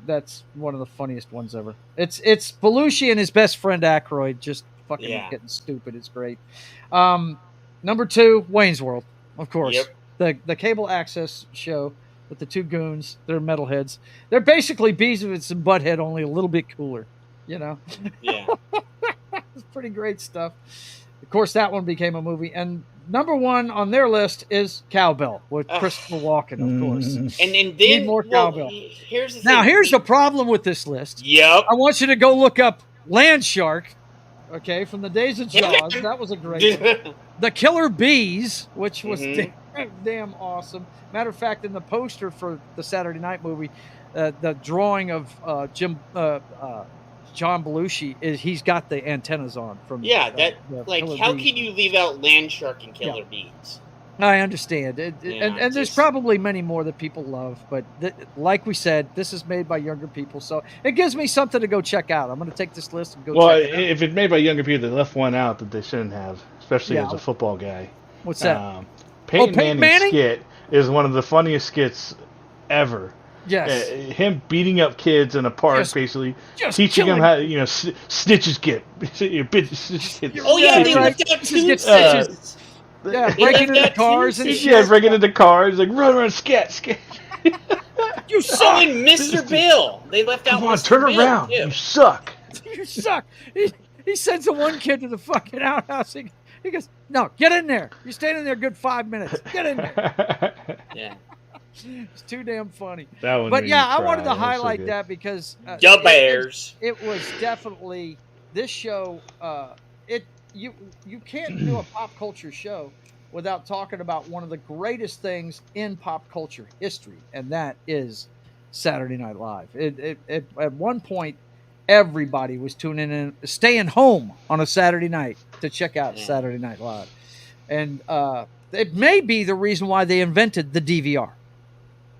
that's one of the funniest ones ever. It's Belushi and his best friend Aykroyd just fucking getting stupid. It's great. Number 2, Wayne's World, of course. Yep. The cable access show with the 2 goons. They're metalheads. They're basically Beavis and Butthead, only a little bit cooler. You know? Yeah. It's pretty great stuff. Of course, that one became a movie. And number 1 on their list is Cowbell with Christopher Walken, of course. And then Need more Cowbell. Here's the thing. Now, here's the problem with this list. Yep. I want you to go look up Land Shark, okay, from the days of Jaws. That was a great one. The Killer Bees, which was damn awesome. Matter of fact, in the poster for the Saturday Night movie, the drawing of John Belushi he's got the antennas on from how Killer Bees. can you leave out Land Shark and Killer Bees? I understand. And there's probably many more that people love, but like we said, this is made by younger people, so it gives me something to go check out. I'm going to take this list and go check it out. If it's made by younger people, they left one out that they shouldn't have, especially as a football guy. What's that? Peyton Manning's skit is one of the funniest skits ever. Yes. Him beating up kids in a park, basically teaching them how snitches get. Oh yeah, they left out 2 snitches. Breaking into cars and shit. Yeah, breaking into cars, like run, scat. You suck. And Mr. Bill. They left out Come on, Mr. turn Bill, around. too. You suck. You suck. He sends the one kid to the fucking outhouse. He goes, no, get in there. You're standing there a good 5 minutes. Get in there. Yeah. It's too damn funny. That one but made yeah, me I cry. wanted to That was so highlight good. that because Bears. It was definitely this show. You can't do a pop culture show without talking about one of the greatest things in pop culture history, and that is Saturday Night Live. At one point, everybody was tuning in, staying home on a Saturday night to check out Saturday Night Live, and it may be the reason why they invented the DVR.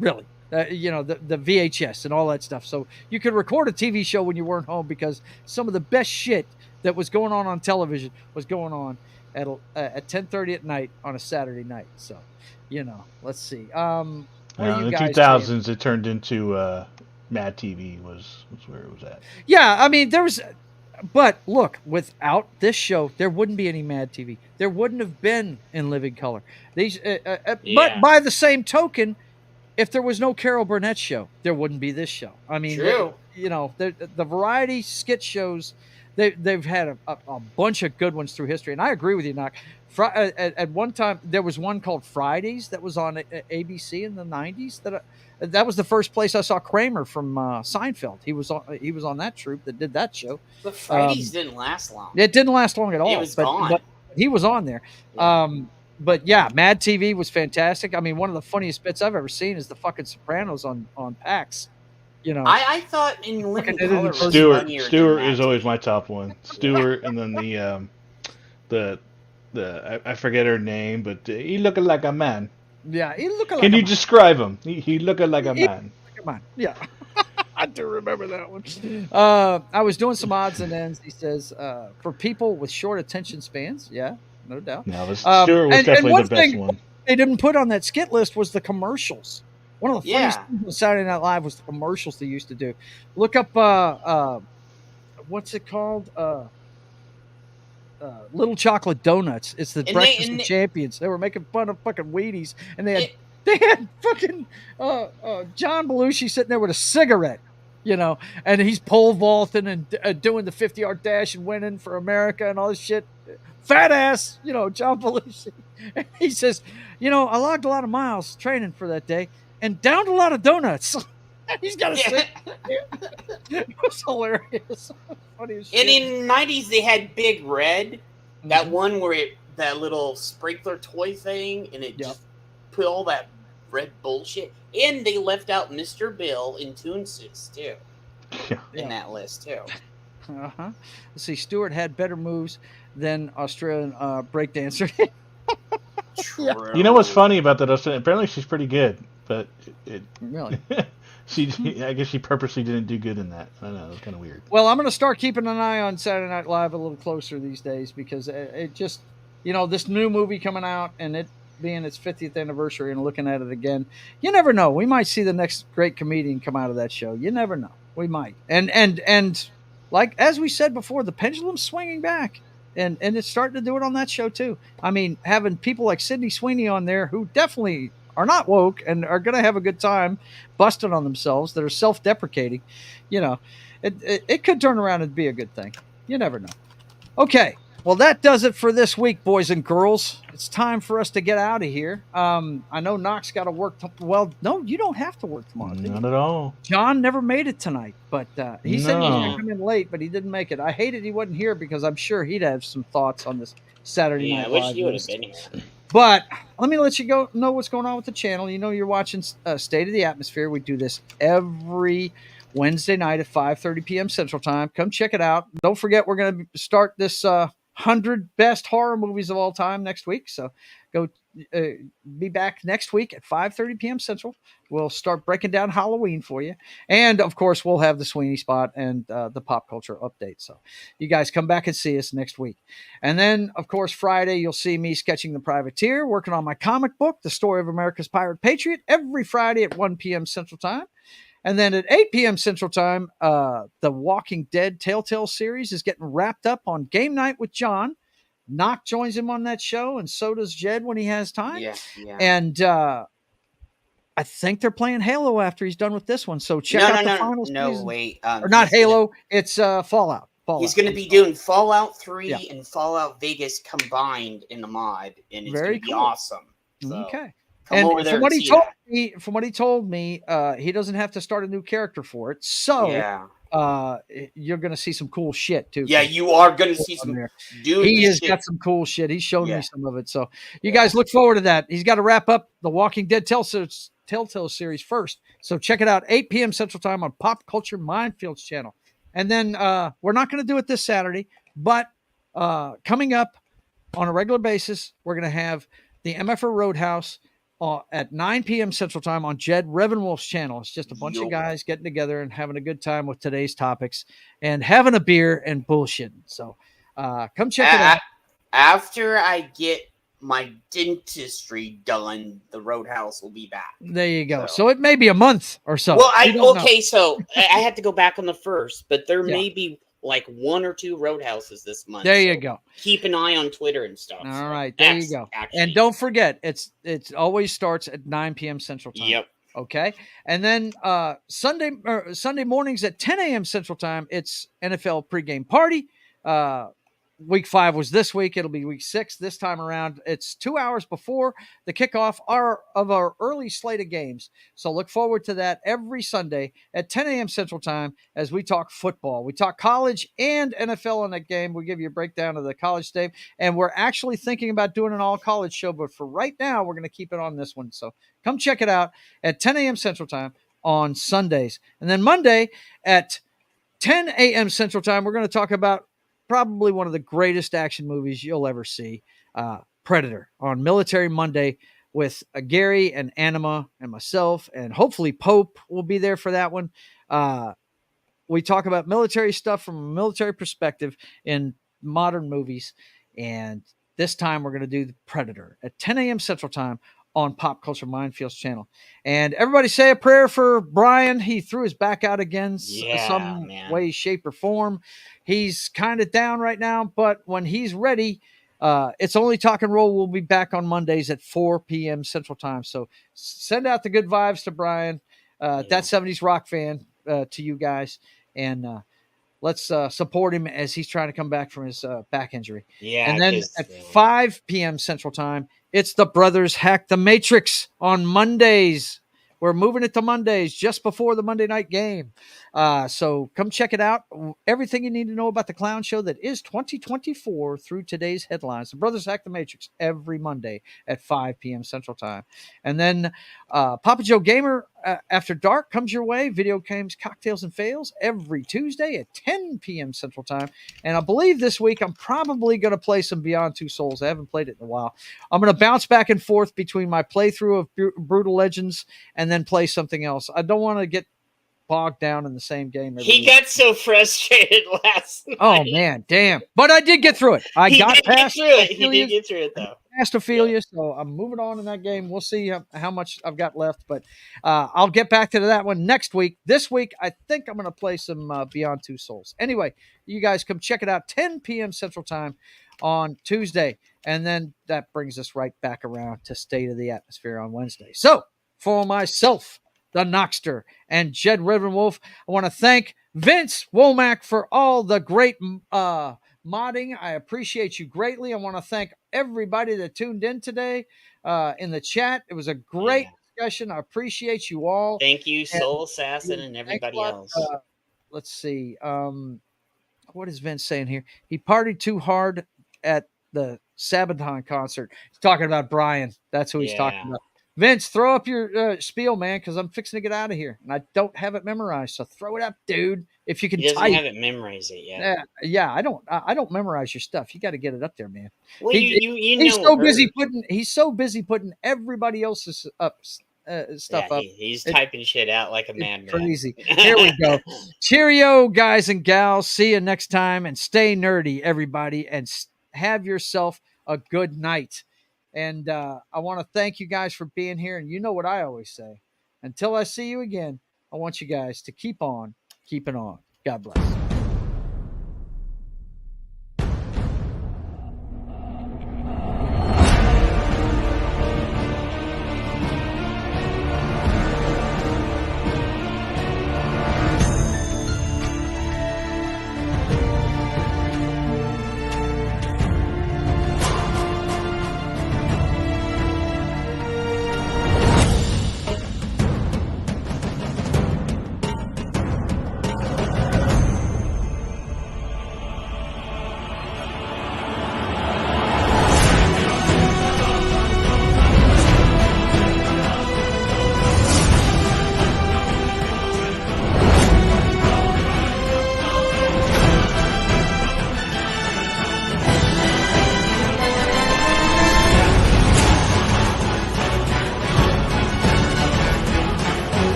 Really, the VHS and all that stuff. So you could record a TV show when you weren't home because some of the best shit that was going on television was going on at 10:30 at night on a Saturday night. So, let's see. In the 2000s, it turned into Mad TV was where it was at. Yeah, I mean but look, without this show, there wouldn't be any Mad TV. There wouldn't have been In Living Color. But by the same token, if there was no Carol Burnett show, there wouldn't be this show. I mean, True. The variety skit shows, they've had a bunch of good ones through history, and I agree with you, Knock. At one time, there was one called Fridays that was on ABC in the 90s. That was the first place I saw Kramer from Seinfeld. He was on that troupe that did that show. But Fridays didn't last long. It didn't last long at all. It was gone. But he was on there. But yeah, Mad TV was fantastic. I mean, one of the funniest bits I've ever seen is the fucking Sopranos on PAX. I thought in Living Color was Stewart is always my top one. Stewart, and then the I forget her name, but he looking like a man. Yeah, he looking like Can a you man. describe him? He looking like a man. Come on. Yeah. I do remember that one. I was doing some odds and ends. He says, for people with short attention spans, yeah, no doubt. No, Stewart was definitely the best one. They didn't put on that skit list was the commercials. One of the funniest things on Saturday Night Live was the commercials they used to do. Look up what's it called? Little Chocolate Donuts. It's the Breakfast of Champions. They were making fun of fucking Wheaties, and they had fucking John Belushi sitting there with a cigarette, and he's pole vaulting and doing the 50-yard dash and winning for America and all this shit. Fat ass, John Belushi. And he says, I logged a lot of miles training for that day and downed a lot of donuts. He's got a sit. It was hilarious. Funny as shit. And in the 90s, they had Big Red, that one where that little sprinkler toy thing, and it just put all that red bullshit. And they left out Mr. Bill in Toonsis, too. In that list, too. Uh-huh. Let's see, Stewart had better moves than Australian breakdancer. You know what's funny about that? Apparently she's pretty good, but really, I guess she purposely didn't do good in that. I don't know. It's kind of weird. Well, I'm going to start keeping an eye on Saturday Night Live a little closer these days because it just, this new movie coming out and it being its 50th anniversary and looking at it again, you never know. We might see the next great comedian come out of that show. You never know. We might. And like, as we said before, the pendulum's swinging back. And it's starting to do it on that show, too. I mean, having people like Sydney Sweeney on there who definitely are not woke and are going to have a good time busting on themselves, that are self-deprecating, it could turn around and be a good thing. You never know. Okay, well, that does it for this week, boys and girls. It's time for us to get out of here. I know Knox got to work. Well, no, you don't have to work tomorrow. Not at all. John never made it tonight, but he said he was going to come in late, but he didn't make it. I hated he wasn't here because I'm sure he'd have some thoughts on this Saturday Night Live. I wish he would have been here. But let me let you know what's going on with the channel. You're watching State of the Atmosphere. We do this every Wednesday night at 5:30 p.m. Central Time. Come check it out. Don't forget, we're going to start this 100 best horror movies of all time next week. So go be back next week at 5:30 p.m. Central. We'll start breaking down Halloween for you. And, of course, we'll have the Sweeney Spot and the pop culture update. So you guys come back and see us next week. And then, of course, Friday, you'll see me sketching The Privateer, working on my comic book, The Story of America's Pirate Patriot, every Friday at 1 p.m. Central Time. And then at 8 p.m. Central Time, the Walking Dead Telltale series is getting wrapped up on Game Night with John. Knock joins him on that show, and so does Jed when he has time. Yeah. And I think they're playing Halo after he's done with this one. So check out the final season. No, wait. Or not Halo, it's Fallout. He's going to be doing Fallout 3 and Fallout Vegas combined in the mod, and it's going to be awesome. So. Okay. Come over there from what he told me, he doesn't have to start a new character for it. So you're going to see some cool shit too. Yeah, you are going to see some. Dude, he has got some cool shit. He's shown me some of it. So you guys look forward to that. He's got to wrap up the Walking Dead Telltale series first. So check it out, 8 p.m. Central Time on Pop Culture Minefields channel. And then we're not going to do it this Saturday, but coming up on a regular basis, we're going to have the MFR Roadhouse at 9 p.m. Central Time on Jed Revenwolf's channel. It's just a bunch of guys getting together and having a good time with today's topics and having a beer and bullshitting. So come check it out. After I get my dentistry done, the Roadhouse will be back. There you go. So it may be a month or so. Well, so I had to go back on the first, but there may be like 1 or 2 Roadhouses this month. There you go. Keep an eye on Twitter and stuff. All right, there you go. And don't forget, it always starts at 9 p.m. Central Time. Yep. Okay. And then Sunday mornings at 10 a.m. Central Time, it's NFL pregame party. Week 5 was this week. It'll be week 6 this time around. It's 2 hours before the kickoff of our early slate of games. So look forward to that every Sunday at 10 a.m. Central Time as we talk football. We talk college and NFL in that game. We give you a breakdown of the college tape. And we're actually thinking about doing an all-college show. But for right now, we're going to keep it on this one. So come check it out at 10 a.m. Central Time on Sundays. And then Monday at 10 a.m. Central Time, we're going to talk about probably one of the greatest action movies you'll ever see, Predator, on Military Monday with Gary and Anima and myself, and hopefully Pope will be there for that one. We talk about military stuff from a military perspective in modern movies, and this time we're going to do the Predator at 10 a.m. Central Time on Pop Culture Minefields channel. And everybody say a prayer for Brian. He threw his back out again some way, shape, or form. He's kind of down right now, but when he's ready, It's Only Talk and Roll will be back on Mondays at 4 p.m. Central Time. So send out the good vibes to Brian, that 70s rock fan, to you guys. And let's support him as he's trying to come back from his back injury. Yeah. And then at 5 p.m. Central Time, it's the Brothers Hack the Matrix on Mondays. We're moving it to Mondays just before the Monday night game. So come check it out. Everything you need to know about the clown show that is 2024 through today's headlines. The Brothers Hack the Matrix every Monday at 5 p.m. Central Time. And then Papa Joe Gamer After Dark comes your way. Video games, cocktails, and fails every Tuesday at 10 p.m. Central Time. And I believe this week I'm probably going to play some Beyond Two Souls. I haven't played it in a while. I'm going to bounce back and forth between my playthrough of Brutal Legends and then play something else. I don't want to get bogged down in the same game. He got so frustrated last night. Oh man, damn! But I did get through it. He did get through it though. Past Ophelia, so I'm moving on in that game. We'll see how much I've got left, but I'll get back to that one next week. This week, I think I'm going to play some Beyond Two Souls. Anyway, you guys come check it out. 10 p.m. Central Time on Tuesday, and then that brings us right back around to State of the Atmosphere on Wednesday. So for myself, the Knockster, and Jed Reverend Wolf, I want to thank Vince Womack for all the great modding. I appreciate you greatly. I want to thank everybody that tuned in today in the chat. It was a great discussion. I appreciate you all. Thank you, Soul Assassin, and everybody else. Let's see. What is Vince saying here? He partied too hard at the Sabaton concert. He's talking about Brian. That's who he's talking about. Vince, throw up your spiel, man, because I'm fixing to get out of here, and I don't have it memorized. So throw it up, dude. If you can, he doesn't have it memorized it yet. Yeah, I don't memorize your stuff. You got to get it up there, man. Well, he's so busy putting everybody else's stuff up. He's typing shit out like a madman. Crazy. Here we go. Cheerio, guys and gals. See you next time, and stay nerdy, everybody, and have yourself a good night. And I want to thank you guys for being here. And you know what I always say. Until I see you again, I want you guys to keep on keeping on. God bless.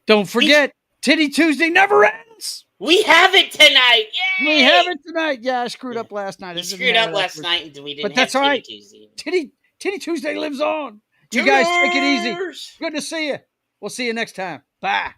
Don't forget, Titty Tuesday never ends. We have it tonight. Yay! We have it tonight. Yeah, I screwed up last night. You screwed up last night, and we didn't. But that's all right. Tuesday. Titty Tuesday lives on. You guys take it easy. Good to see you. We'll see you next time. Bye.